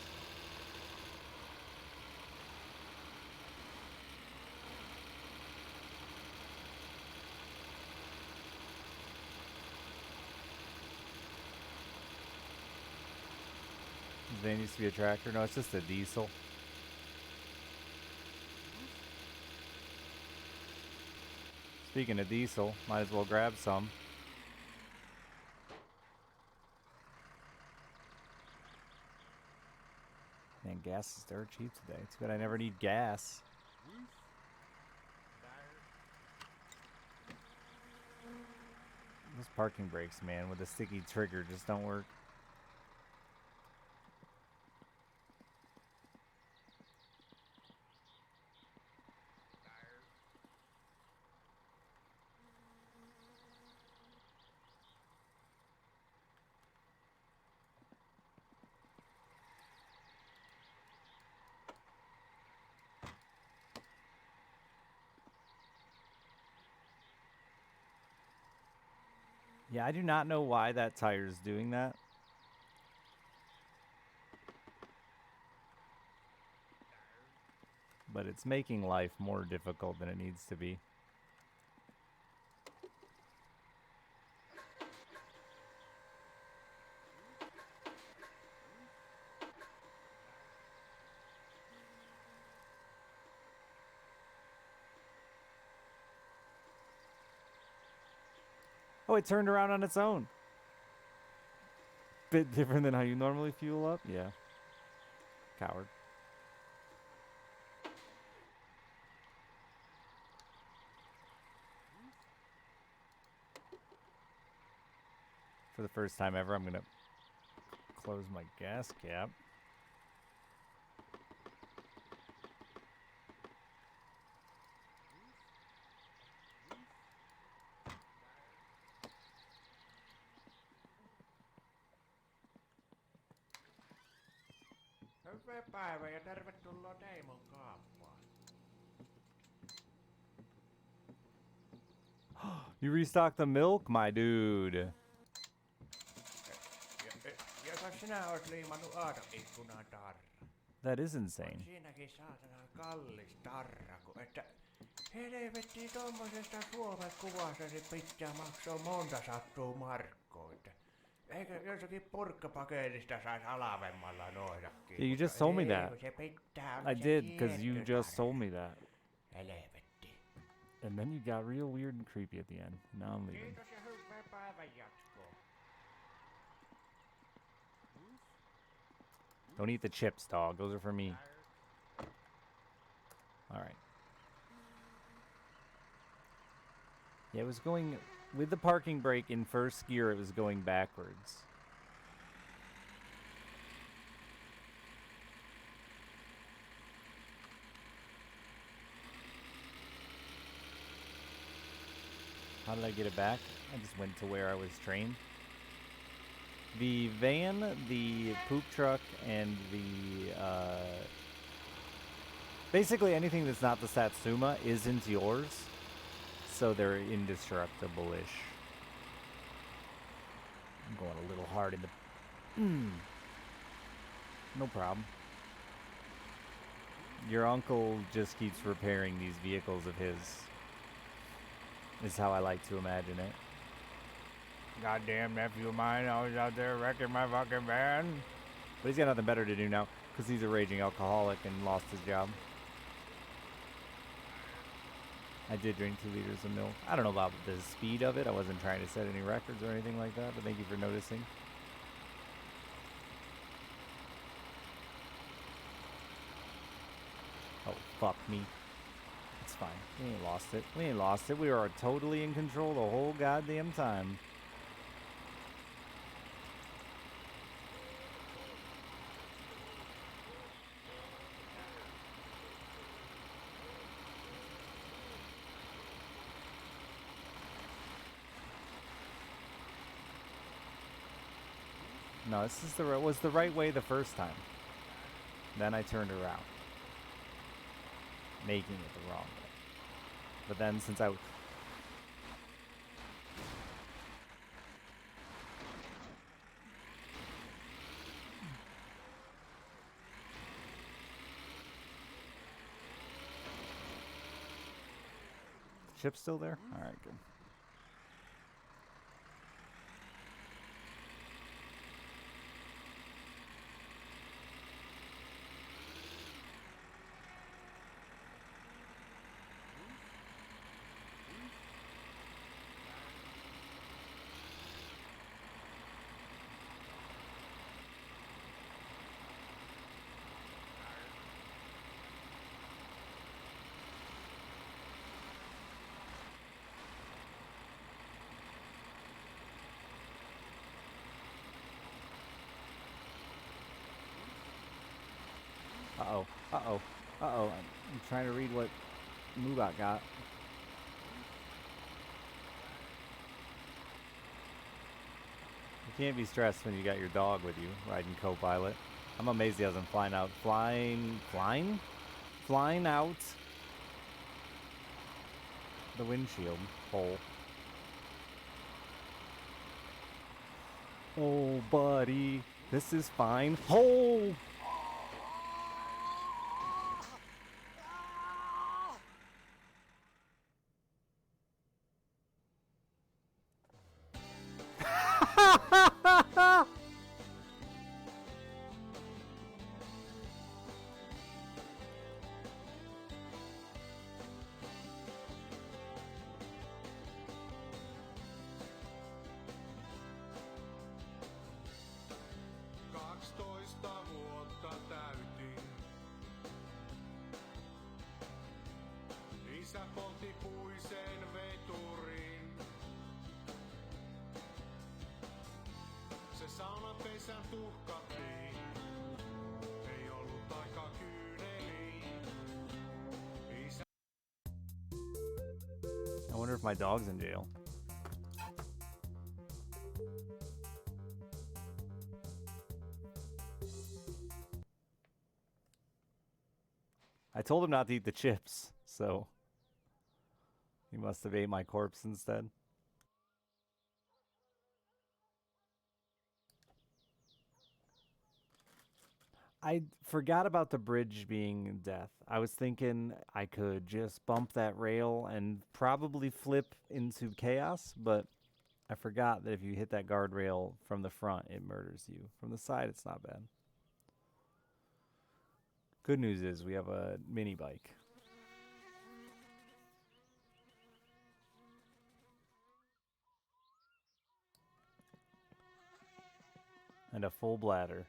There needs to be a tractor. No, it's just a diesel. Speaking of diesel, might as well grab some. Man, gas is dirt cheap today. It's good I never need gas. Those parking brakes, man, with a sticky trigger just don't work. Yeah, I do not know why that tire is doing that. But it's making life more difficult than it needs to be. Oh, it turned around on its own. Bit different than how you normally fuel up? Yeah. Coward. For the first time ever, I'm going to close my gas cap. Hyvää päivää ja tervetuloa Deimon kauppaan. You restocked the milk, my dude. Joka sinä oot liimannut aatoikkunaan tarra. That is insane. Siinäkin saatana kallis tarra, kun että helvetti tommosesta Suomen kuvasta se pitää maksaa monta sattuu markkoita. Eikö jossakin purkkapaketista sais alavemmalla noidakin? Yeah, you just told me that. Se pitää I did, because you just told me that. Helvetti. And then you got real weird and creepy at the end. Now I'm leaving. Kiitos ja hyvää päivän jatkoa. Don't eat the chips, dog. Those are for me. Alright. Yeah, it was going... With the parking brake in first gear, it was going backwards. How did I get it back? I just went to where I was trained. The van, the poop truck, and the... basically anything that's not the Satsuma isn't yours. So they're indestructible-ish. I'm going a little hard in the... No problem. Your uncle just keeps repairing these vehicles of his. Is how I like to imagine it. Goddamn nephew of mine always out there wrecking my fucking van. But he's got nothing better to do now because he's a raging alcoholic and lost his job. I did drink 2 liters of milk. I don't know about the speed of it. I wasn't trying to set any records or anything like that, but thank you for noticing. Oh, fuck me. It's fine. We ain't lost it. We ain't lost it. We are totally in control the whole goddamn time. No, this is was the right way the first time. Then I turned around, making it the wrong way. But then since I... Chip's still there? Alright, good. Uh-oh. Uh-oh. Uh-oh. I'm trying to read what Mubot got. You can't be stressed when you got your dog with you, riding co-pilot. I'm amazed he hasn't flying out the windshield hole. Oh, buddy. This is fine. Hole! I wonder if my dog's in jail. I told him not to eat the chips, so he must have ate my corpse instead. I forgot about the bridge being death. I was thinking I could just bump that rail and probably flip into chaos, but I forgot that if you hit that guardrail from the front, it murders you. From the side, it's not bad. Good news is we have a mini bike. And a full bladder.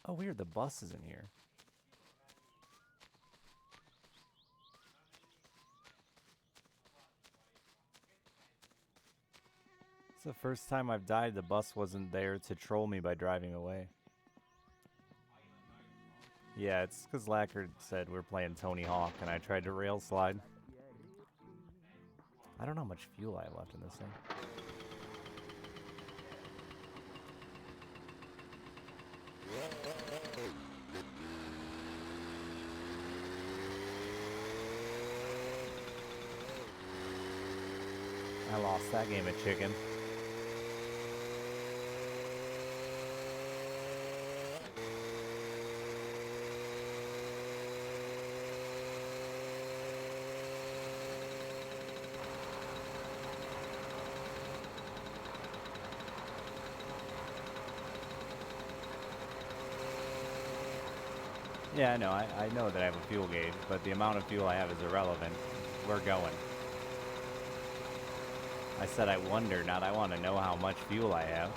Oh, weird. The bus is in here. It's the first time I've died. The bus wasn't there to troll me by driving away. Yeah, it's because Lackard said we're playing Tony Hawk, and I tried to rail slide. I don't know how much fuel I have left in this thing. lost that game of chicken. Yeah, I know. I know that I have a fuel gauge, but the amount of fuel I have is irrelevant. We're going. I said I wonder, not I want to know how much fuel I have.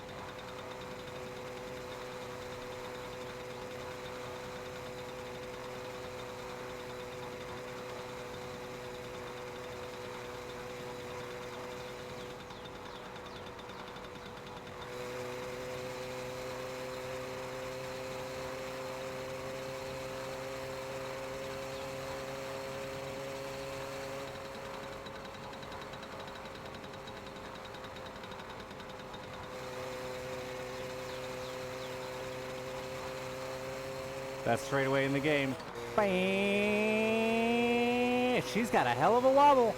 Best straightaway in the game. Bang! She's got a hell of a wobble.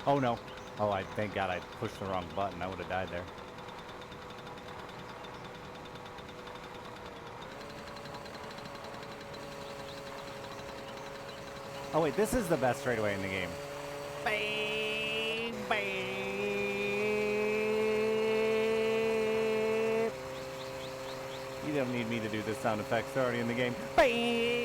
Oh no. Oh, thank God I pushed the wrong button. I would have died there. Oh wait, this is the best straightaway in the game. Bang! Bang! You don't need me to do this sound effect. It's already in the game. Bang!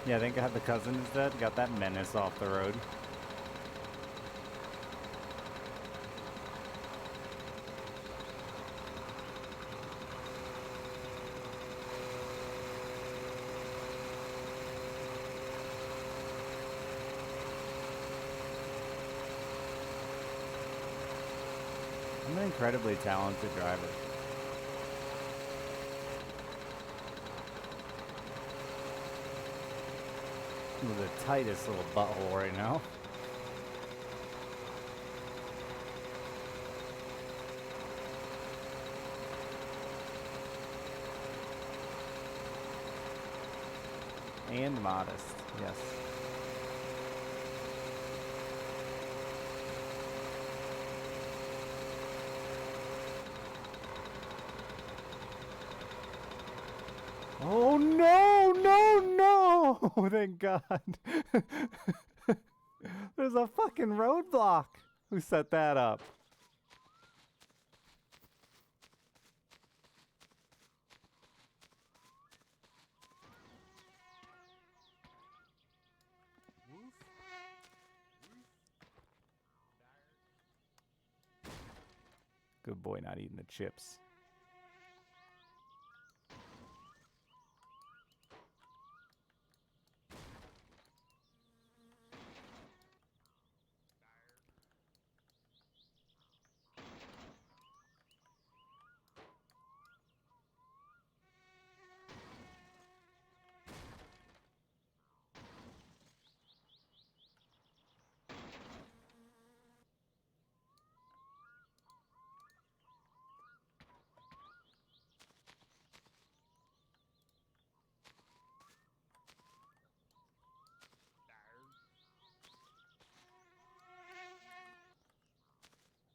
Yeah, thank God the cousin is dead. Got that menace off the road. I'm an incredibly talented driver. With the tightest little butthole right now. And modest, yes. Oh no, no, no! Thank God. There's a fucking roadblock. Who set that up? Good boy, not eating the chips.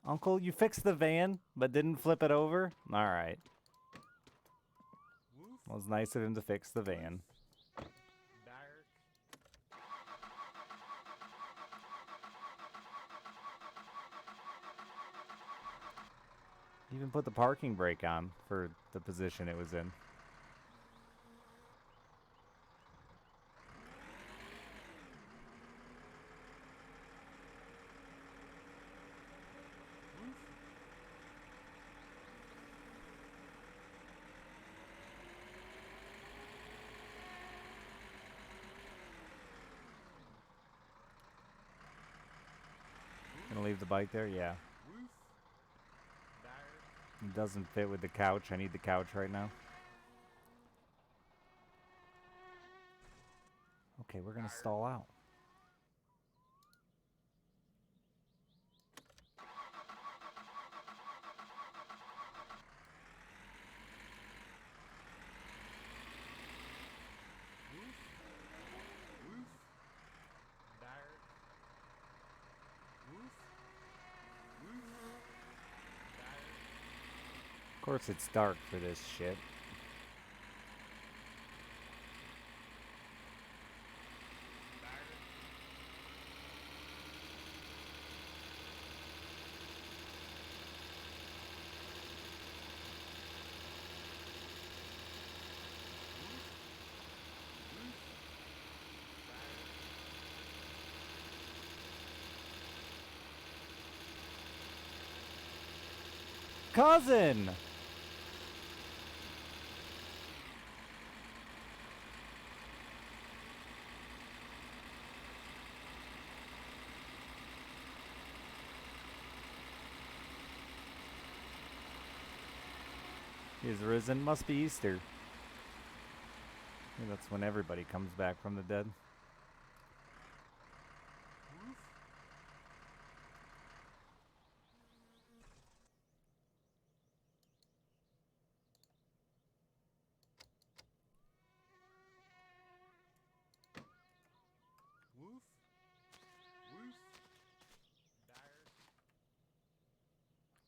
Uncle, you fixed the van, but didn't flip it over? Alright. Well, it's nice of him to fix the van. Even put the parking brake on for the position it was in. Gonna leave the bike there? Yeah. It doesn't fit with the couch. I need the couch right now. Okay, we're gonna stall out. Of course, it's dark for this shit. Cousin! He is risen. Must be Easter. I think that's when everybody comes back from the dead.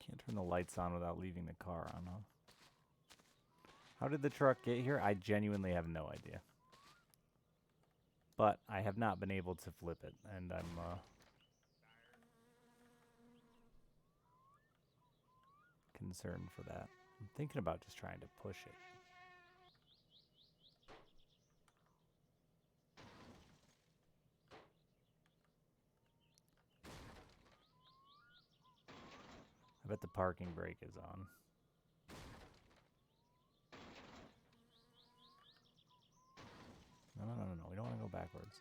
Can't turn the lights on without leaving the car on, huh? How did the truck get here? I genuinely have no idea. But I have not been able to flip it, and I'm concerned for that. I'm thinking about just trying to push it. I bet the parking brake is on. No. We don't want to go backwards.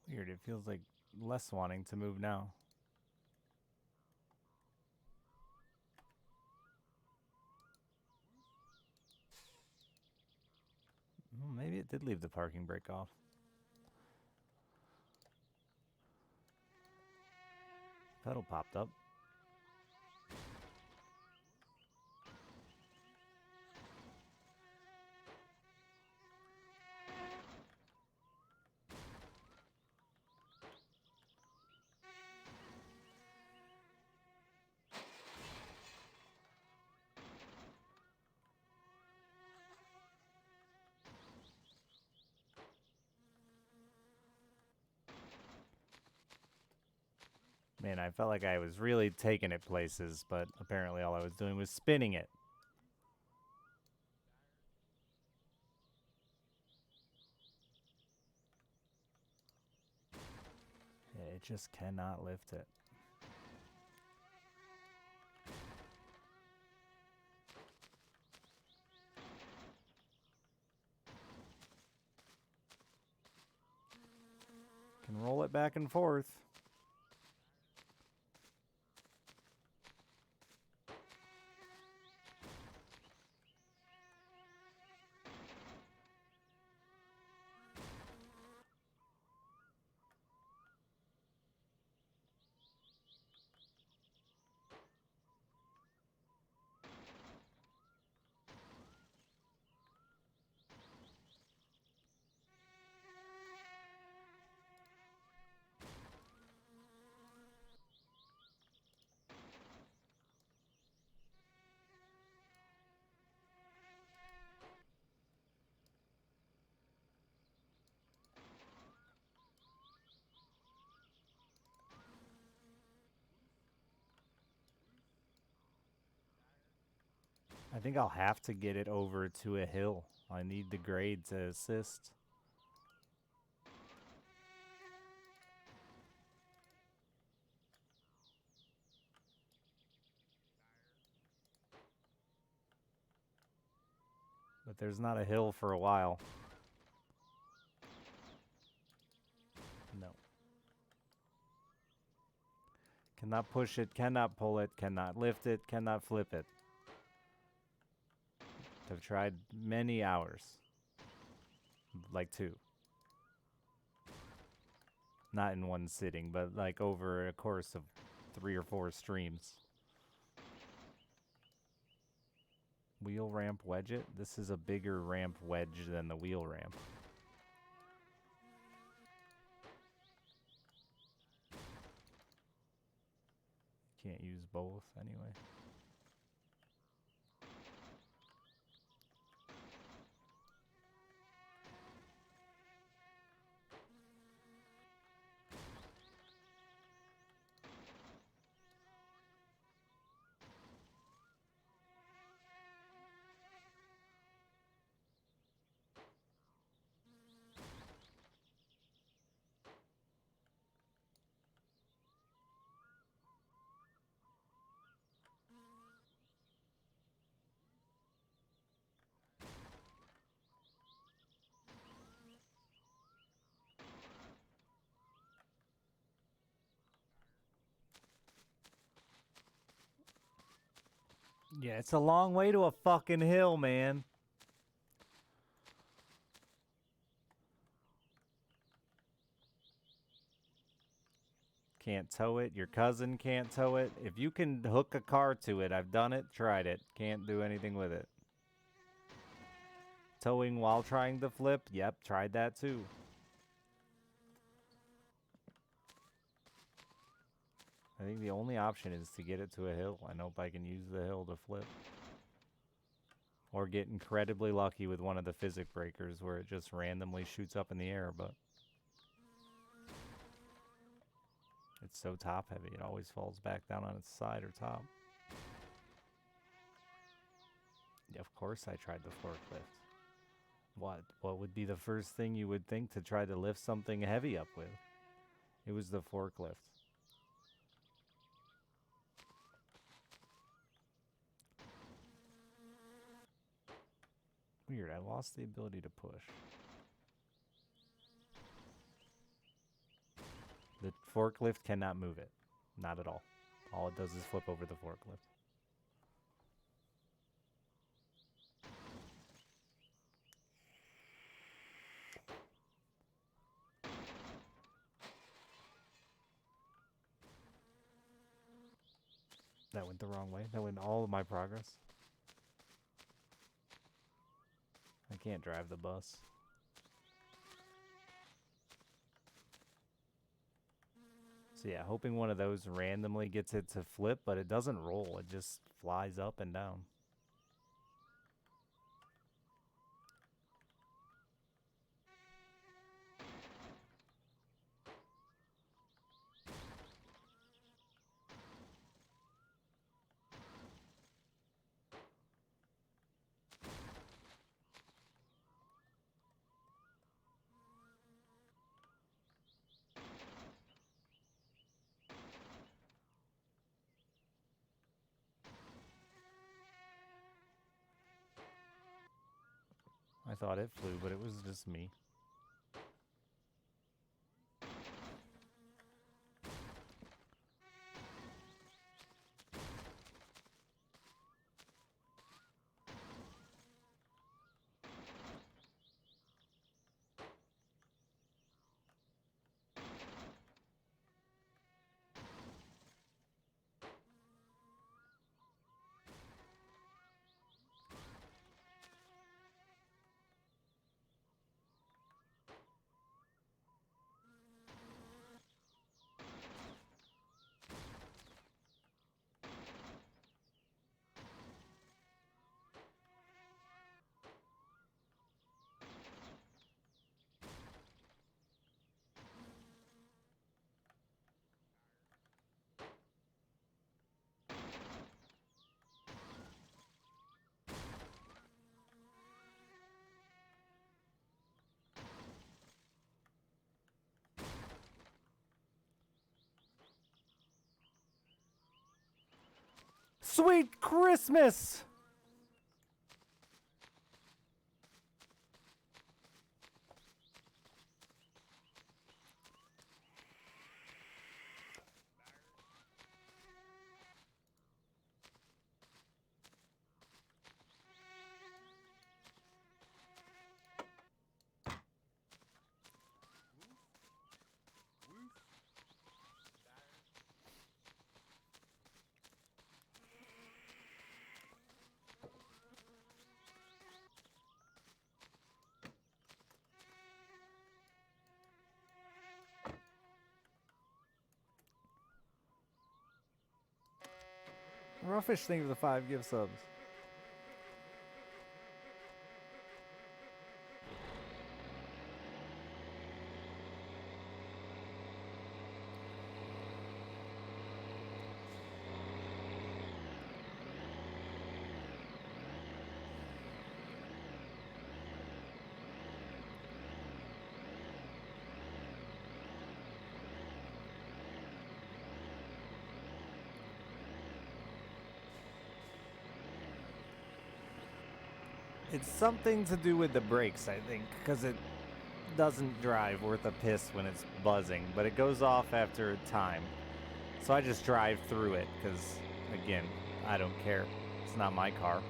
Weird, it feels like less wanting to move now. Well, maybe it did leave the parking brake off. Pedal popped up. Man, I felt like I was really taking it places, but apparently all I was doing was spinning it. Yeah, it just cannot lift it. Can roll it back and forth. I think I'll have to get it over to a hill. I need the grade to assist. But there's not a hill for a while. No. Cannot push it, cannot pull it, cannot lift it, cannot flip it. I've tried many hours. Like 2. Not in one sitting, but like over a course of 3 or 4 streams. Wheel ramp wedge it? This is a bigger ramp wedge than the wheel ramp. Can't use both anyway. Yeah, it's a long way to a fucking hill, man. Can't tow it. Your cousin can't tow it. If you can hook a car to it, I've done it, tried it. Can't do anything with it. Towing while trying to flip? Yep, tried that too. I think the only option is to get it to a hill. I hope I can use the hill to flip. Or get incredibly lucky with one of the physics breakers where it just randomly shoots up in the air, but it's so top heavy, it always falls back down on its side or top. Yeah, of course I tried the forklift. What would be the first thing you would think to try to lift something heavy up with? It was the forklift. Weird, I lost the ability to push. The forklift cannot move it. Not at all. All it does is flip over the forklift. That went the wrong way. That went all of my progress. I can't drive the bus. So yeah, hoping one of those randomly gets it to flip, but it doesn't roll. It just flies up and down. I thought it flew, but it was just me. Sweet Christmas! Raw Fish, thank you for the 5 gift subs. It's something to do with the brakes, I think, because it doesn't drive worth a piss when it's buzzing, but it goes off after a time. So I just drive through it, because, again, I don't care. It's not my car.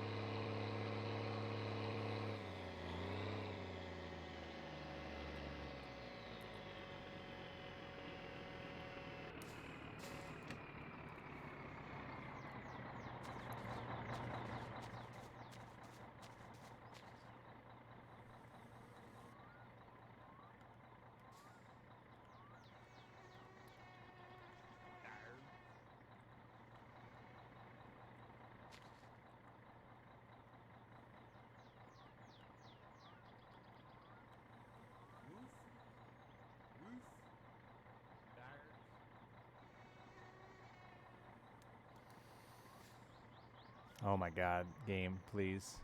Oh my god, game, please.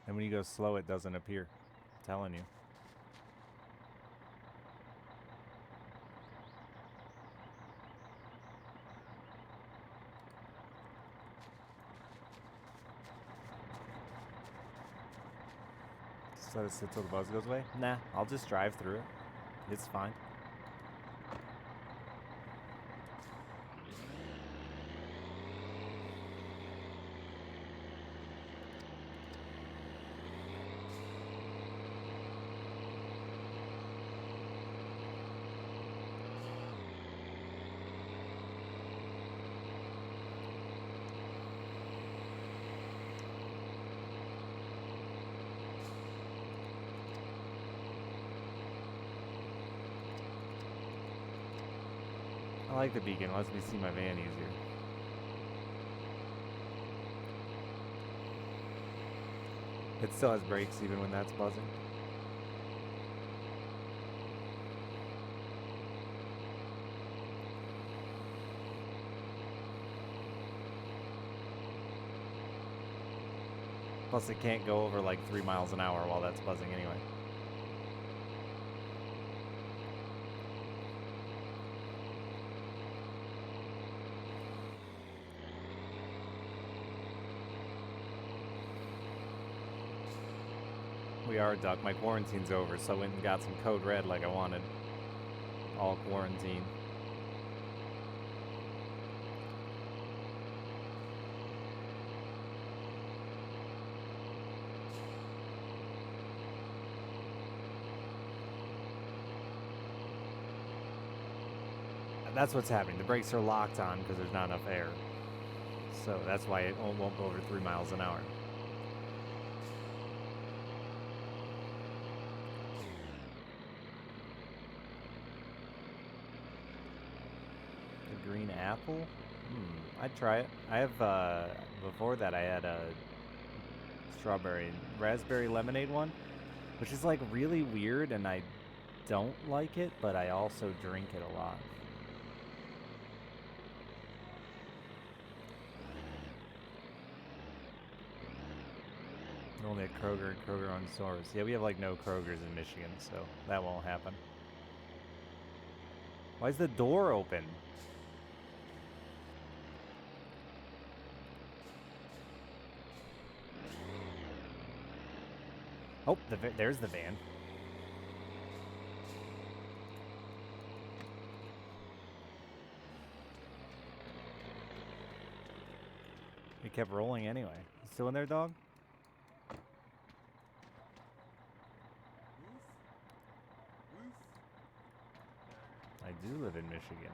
And when you go slow, it doesn't appear. I'm telling you. Just let it sit till the buzz goes away? Nah, I'll just drive through it. It's fine. I like the beacon. It lets me see my van easier. It still has brakes even when that's buzzing. Plus it can't go over like 3 miles an hour while that's buzzing anyway. We are, Duck. My quarantine's over, so I went and got some code red like I wanted. All quarantine. That's what's happening. The brakes are locked on because there's not enough air. So that's why it won't go over 3 miles an hour. Green apple? I'd try it. I have, before that I had a strawberry, raspberry lemonade one, which is like really weird and I don't like it, but I also drink it a lot. Only at Kroger and Kroger-owned stores. Yeah, we have like no Krogers in Michigan, so that won't happen. Why is the door open? Oh, there's the van. It kept rolling anyway. You still in there, dog? I do live in Michigan.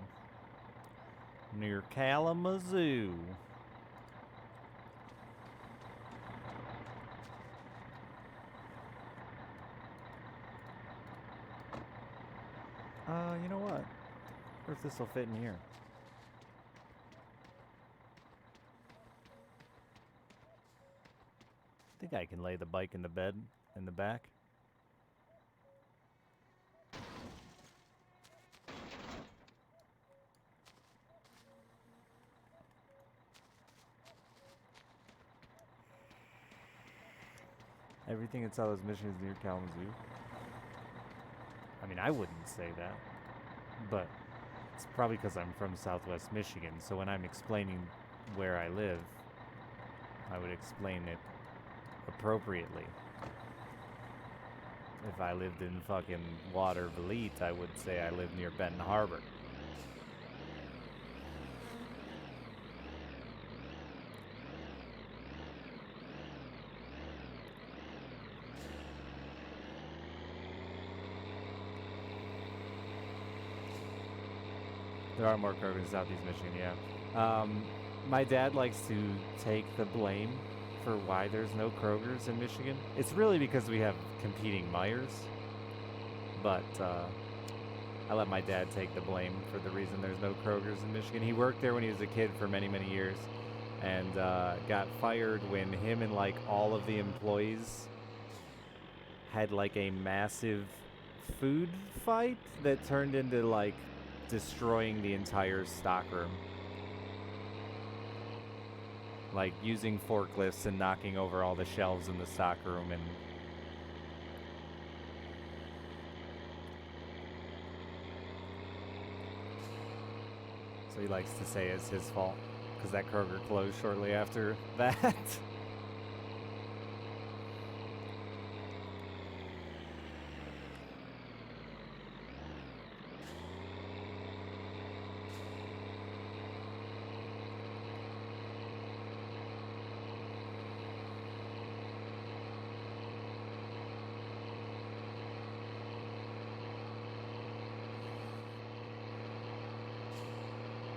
Near Kalamazoo. You know what? I wonder if this will fit in here. I think I can lay the bike in the bed in the back. Everything in Southwest Michigan is near Kalamazoo. I mean, I wouldn't say that, but it's probably because I'm from Southwest Michigan, so when I'm explaining where I live, I would explain it appropriately. If I lived in fucking Watervliet, I would say I live near Benton Harbor. There are more Krogers in Southeast Michigan, yeah. My dad likes to take the blame for why there's no Krogers in Michigan. It's really because we have competing Myers, but I let my dad take the blame for the reason there's no Krogers in Michigan. He worked there when he was a kid for many, many years, and got fired when him and like all of the employees had like a massive food fight that turned into like destroying the entire stockroom. Like using forklifts and knocking over all the shelves in the stockroom, and so he likes to say it's his fault because that Kroger closed shortly after that.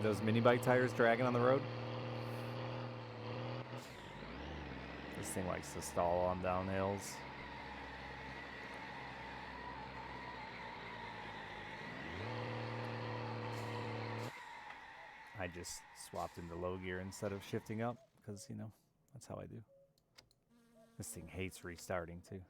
Those mini bike tires dragging on the road. This thing likes to stall on downhills. I just swapped into low gear instead of shifting up because, you know, that's how I do. This thing hates restarting too.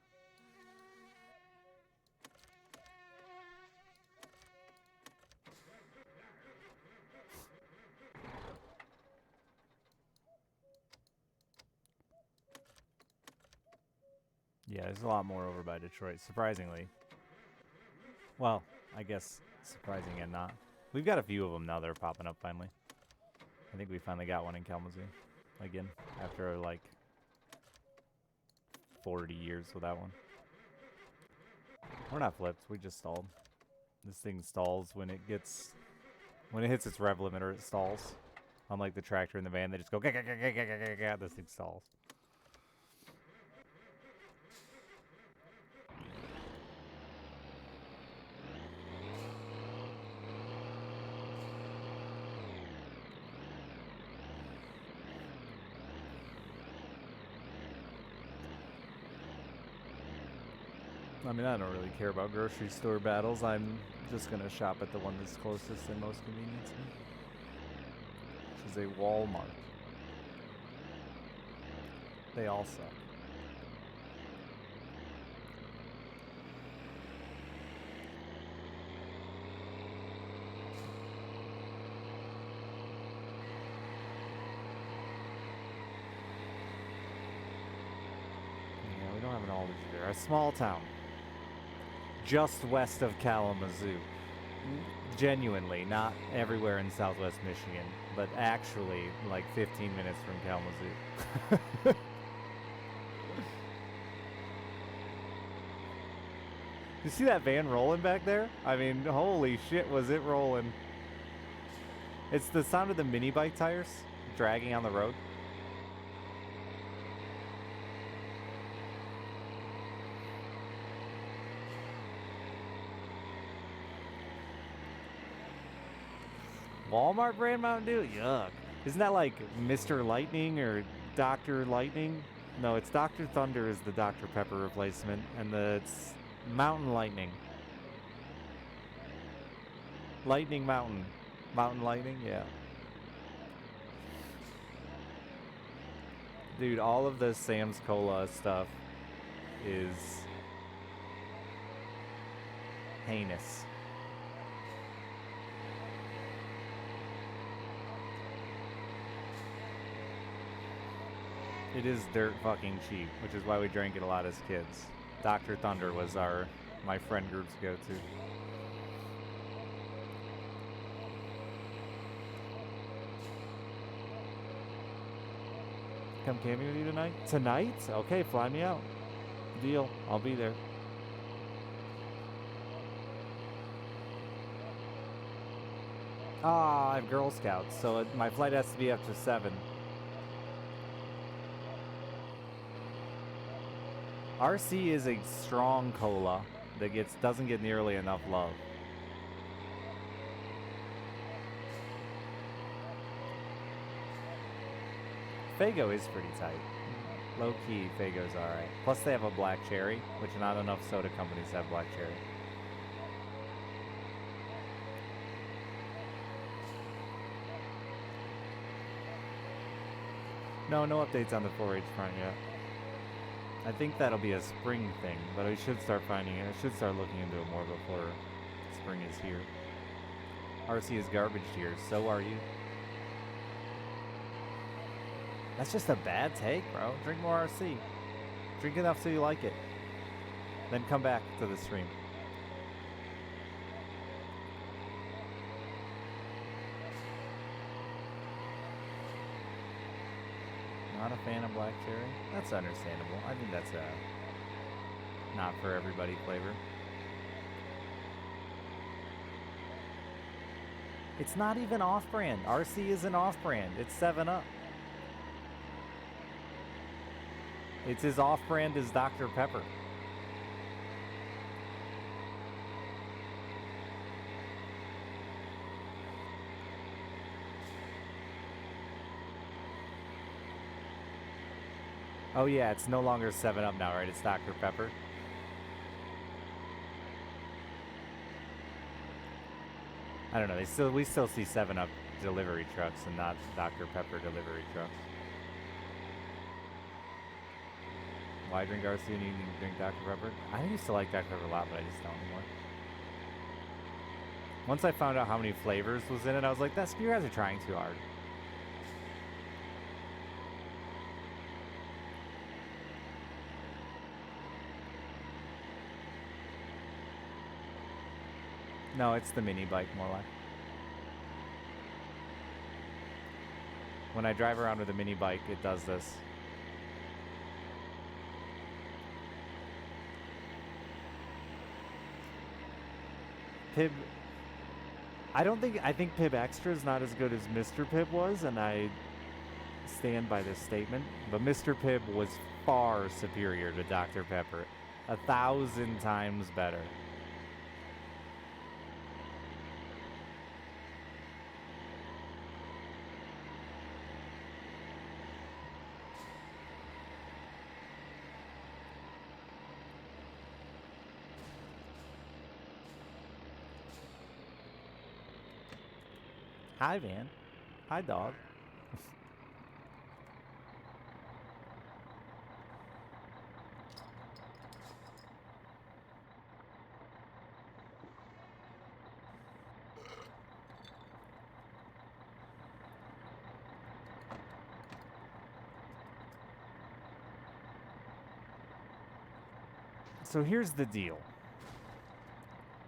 Yeah, there's a lot more over by Detroit, surprisingly. Well, I guess surprising and not. We've got a few of them now that are popping up finally. I think we finally got one in Kalamazoo. Again, after like 40 years without one. We're not flipped, we just stalled. This thing stalls when it hits its rev limiter, it stalls. Unlike the tractor and the van, they just go ga ga ga ga ga ga ga. This thing stalls. I mean, I don't really care about grocery store battles. I'm just going to shop at the one that's closest and most convenient to me, which is a Walmart. They all suck. Yeah, we don't have an Aldridge there. A small town. Just west of Kalamazoo. Genuinely, not everywhere in Southwest Michigan, but actually like 15 minutes from Kalamazoo. You see that van rolling back there? I mean, holy shit, was it rolling. It's the sound of the mini bike tires dragging on the road. Walmart brand Mountain Dew? Yuck. Isn't that like Mr. Lightning or Dr. Lightning? No, it's Dr. Thunder is the Dr. Pepper replacement, and it's Mountain Lightning. Lightning Mountain. Mountain Lightning? Yeah. Dude, all of the Sam's Cola stuff is heinous. It is dirt fucking cheap, which is why we drank it a lot as kids. Dr. Thunder was my friend group's go-to. Come camping with you tonight? Tonight? Okay, fly me out. Deal. I'll be there. Ah, I have Girl Scouts, so my flight has to be after 7. RC is a strong cola that doesn't get nearly enough love. Faygo is pretty tight. Low key, Faygo's alright. Plus they have a black cherry, which not enough soda companies have black cherry. No updates on the 4-H front yet. I think that'll be a spring thing, but I should start finding it. I should start looking into it more before spring is here. RC is garbage here, so are you. That's just a bad take, bro. Drink more RC. Drink enough so you like it. Then come back to the stream. Not a fan of black cherry? That's understandable. I think that's a not for everybody flavor. It's not even off-brand. RC isn't off-brand. It's 7-Up. It's as off-brand as Dr. Pepper. Oh yeah, it's no longer 7-Up now, right? It's Dr. Pepper. I don't know. We still see 7-Up delivery trucks and not Dr. Pepper delivery trucks. Why drink RC and you can drink Dr. Pepper? I used to like Dr. Pepper a lot, but I just don't anymore. Once I found out how many flavors was in it, I was like, you guys are trying too hard. No, it's the mini bike more like. When I drive around with a mini bike, it does this. Pib, I think Pib Extra is not as good as Mr. Pibb was, and I stand by this statement, but Mr. Pibb was far superior to Dr. Pepper. 1,000 times better. Hi, Van. Hi, dog. So here's the deal.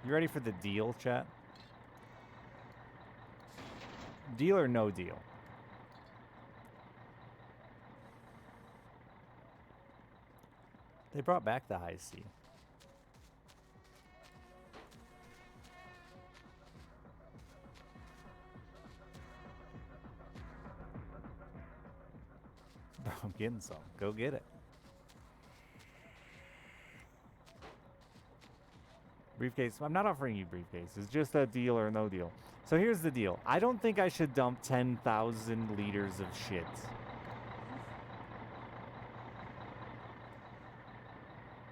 You ready for the deal, chat? Deal or no deal? They brought back the high C. I'm getting some. Go get it. Briefcase. I'm not offering you briefcase. It's just a deal or no deal. So here's the deal. I don't think I should dump 10,000 liters of shit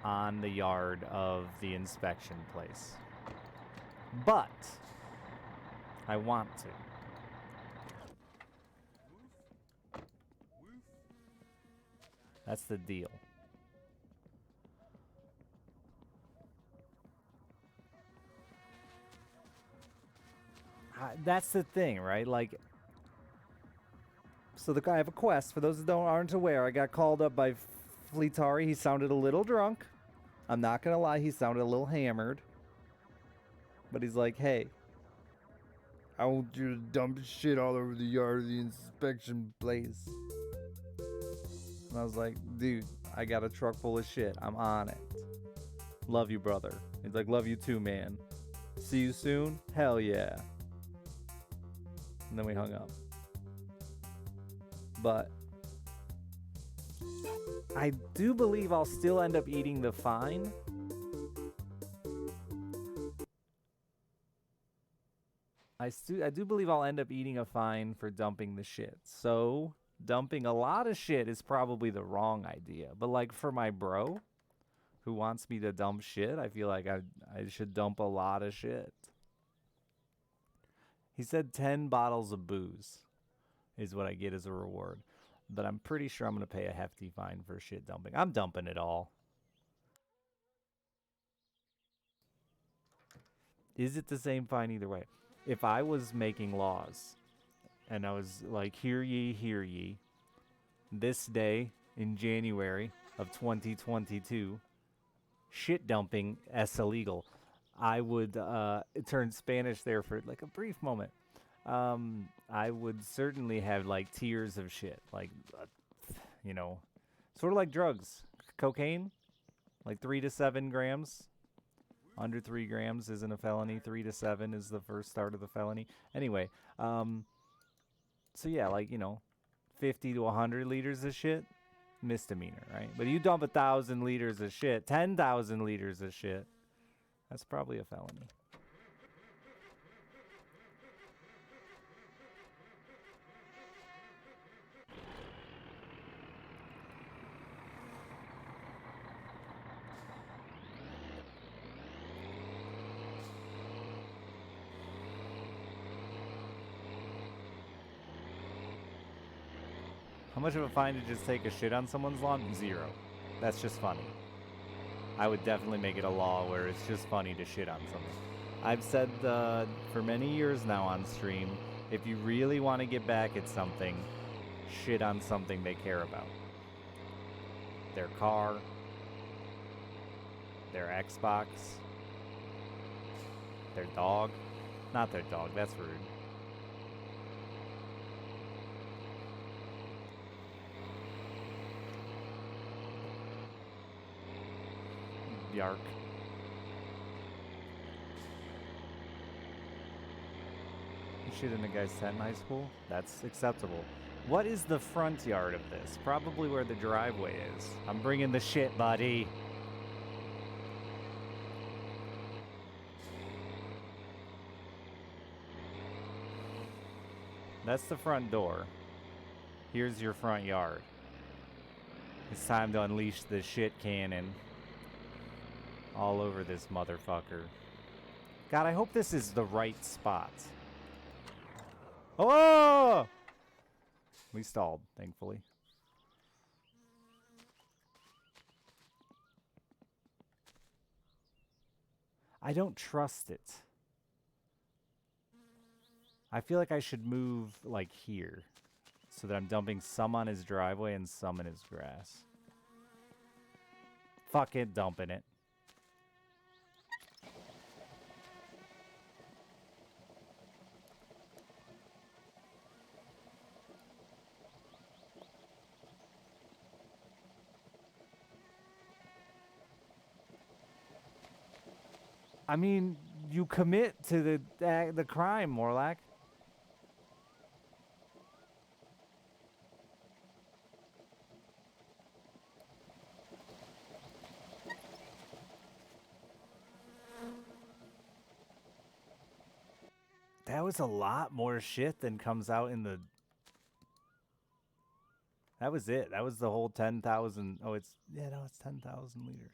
on the yard of the inspection place. But I want to. That's the deal. That's the thing, right? Like, so I have a quest. For those that aren't aware, I got called up by Fleetari. He sounded a little drunk. I'm not gonna lie, he sounded a little hammered. But he's like, hey, I want you to dump shit all over the yard of the inspection place. And I was like, dude, I got a truck full of shit. I'm on it. Love you, brother. He's like, love you too, man. See you soon? Hell yeah. And then we hung up. But I do believe I'll still end up eating the fine. I do believe I'll end up eating a fine for dumping the shit. So dumping a lot of shit is probably the wrong idea. But like for my bro who wants me to dump shit, I feel like I should dump a lot of shit. He said 10 bottles of booze is what I get as a reward. But I'm pretty sure I'm going to pay a hefty fine for shit dumping. I'm dumping it all. Is it the same fine either way? If I was making laws and I was like, hear ye, this day in January of 2022, shit dumping is illegal. I would turn Spanish there for like a brief moment. I would certainly have like tiers of shit, like, you know, sort of like drugs. Cocaine, like 3 to 7 grams. Under 3 grams isn't a felony. 3 to 7 is the first start of the felony. Anyway, so yeah, like, you know, 50 to 100 liters of shit, misdemeanor, right? But you dump 1,000 liters of shit, 10,000 liters of shit, that's probably a felony. How much of a fine to just take a shit on someone's lawn? 0. That's just funny. I would definitely make it a law where it's just funny to shit on something. I've said for many years now on stream, if you really want to get back at something, shit on something they care about. Their car, their Xbox, their dog. Not their dog, that's rude. Yark. You shit in a guy's tent in high school? That's acceptable. What is the front yard of this? Probably where the driveway is. I'm bringing the shit, buddy. That's the front door. Here's your front yard. It's time to unleash the shit cannon all over this motherfucker. God, I hope this is the right spot. Oh! We stalled, thankfully. I don't trust it. I feel like I should move like here so that I'm dumping some on his driveway and some in his grass. Fuck it, dumping it. I mean, you commit to the crime, Morlack. That was a lot more shit than comes out in the... That was it. That was the whole 10,000... Oh, it's... Yeah, no, it's 10,000 liters.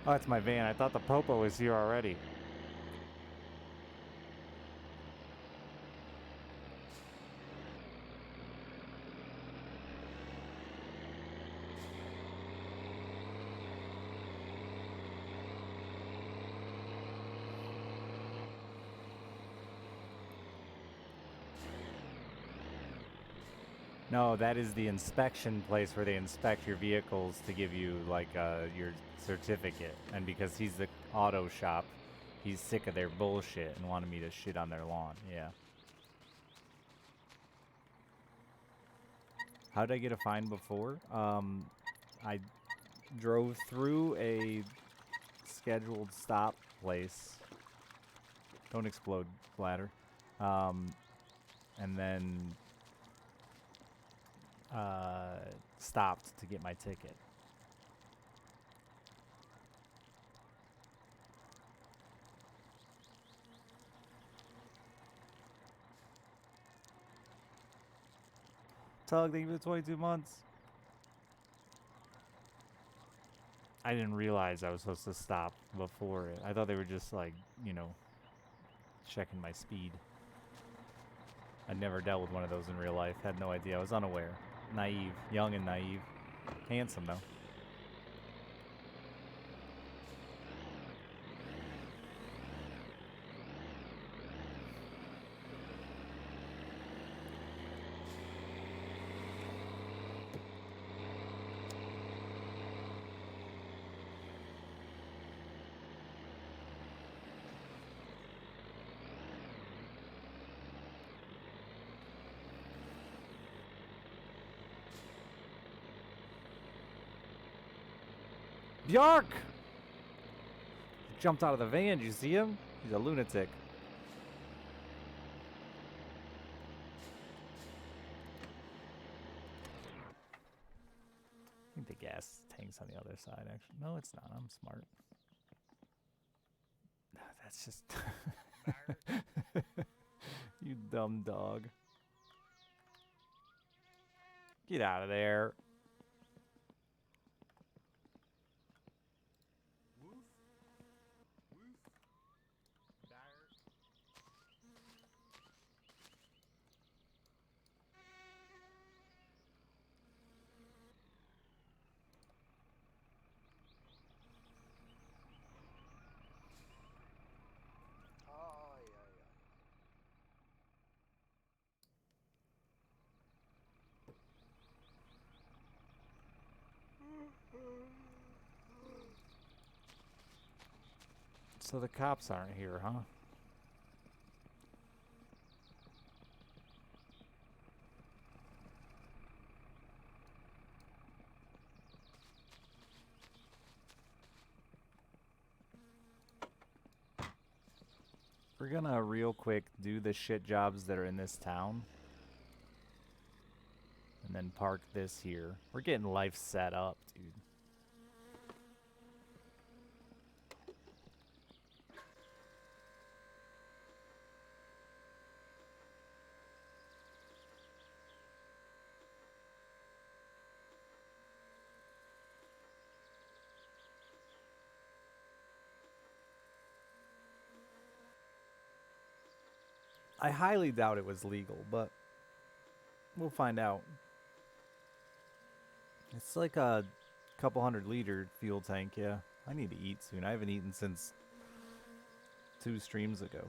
Oh, it's my van. I thought the Popo was here already. No, that is the inspection place where they inspect your vehicles to give you, like, your certificate. And because he's the auto shop, he's sick of their bullshit and wanted me to shit on their lawn. Yeah. How did I get a fine before? I drove through a scheduled stop place. Don't explode, bladder. And then... stopped to get my ticket. Tug, thank you for the 22 months. I didn't realize I was supposed to stop before it. I thought they were just like, you know, checking my speed. I'd never dealt with one of those in real life. Had no idea. I was unaware. Naive. Young and naive. Handsome, though. Bjark! Jumped out of the van. Did you see him? He's a lunatic. I think the gas tank's on the other side, actually. No, it's not. I'm smart. That's just... You dumb dog. Get out of there. So the cops aren't here, huh? We're gonna real quick do the shit jobs that are in this town. And then park this here. We're getting life set up, dude. I highly doubt it was legal, but we'll find out. It's like a couple 100-liter fuel tank, yeah. I need to eat soon. I haven't eaten since 2 streams ago.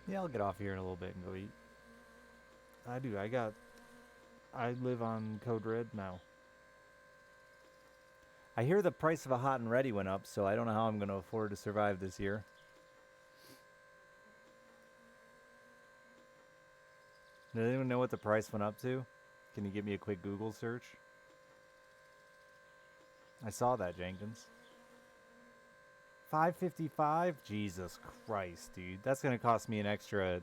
Yeah, I'll get off here in a little bit and go eat. I do. I live on Code Red now. I hear the price of a hot and ready went up, so I don't know how I'm going to afford to survive this year. Does anyone know what the price went up to? Can you give me a quick Google search? I saw that, Jenkins. $5.55? Jesus Christ, dude. That's going to cost me an extra,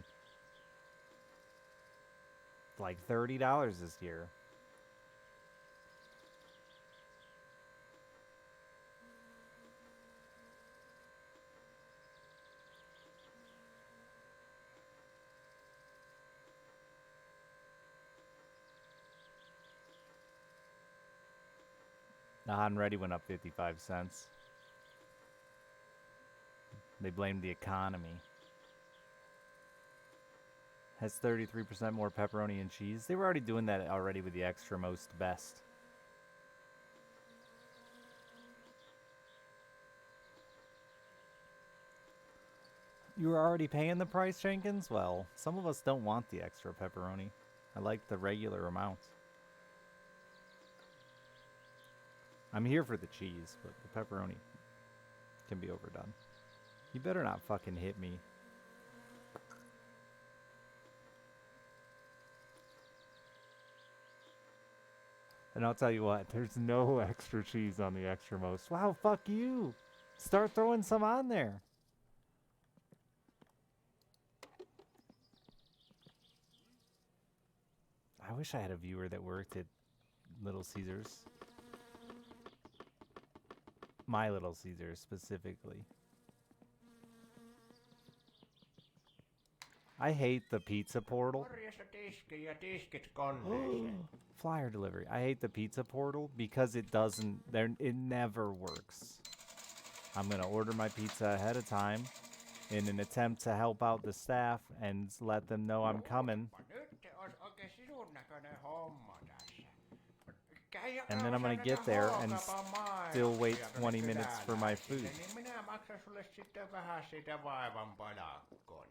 like, $30 this year. The hot and ready went up 55 cents. They blamed the economy. Has 33% more pepperoni and cheese. They were already doing that already with the extra most best. You were already paying the price, Jenkins? Well, some of us don't want the extra pepperoni. I like the regular amount. I'm here for the cheese, but the pepperoni can be overdone. You better not fucking hit me. And I'll tell you what, there's no extra cheese on the extra most. Wow, fuck you. Start throwing some on there. I wish I had a viewer that worked at Little Caesars. My Little Caesars specifically. I hate the pizza portal. Korjasta tiski ja tiskit koneeseen. Flyer delivery. I hate the pizza portal because it never works. I'm going to order my pizza ahead of time in an attempt to help out the staff and let them know I'm coming. Nyt olisi oikein sinun näköinen homma tässä. And then I'm going to get there and still wait 20 minutes for my food. Niin minä maksan sulle sitten vähän siitä vaivan palakkoon.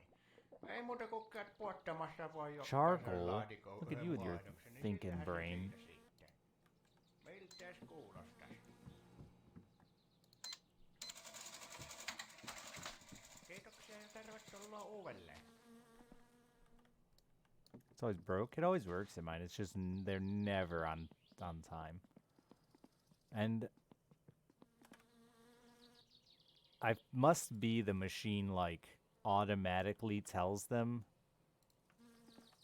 Ei muuta kuin käyt puottamassa voi jokaisen Charcoal? laatikon Look at yhden you with your vaihdoksen, niin thinking sittenhän se brain. siitä sitten. Miltäs kuulostaisi? Kiitoksia ja tervetuloa uudelleen. It's always broke. It always works in mine. It's just they're never on time. And I must be the machine automatically tells them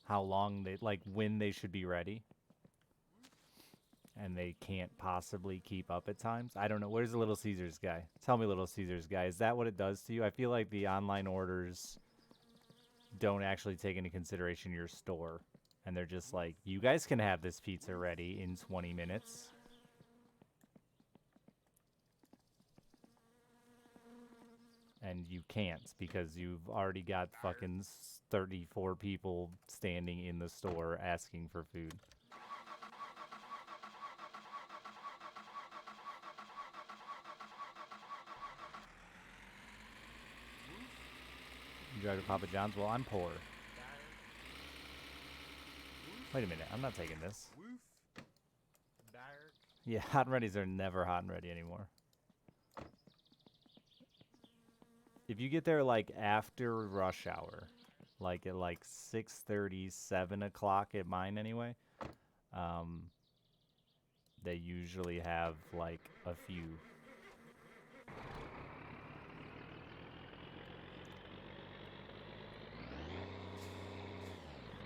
how long when they should be ready. And they can't possibly keep up at times. I don't know. Where's the Little Caesars guy? Tell me, Little Caesars guy. Is that what it does to you? I feel like the online orders don't actually take into consideration your store. And they're just like, you guys can have this pizza ready in 20 minutes. And you can't because you've already got fucking 34 people standing in the store asking for food. You drive to Papa John's? Well, I'm poor. Wait a minute, I'm not taking this. Yeah, hot and readies are never hot and ready anymore. If you get there after rush hour, like at like 6:30, 7 o'clock at mine anyway. They usually have like a few.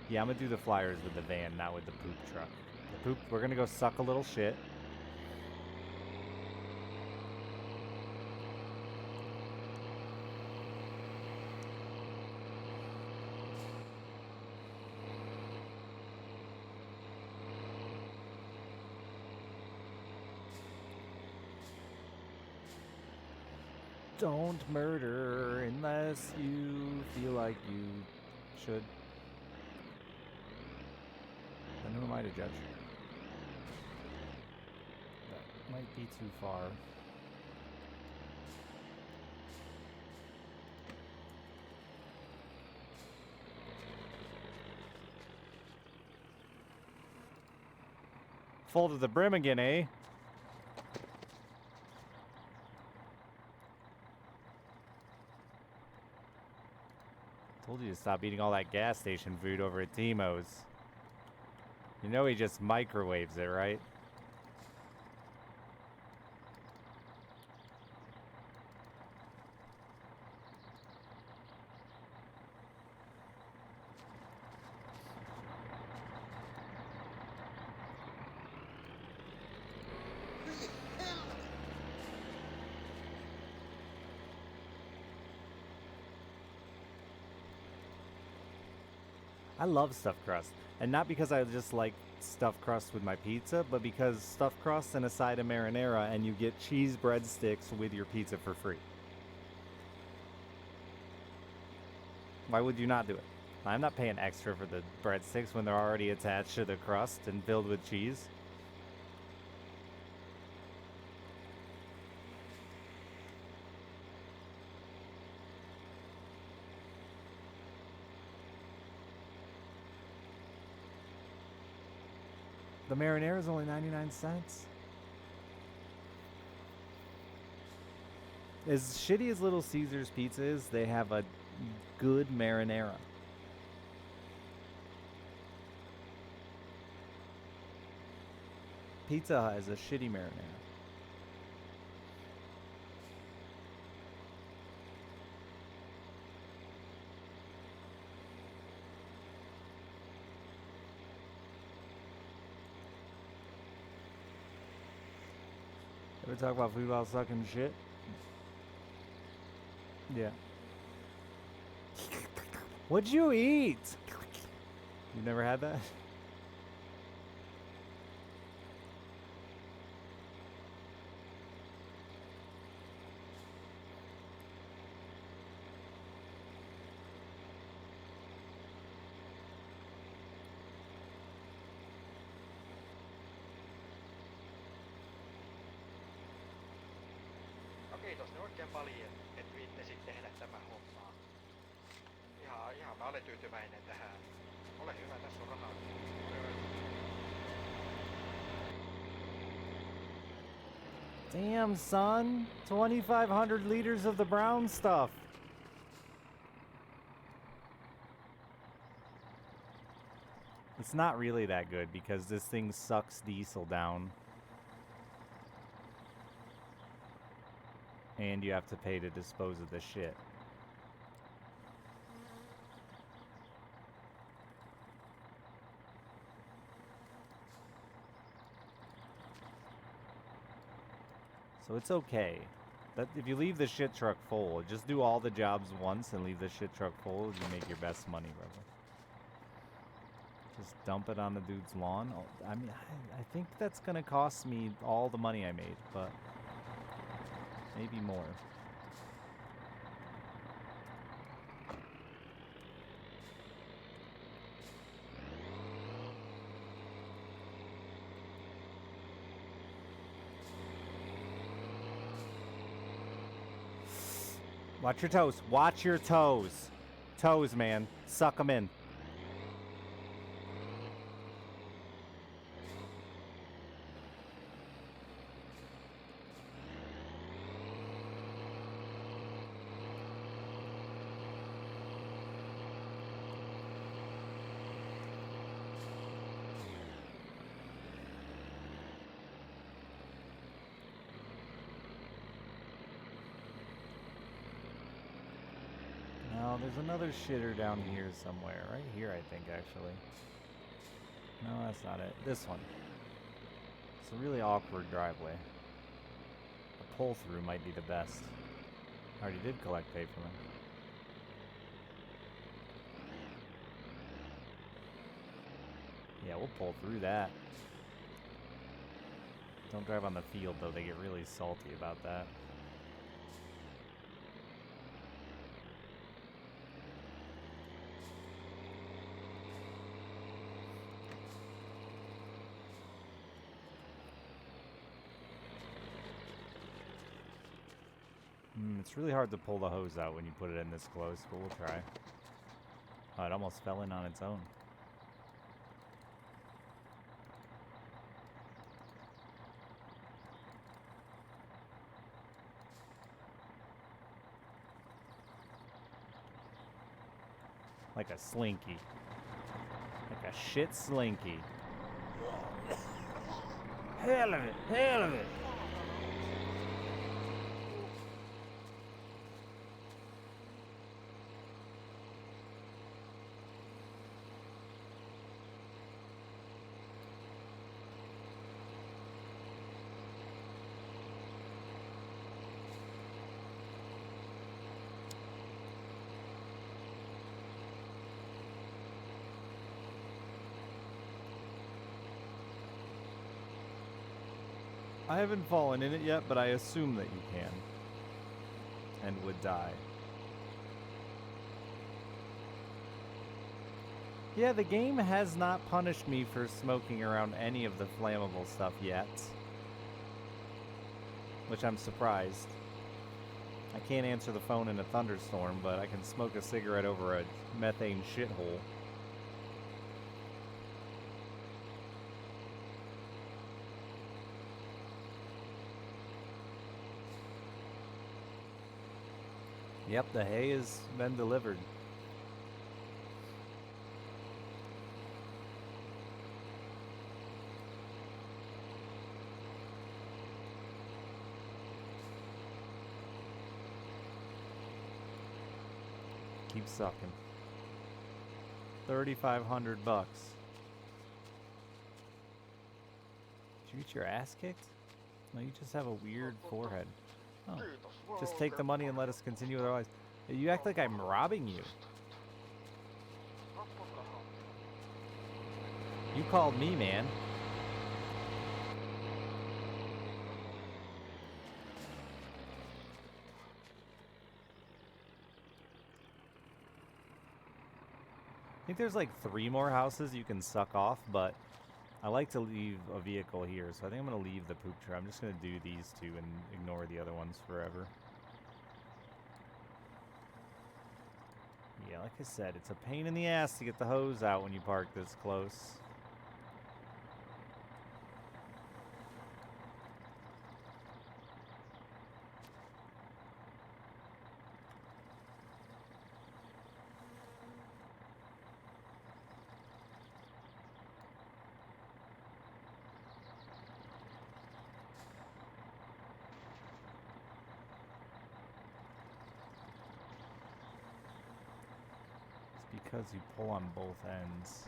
Yeah, I'm gonna do the flyers with the van, not with the poop truck. The poop, we're gonna go suck a little shit. Don't murder unless you feel like you should. Then who am I to judge? That might be too far. Full to the brim again, eh? Told you to stop eating all that gas station food over at Timo's. You know he just microwaves it, right? I love stuffed crust. And not because I just like stuffed crust with my pizza, but because stuffed crust and a side of marinara and you get cheese breadsticks with your pizza for free. Why would you not do it? I'm not paying extra for the breadsticks when they're already attached to the crust and filled with cheese. The marinara is only 99 cents. As shitty as Little Caesars pizza is, they have a good marinara. Pizza Hut is a shitty marinara. Ever talk about food while sucking shit? Yeah. What'd you eat? You never had that? No kiitos ne oikein paljon, että viittesit tehdä tämän hommaa. Ihan mä olen tyytyväinen tähän. Ole hyvä, tässä on rahaa. Damn, son. 2,500 liters of the brown stuff. It's not really that good because this thing sucks diesel down. And you have to pay to dispose of the shit. So it's okay. That if you leave the shit truck full, just do all the jobs once and leave the shit truck full, you make your best money, brother. Just dump it on the dude's lawn. I mean, I think that's gonna cost me all the money I made, but maybe more. Watch your toes. Watch your toes. Toes, man. Suck them in. there's another shitter down here somewhere. Right here, I think, actually. No, that's not it. This one. It's a really awkward driveway. A pull-through might be the best. I already did collect pay from him. Yeah, we'll pull through that. Don't drive on the field, though. They get really salty about that. It's really hard to pull the hose out when you put it in this close, but we'll try. Oh, it almost fell in on its own. Like a slinky. Like a shit slinky. Hell of it! Hell of it! I haven't fallen in it yet, but I assume that you can. And would die. Yeah, the game has not punished me for smoking around any of the flammable stuff yet. Which I'm surprised. I can't answer the phone in a thunderstorm, but I can smoke a cigarette over a methane shithole. Yep, the hay has been delivered. Keep sucking. 3,500 bucks. Did you get your ass kicked? No, you just have a weird forehead. Oh. Just take the money and let us continue with our lives. You act like I'm robbing you. You called me, man. I think there's like 3 more houses you can suck off, but I like to leave a vehicle here, so I think I'm going to leave the poop tray. I'm just going to do these 2 and ignore the other ones forever. Yeah, like I said, it's a pain in the ass to get the hose out when you park this close. Because you pull on both ends.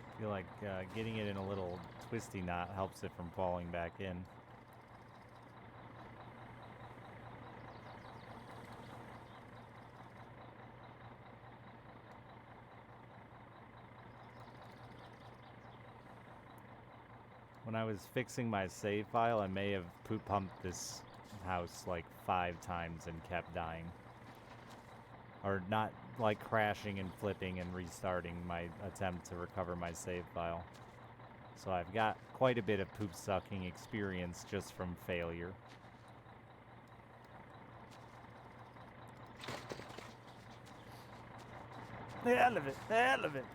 I feel like getting it in a little twisty knot helps it from falling back in. When I was fixing my save file, I may have poop pumped this house like 5 times and kept dying. Or not, like crashing and flipping and restarting my attempt to recover my save file. So I've got quite a bit of poop sucking experience just from failure. The hell of it! The hell of it!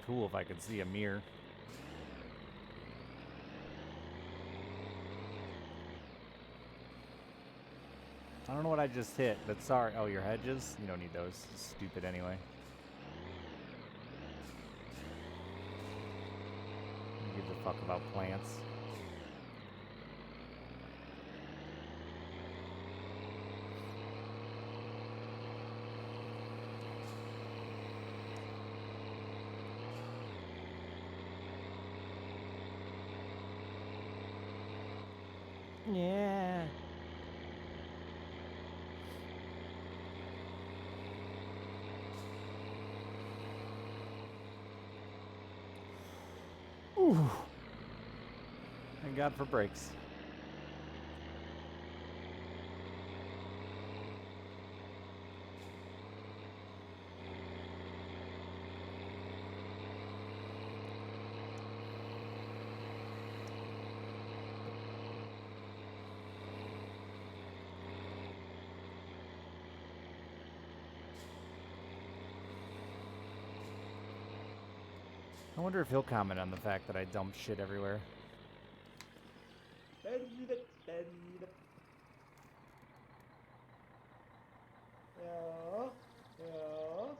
Cool if I could see a mirror. don't know what I just hit, but sorry. Oh, your hedges? You don't need those. It's stupid anyway. Who gives a fuck about plants? Yeah. Ooh. Thank God for brakes. I wonder if he'll comment on the fact that I dump shit everywhere. Joo, joo.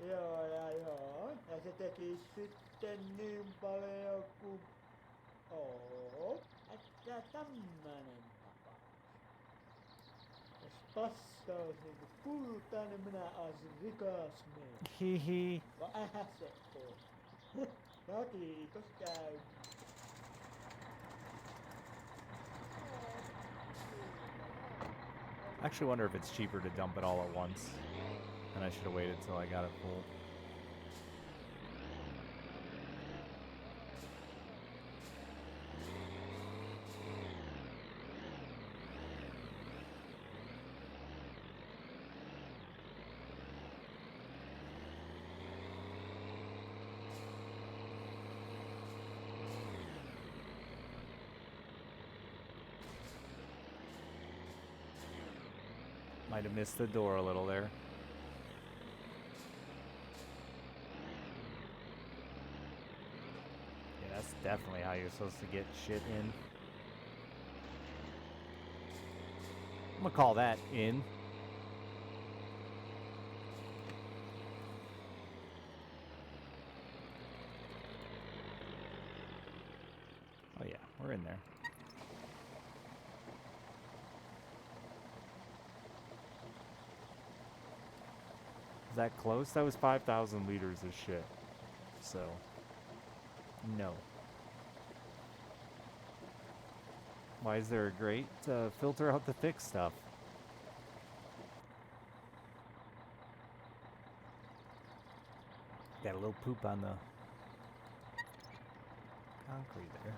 Joo ja joo. Ja se teki sitten niin paljon kuin... Oo. Että tämmönen tapaus. Jos paska olisi niinku kultaa, niin minä olisin rikas mies. Hihi. Vaan ähä se on. No kiitos käy. I actually wonder if it's cheaper to dump it all at once. And I should have waited till I got it full. Might have missed the door a little there. Yeah, that's definitely how you're supposed to get shit in. I'm gonna call that in. Oh yeah, we're in there. Is that close? That was 5,000 liters of shit. So, no. Why is there a grate to filter out the thick stuff? Got a little poop on the concrete there.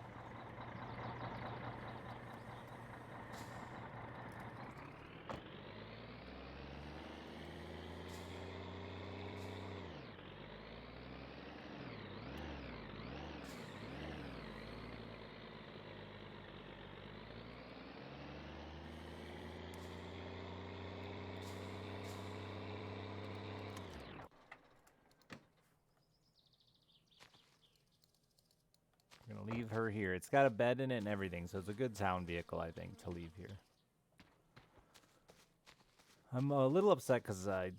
I'm gonna leave her here. It's got a bed in it and everything, so it's a good town vehicle, I think, to leave here. I'm a little upset because I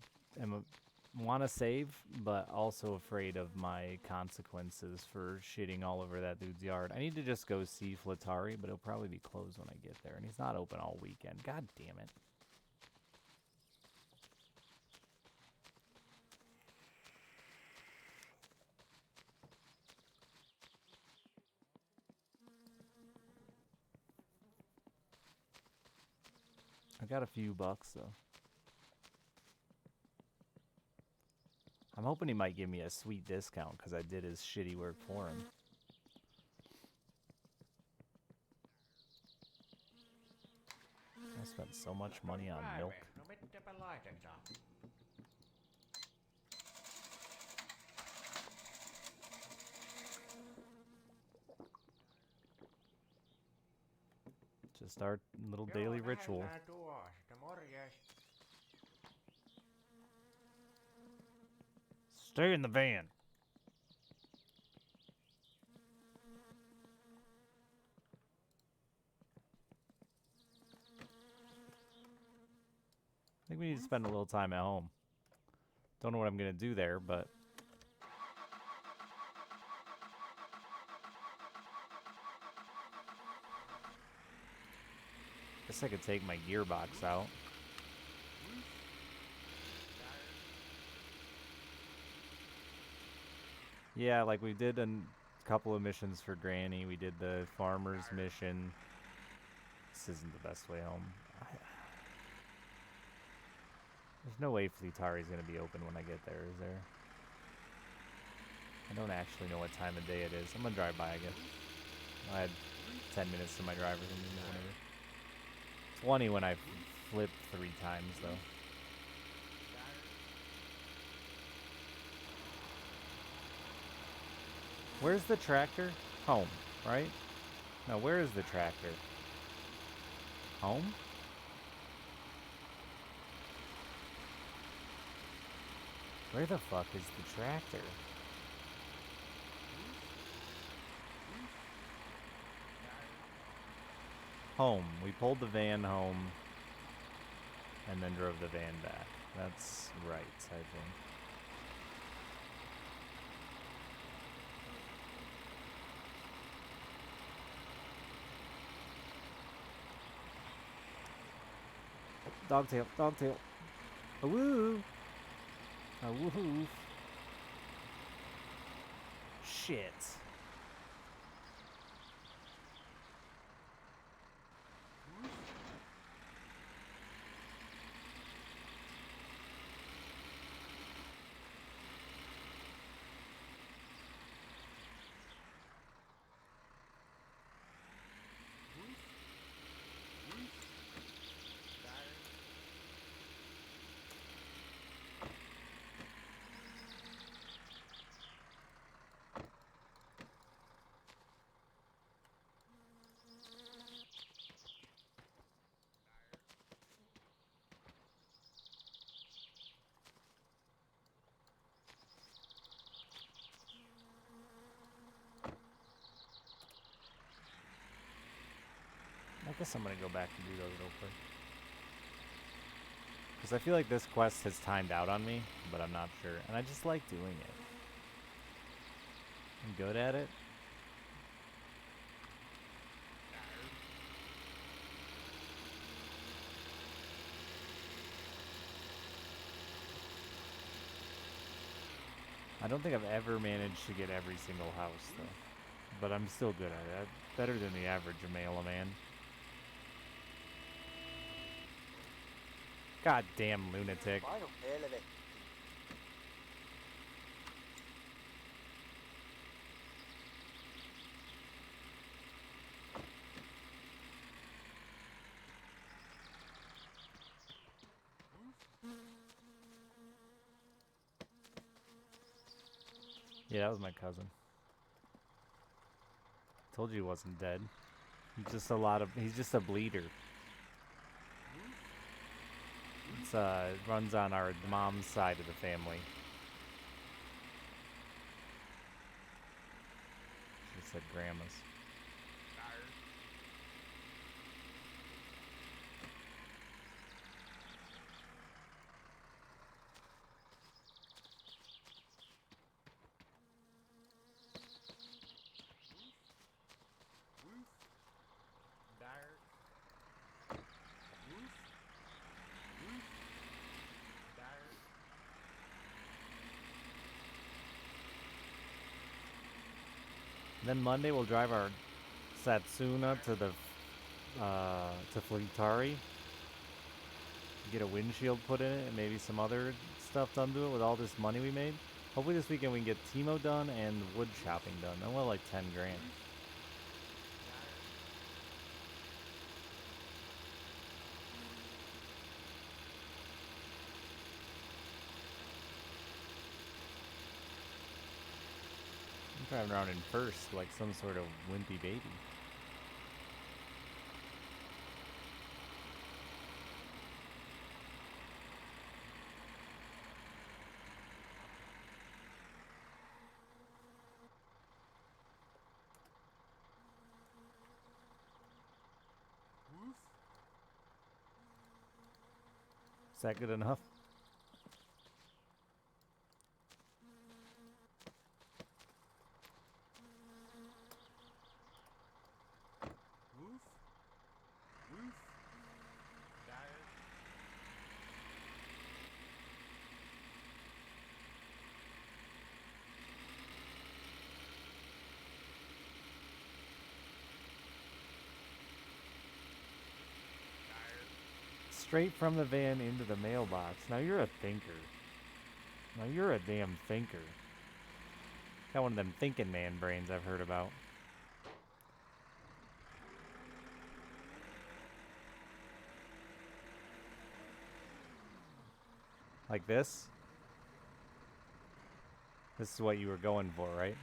want to save, but also afraid of my consequences for shitting all over that dude's yard. I need to just go see Flatari, but he'll probably be closed when I get there, and he's not open all weekend. God damn it. I got a few bucks, though. I'm hoping he might give me a sweet discount because I did his shitty work for him. I spent so much money on milk. No mitäpä laitetaan? Just our little daily ritual. Lähdetään tuosta. Morjes. Stay in the van. me to spend a little time at home. Don't know what I'm gonna do there, but guess I could take my gearbox out. Yeah, like we did a couple of missions for Granny. We did the farmer's mission. This isn't the best way home. There's no way Fleetari's gonna be open when I get there, is there? I don't actually know what time of day it is. I'm gonna drive by, I guess. I had 10 minutes to my driver's or whatever. 20 when I flipped 3 times, though. Where's the tractor? Home, right? No, where is the tractor? Home? Where the fuck is the tractor? Home. We pulled the van home and then drove the van back. That's right, I think. Dogtail, dogtail. A woo! A woohoo! Shit. I guess I'm gonna go back and do those real quick. Because I feel like this quest has timed out on me, but I'm not sure. And I just like doing it. I'm good at it. I don't think I've ever managed to get every single house, though. But I'm still good at it. Better than the average male man. Goddamn lunatic. Painu helvetti. Yeah, that was my cousin. Told you he wasn't dead. He's just he's just a bleeder. It's it runs on our mom's side of the family. She said grandma's. Then Monday we'll drive our Satsuna to the to Fleetari. Get a windshield put in it and maybe some other stuff done to it with all this money we made. Hopefully this weekend we can get Timo done and wood chopping done. Then we'll have like 10 grand. I'm driving around in first like some sort of wimpy baby. Is that good enough? Woof. Woof. Dire. Straight from the van into the mailbox. Now you're a thinker. Now you're a damn thinker. Got one of them thinking man brains I've heard about. Like this? This is what you were going for, right?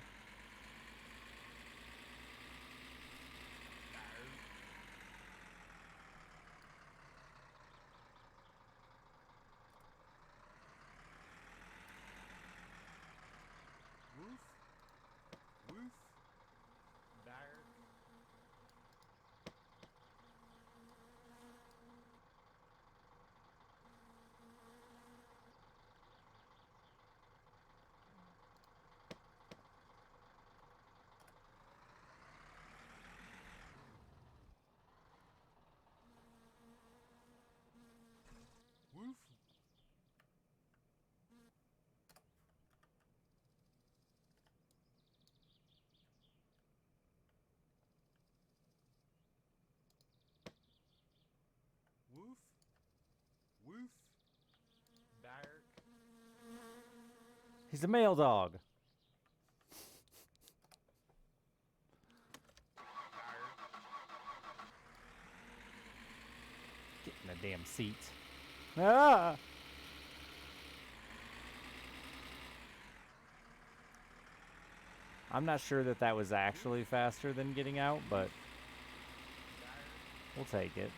Woof. Woof. Dire. Woof. Woof. Woof. Dire. He's a mail dog. Get in the damn seat. Ah! I'm not sure that that was actually faster than getting out, but we'll take it.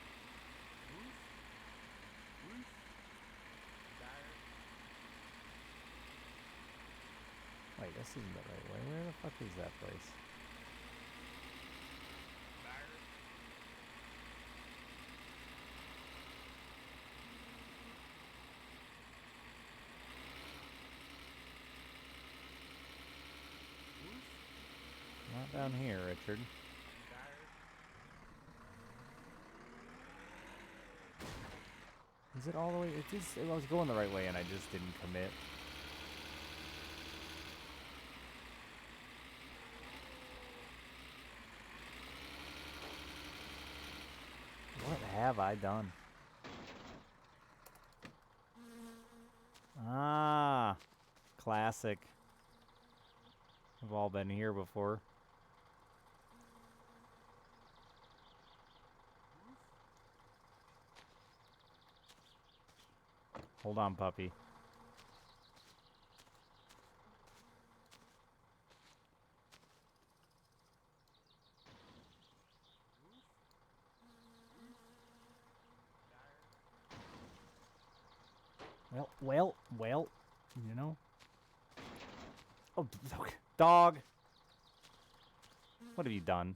Wait, this isn't the right way. Where the fuck is that place? Not down here, Richard. Is it all the way? I was going the right way and I just didn't commit. What have I done? Ah, classic. We've all been here before. Hold on, puppy. Well, you know. Oh, dog. What have you done?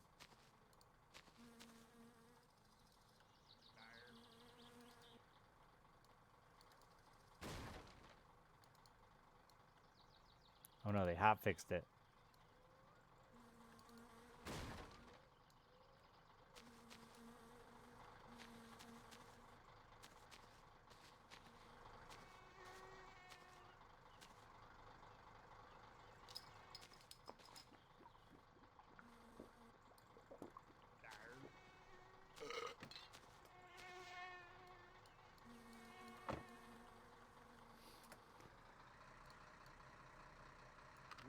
Oh no, they hot fixed it.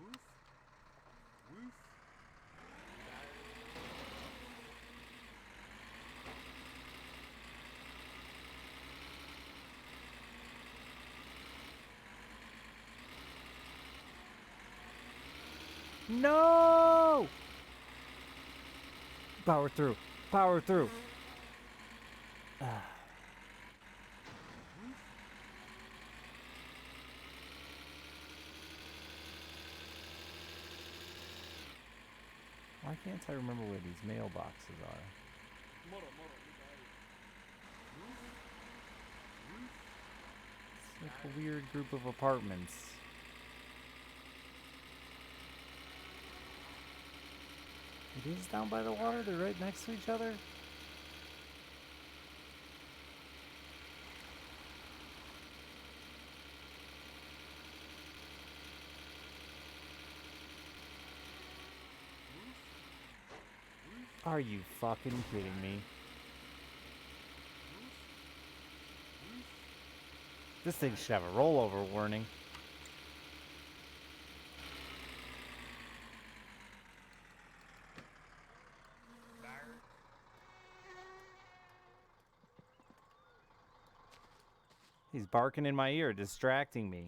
Woof. Woof. No! Power through. Power through. Why can't I remember where these mailboxes are? Moro, you got it. Woof. Woof. A weird group of apartments. It is down by the water? They're right next to each other? Are you fucking kidding me? This thing should have a rollover warning. He's barking in my ear, distracting me.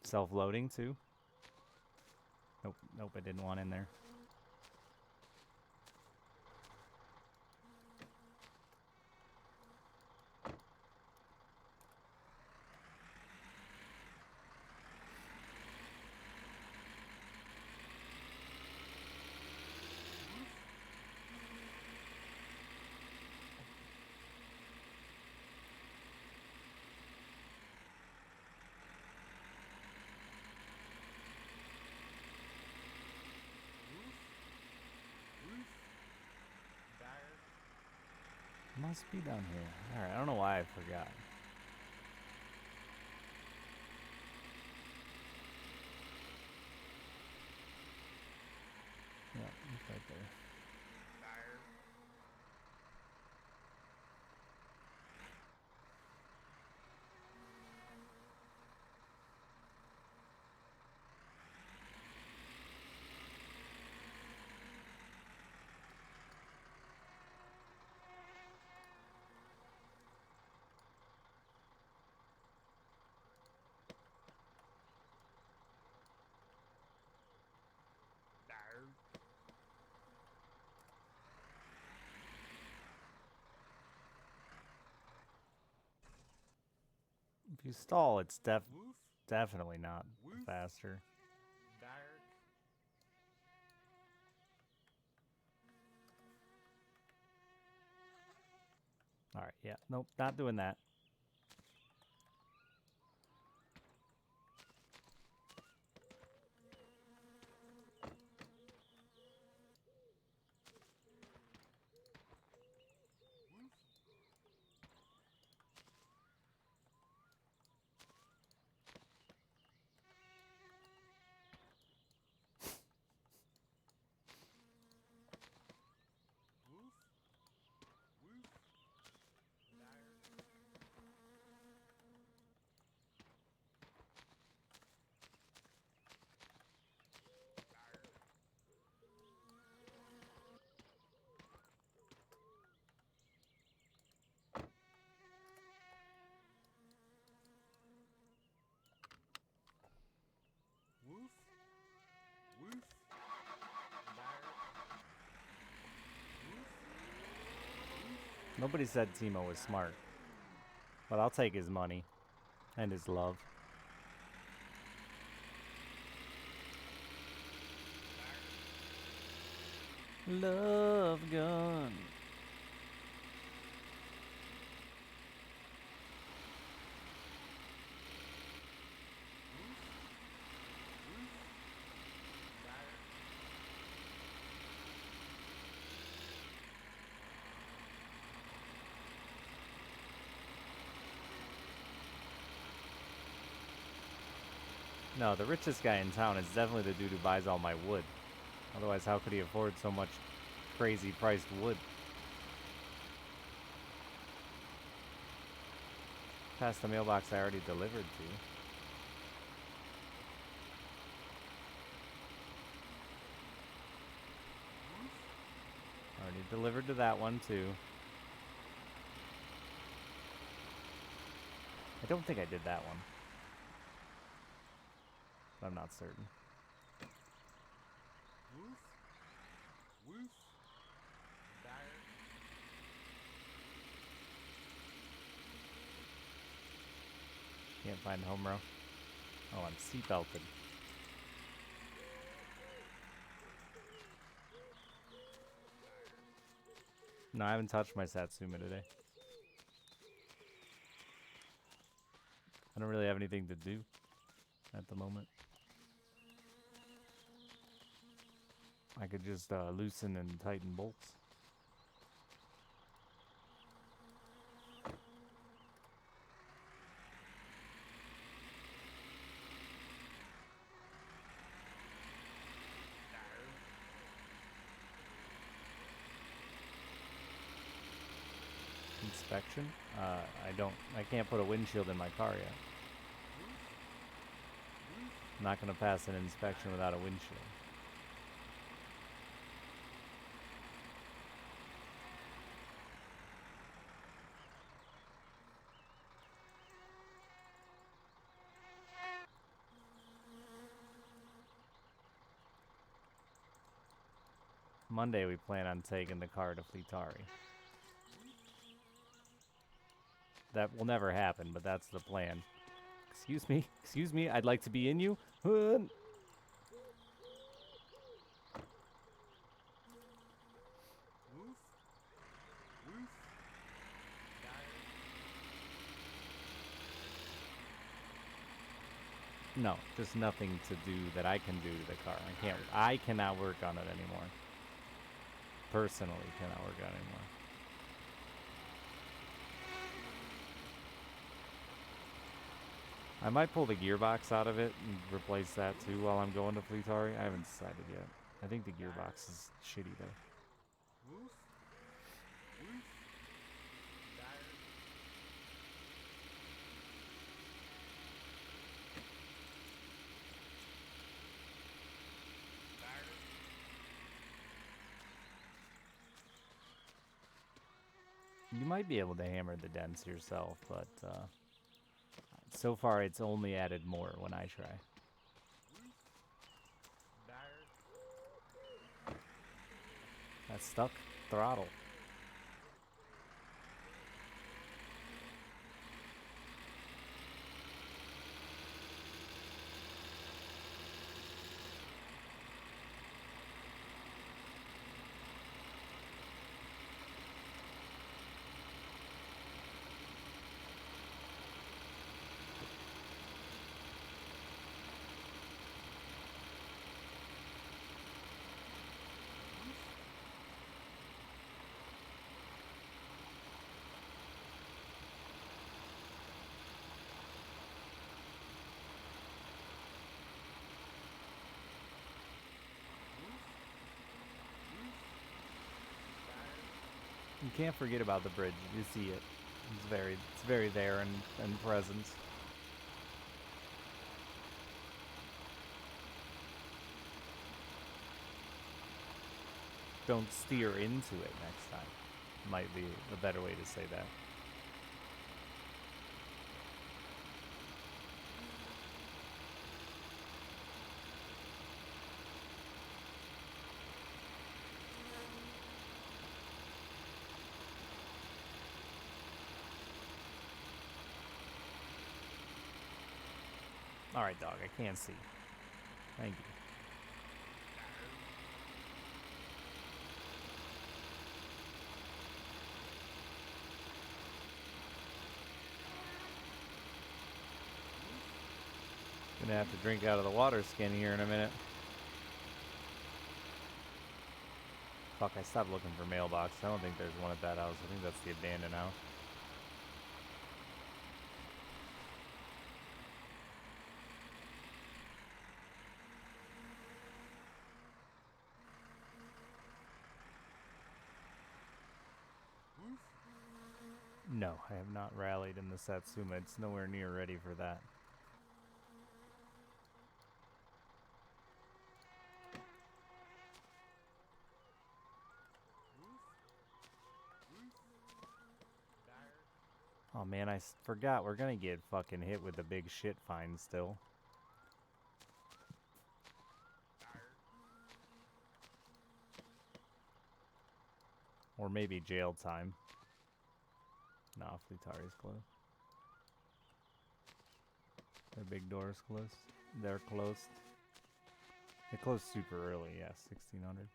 Self-loading too. Nope, nope, I didn't want in there. Must be down here. Alright, I don't know why I forgot. Yeah, it's right there. If you stall, it's definitely not faster. Alright, yeah. Nope, not doing that. Nobody said Timo was smart, but I'll take his money and his love. Love gun. No, the richest guy in town is definitely the dude who buys all my wood. Otherwise, how could he afford so much crazy priced wood? Past the mailbox I already delivered to. Already delivered to that one too. I don't think I did that one. But I'm not certain. Can't find the home row. Oh, I'm seatbelted. No, I haven't touched my Satsuma today. I don't really have anything to do at the moment. I could just loosen and tighten bolts. Inspection? I can't put a windshield in my car yet. I'm not gonna pass an inspection without a windshield. Monday we plan on taking the car to Fleetari. That will never happen, but that's the plan. Excuse me, I'd like to be in you. No, just nothing to do that I can do to the car. I cannot work on it anymore. Personally cannot work on it anymore. I might pull the gearbox out of it and replace that too while I'm going to Fleetari. I haven't decided yet. I think the gearbox is shitty though. You might be able to hammer the dents yourself, but so far it's only added more when I try. That's stuck throttle. You can't forget about the bridge. You see it. It's very there and present. Don't steer into it next time. Might be a better way to say that. Alright, dog, I can't see. Thank you. Gonna have to drink out of the water skin here in a minute. Fuck, I stopped looking for mailbox. I don't think there's one at that house. I think that's the abandoned house. No, I have not rallied in the Satsuma. It's nowhere near ready for that. Oh man, I forgot we're gonna get fucking hit with the big shit fine still. Or maybe jail time. No, Fleetari's closed. Their big door's closed. They're closed. They closed super early, yeah, 1600.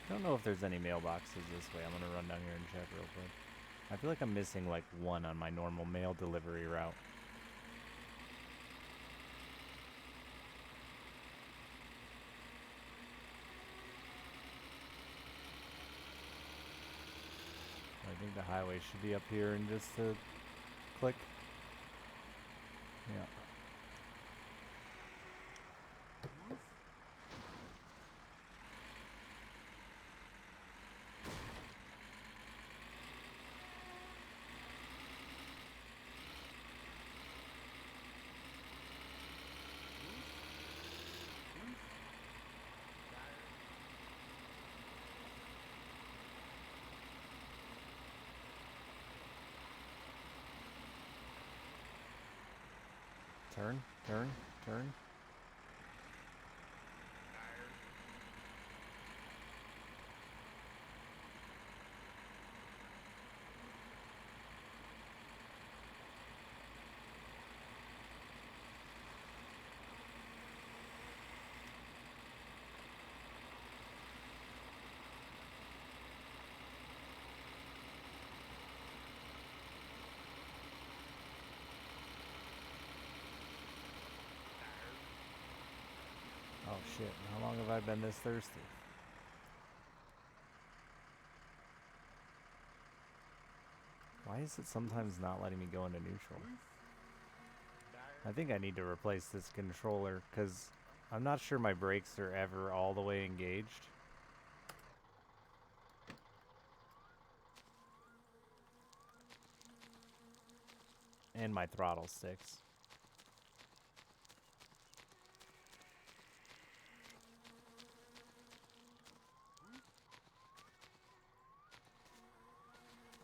I don't know if there's any mailboxes this way. I'm gonna run down here and check real quick. I feel like I'm missing like one on my normal mail delivery route. I think the highway should be up here and just to click. Yeah. Turn, turn, turn. Oh shit, how long have I been this thirsty? Why is it sometimes not letting me go into neutral? I think I need to replace this controller because I'm not sure my brakes are ever all the way engaged. And my throttle sticks.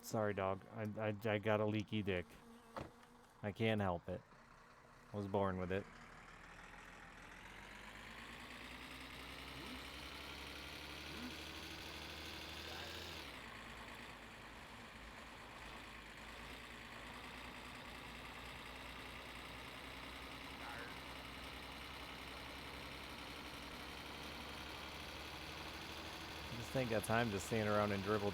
Sorry, dog. I got a leaky dick. I can't help it. I was born with it. I just ain't got time to stand around and dribble.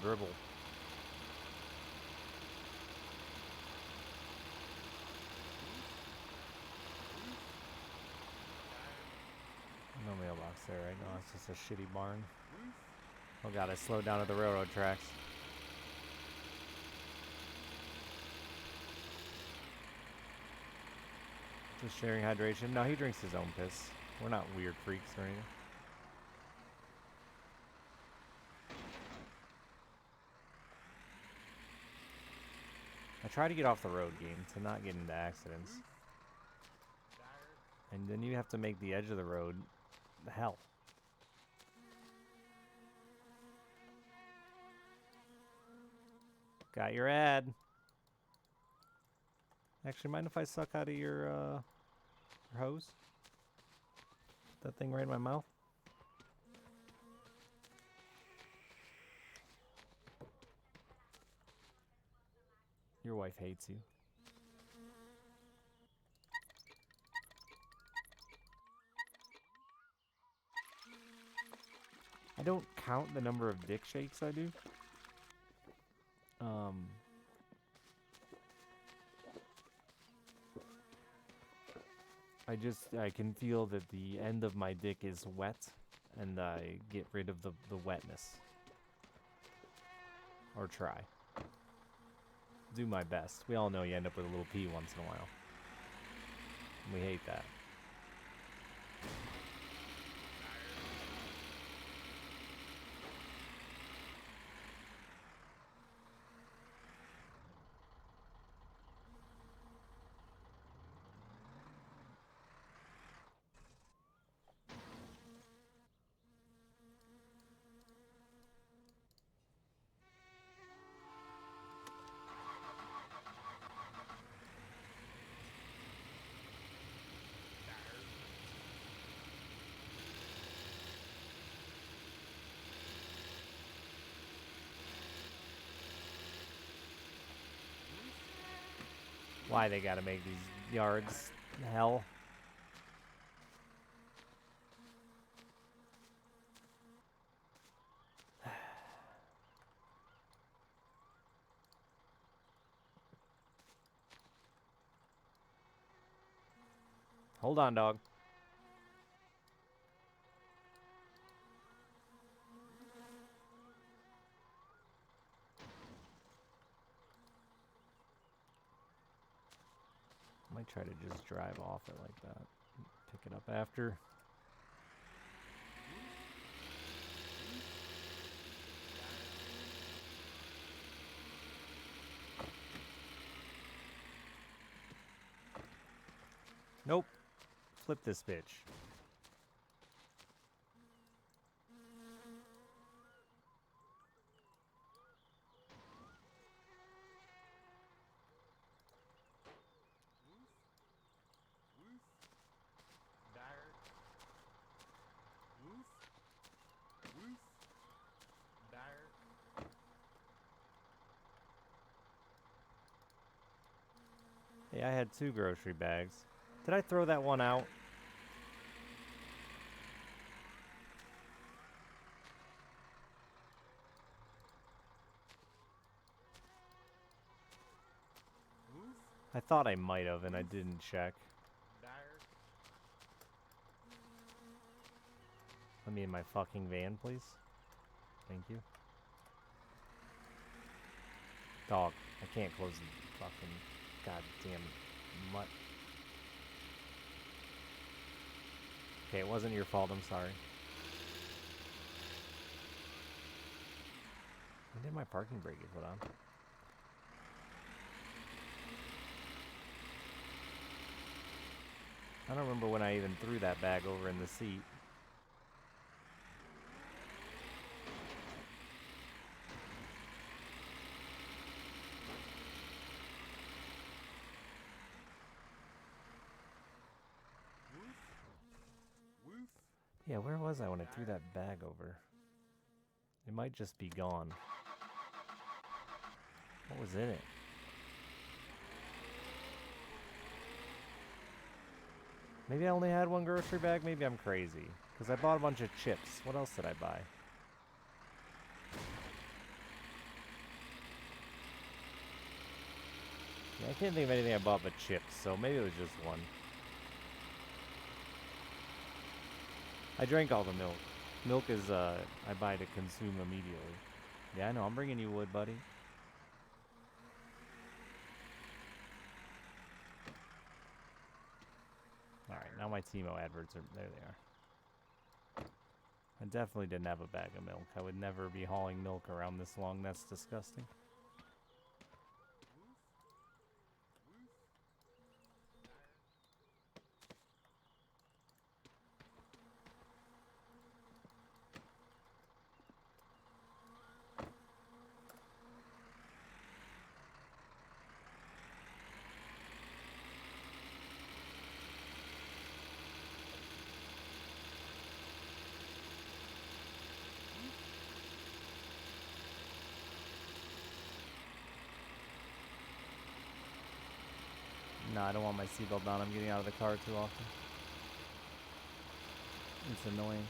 No mailbox there, right? No, it's just a shitty barn. Oh god, I slowed down at the railroad tracks. Just sharing hydration. No, he drinks his own piss. We're not weird freaks or anything. I try to get off the road, game, to not get into accidents. And then you have to make the edge of the road hell. Got your ad. Actually, mind if I suck out of your hose? That thing right in my mouth? Your wife hates you. I don't count the number of dick shakes I do. I can feel that the end of my dick is wet, and I get rid of the wetness. Or try. Do my best. We all know you end up with a little pee once in a while. We hate that. Why they gotta make these yards hell? Hold on, dog. I might try to just drive off it like that. Pick it up after. Nope. Flip this bitch. Hey, I had 2 grocery bags. Did I throw that one out? I thought I might have, and I didn't check. Let me in my fucking van, please. Thank you. Dog, I can't close the fucking goddamn mutt. Okay, it wasn't your fault, I'm sorry. When did my parking brake get put on? I don't remember when I even threw that bag over in the seat. Yeah, where was I when I threw that bag over? It might just be gone. What was in it? Maybe I only had 1 grocery bag? Maybe I'm crazy. Because I bought a bunch of chips. What else did I buy? Yeah, I can't think of anything I bought but chips, so maybe it was just 1. I drank all the milk. Milk is, I buy to consume immediately. Yeah, I know. I'm bringing you wood, buddy. Alright, now my Timo adverts are... There they are. I definitely didn't have a bag of milk. I would never be hauling milk around this long. That's disgusting. No, I don't want my seatbelt on. I'm getting out of the car too often. It's annoying.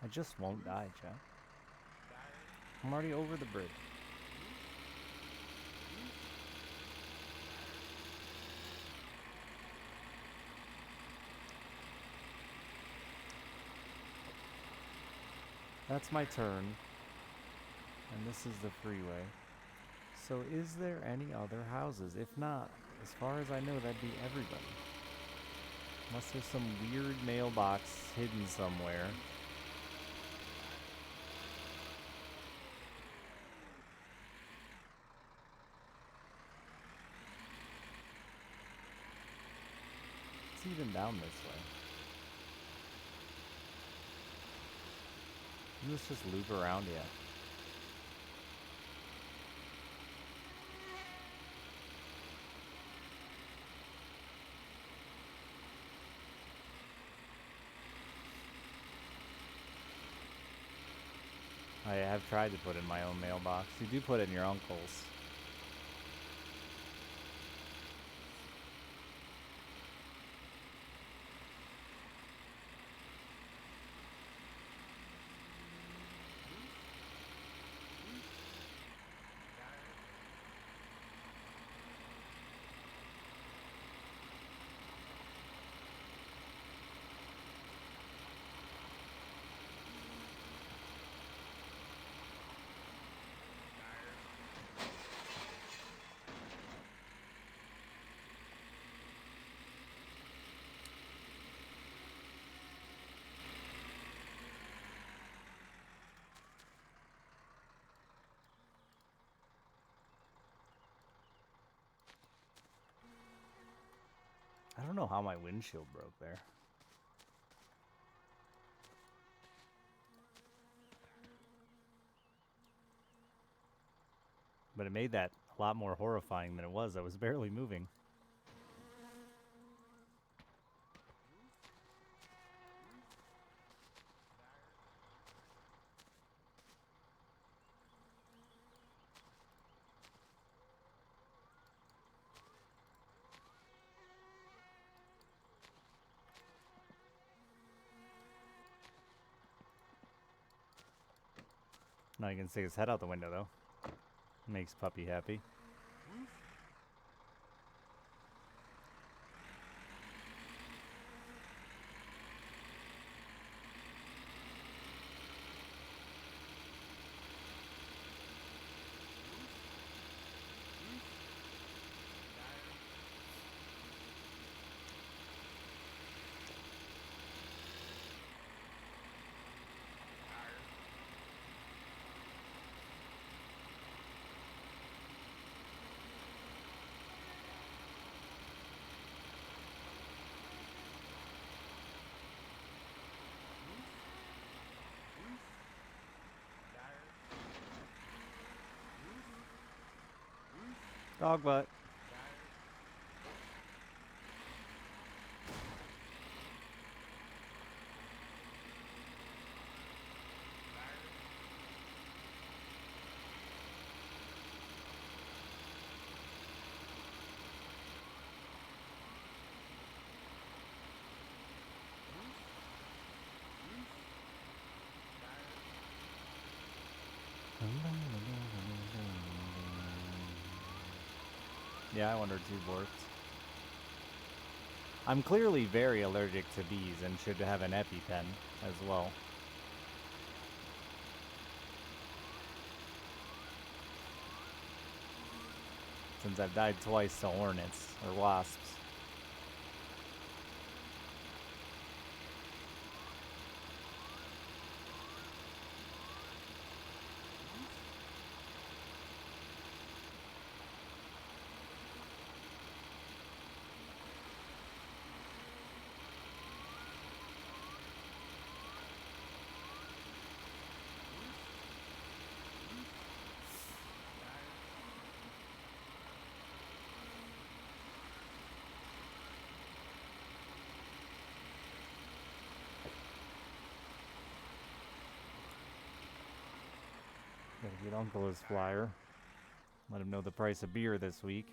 I just won't die, Chad. I'm already over the bridge. That's my turn. And this is the freeway. So is there any other houses? If not, as far as I know, that'd be everybody. Unless there's some weird mailbox hidden somewhere. It's even down this way. Let's just loop around, yeah. I have tried to put in my own mailbox. You do put in your uncle's. I don't know how my windshield broke there. But it made that a lot more horrifying than it was. I was barely moving. Now you can stick his head out the window, though. Makes Puppy happy. Dog butt. Yeah, I wondered too, Borked. I'm clearly very allergic to bees and should have an EpiPen as well. Since I've died twice to hornets, or wasps. Gotta get Uncle his flyer. Let him know the price of beer this week.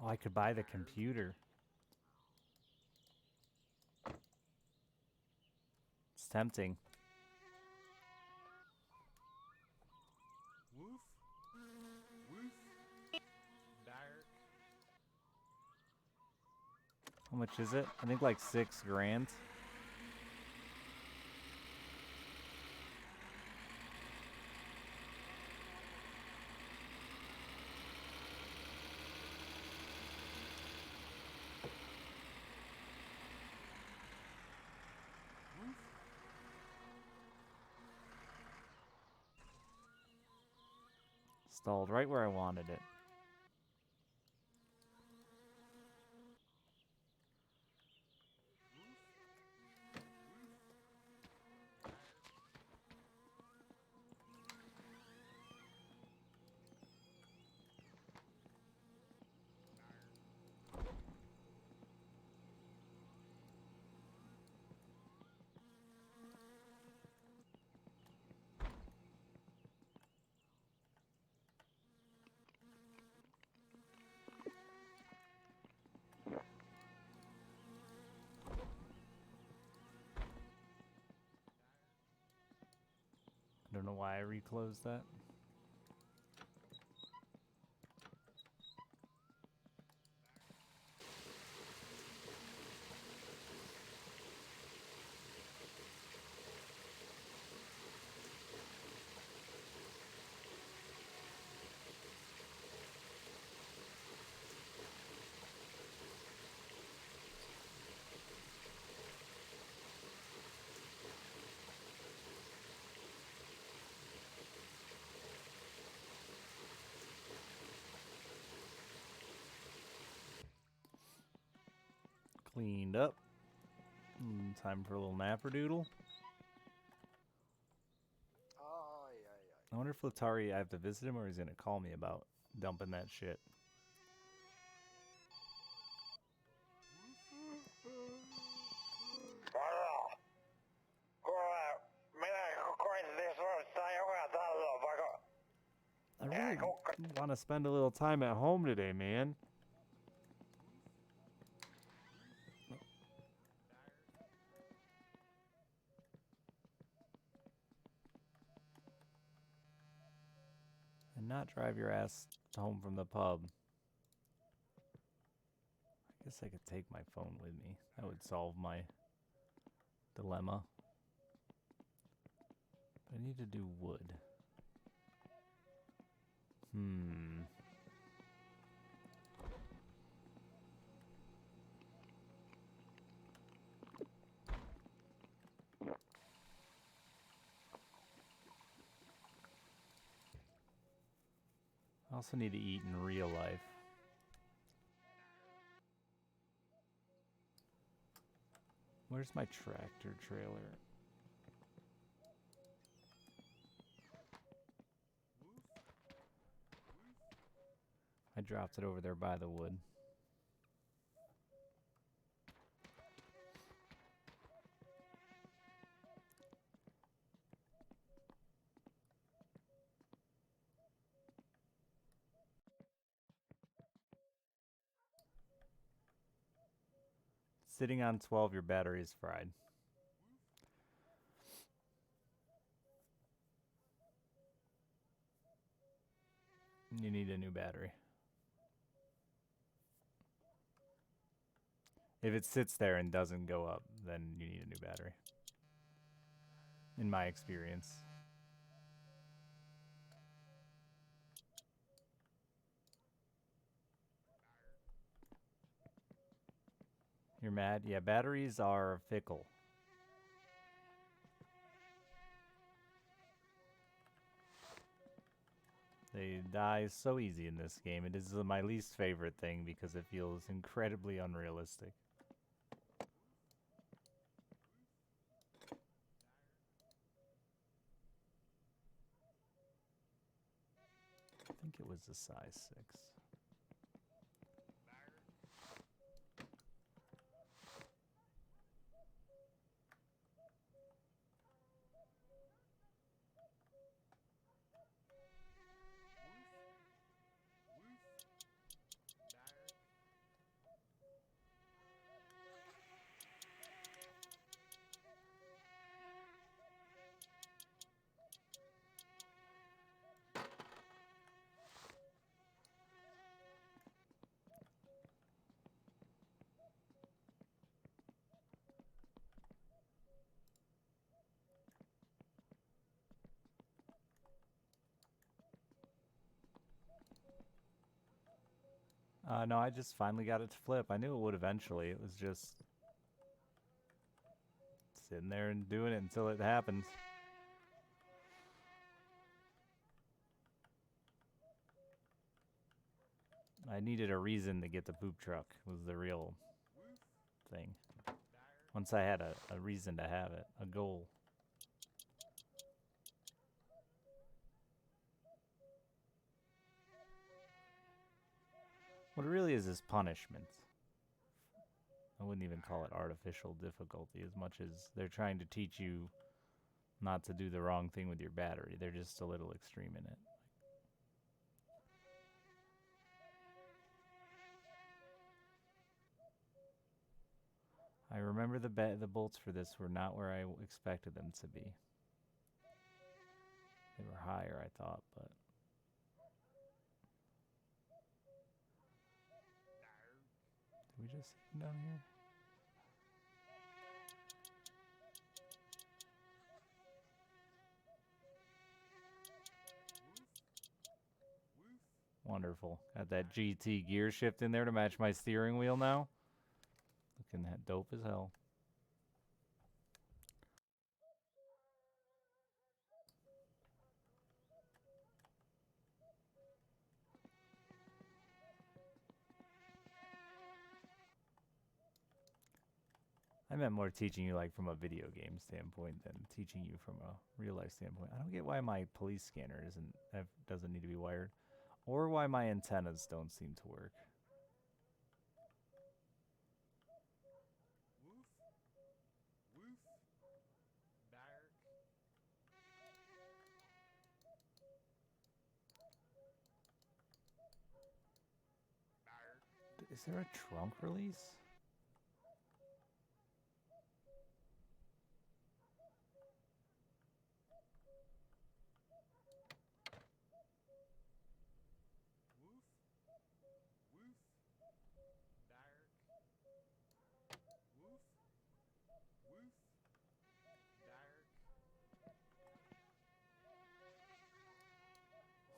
Oh, I could buy the computer. It's tempting. Woof. Woof. Dark. How much is it? I think like $6,000. Stalled right where I wanted it. I don't know why I reclosed that. Cleaned up. Time for a little napperdoodle. Ai, ai, ai. I wonder if Latari, I have to visit him or he's gonna call me about dumping that shit. Varo! Kuule, minä koitin suorittaa joka taloon, vaikka... I really want to spend a little time at home today, man. And not drive your ass home from the pub. I guess I could take my phone with me. That would solve my dilemma. But I need to do wood. I also need to eat in real life. Where's my tractor trailer? I dropped it over there by the wood. Sitting on 12, your battery is fried. You need a new battery. If it sits there and doesn't go up, then you need a new battery. In my experience. You're mad? Yeah, batteries are fickle. They die so easy in this game. It is my least favorite thing because it feels incredibly unrealistic. I think it was a size 6. No, I just finally got it to flip. I knew it would eventually. It was just sitting there and doing it until it happens. I needed a reason to get the poop truck was the real thing. Once I had a reason to have it, a goal. What it really is punishment. I wouldn't even call it artificial difficulty as much as they're trying to teach you not to do the wrong thing with your battery. They're just a little extreme in it. I remember the bolts for this were not where I expected them to be. They were higher, I thought, but... Did we just see them down here? Wonderful. Got that GT gear shift in there to match my steering wheel now. Looking that dope as hell. I meant more teaching you like from a video game standpoint than teaching you from a real life standpoint. I don't get why my police scanner doesn't need to be wired, or why my antennas don't seem to work. Is there a trunk release?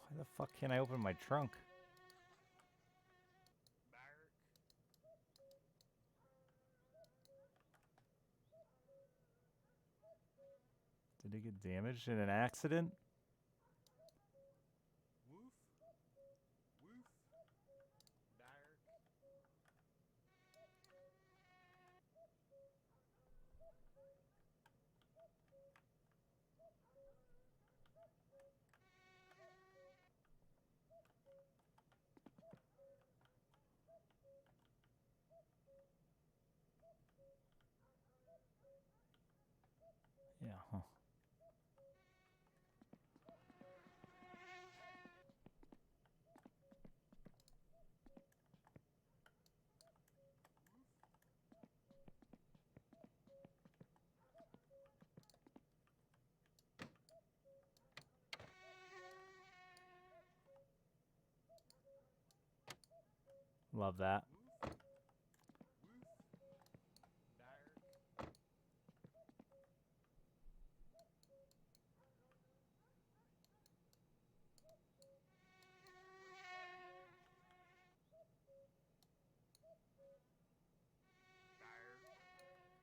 Why the fuck can't I open my trunk? Did it get damaged in an accident? Yeah, huh. Love that.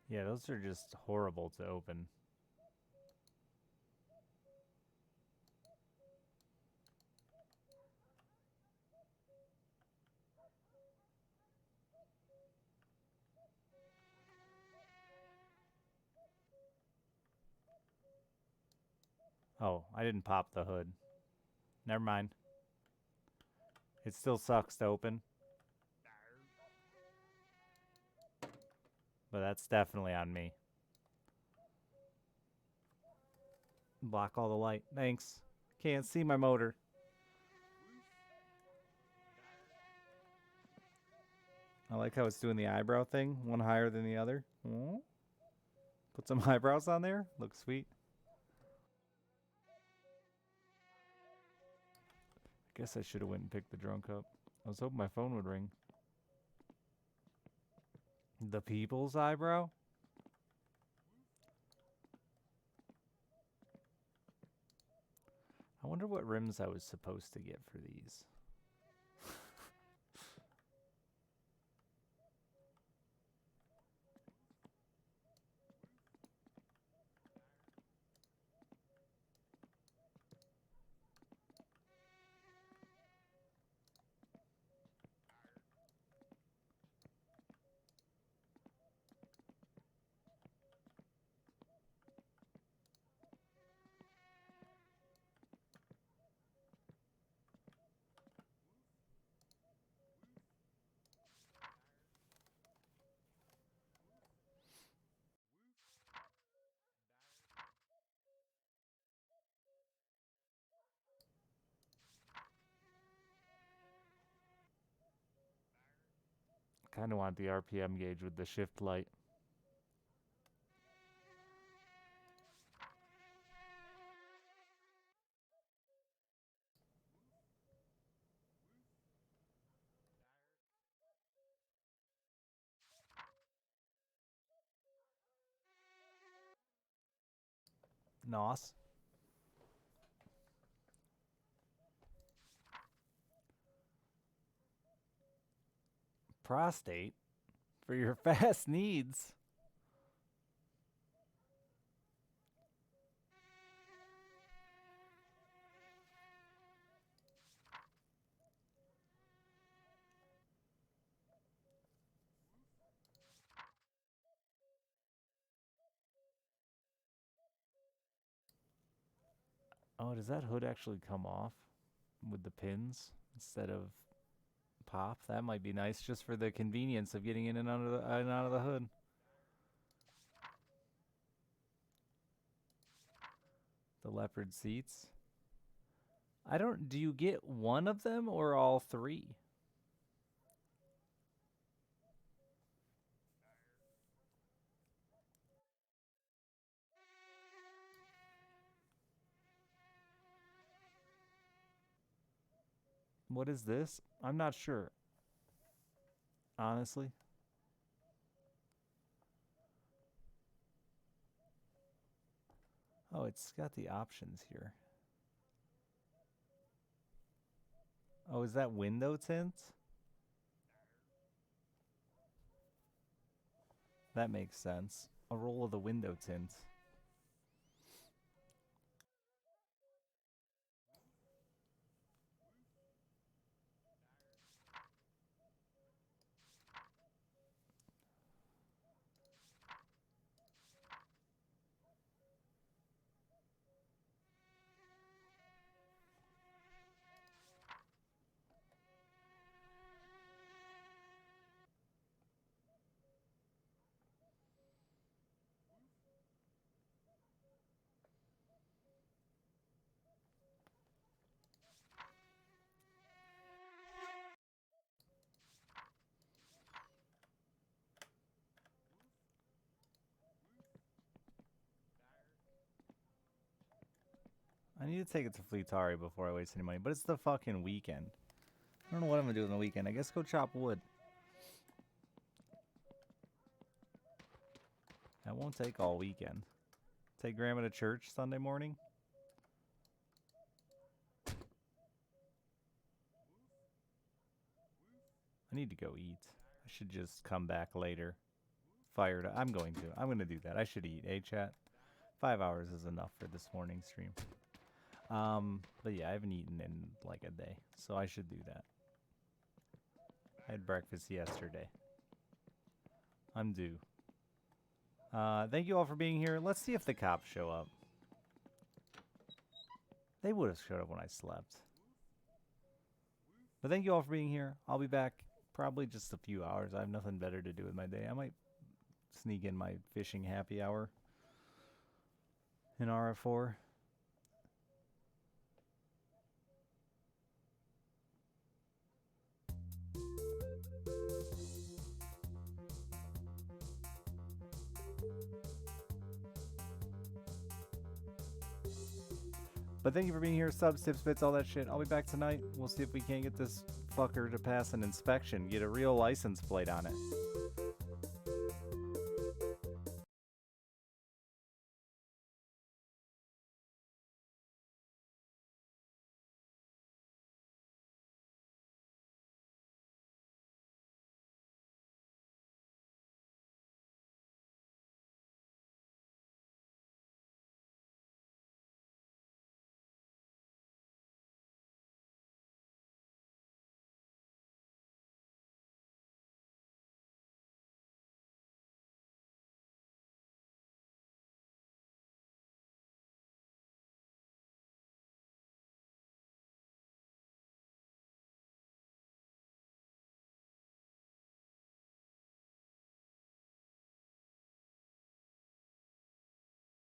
Yeah, those are just horrible to open. Oh, I didn't pop the hood. Never mind. It still sucks to open. But that's definitely on me. Block all the light. Thanks. Can't see my motor. I like how it's doing the eyebrow thing. One higher than the other. Oh. Put some eyebrows on there. Looks sweet. I guess I should have went and picked the drunk up. I was hoping my phone would ring. The people's eyebrow? I wonder what rims I was supposed to get for these. Kind of want the RPM gauge with the shift light. Nos. Prostate for your fast needs. Oh, does that hood actually come off with the pins instead of pop? That might be nice just for the convenience of getting in and out of the hood. The leopard seats. Do you get one of them or all three? What is this? I'm not sure. Honestly. Oh, it's got the options here. Oh, is that window tint? That makes sense. A roll of the window tint. I need to take it to Fleetari before I waste any money, but it's the fucking weekend. I don't know what I'm gonna do on the weekend. I guess go chop wood. That won't take all weekend. Take Grandma to church Sunday morning. I need to go eat. I should just come back later. Fired up. I'm going to do that. I should eat, chat? 5 hours is enough for this morning stream. But yeah, I haven't eaten in like a day, so I should do that. I had breakfast yesterday. I'm due. Thank you all for being here. Let's see if the cops show up. They would have showed up when I slept. But thank you all for being here. I'll be back probably just a few hours. I have nothing better to do with my day. I might sneak in my fishing happy hour in RF4. But thank you for being here. Subs, tips, bits, all that shit. I'll be back tonight. We'll see if we can't get this fucker to pass an inspection. Get a real license plate on it.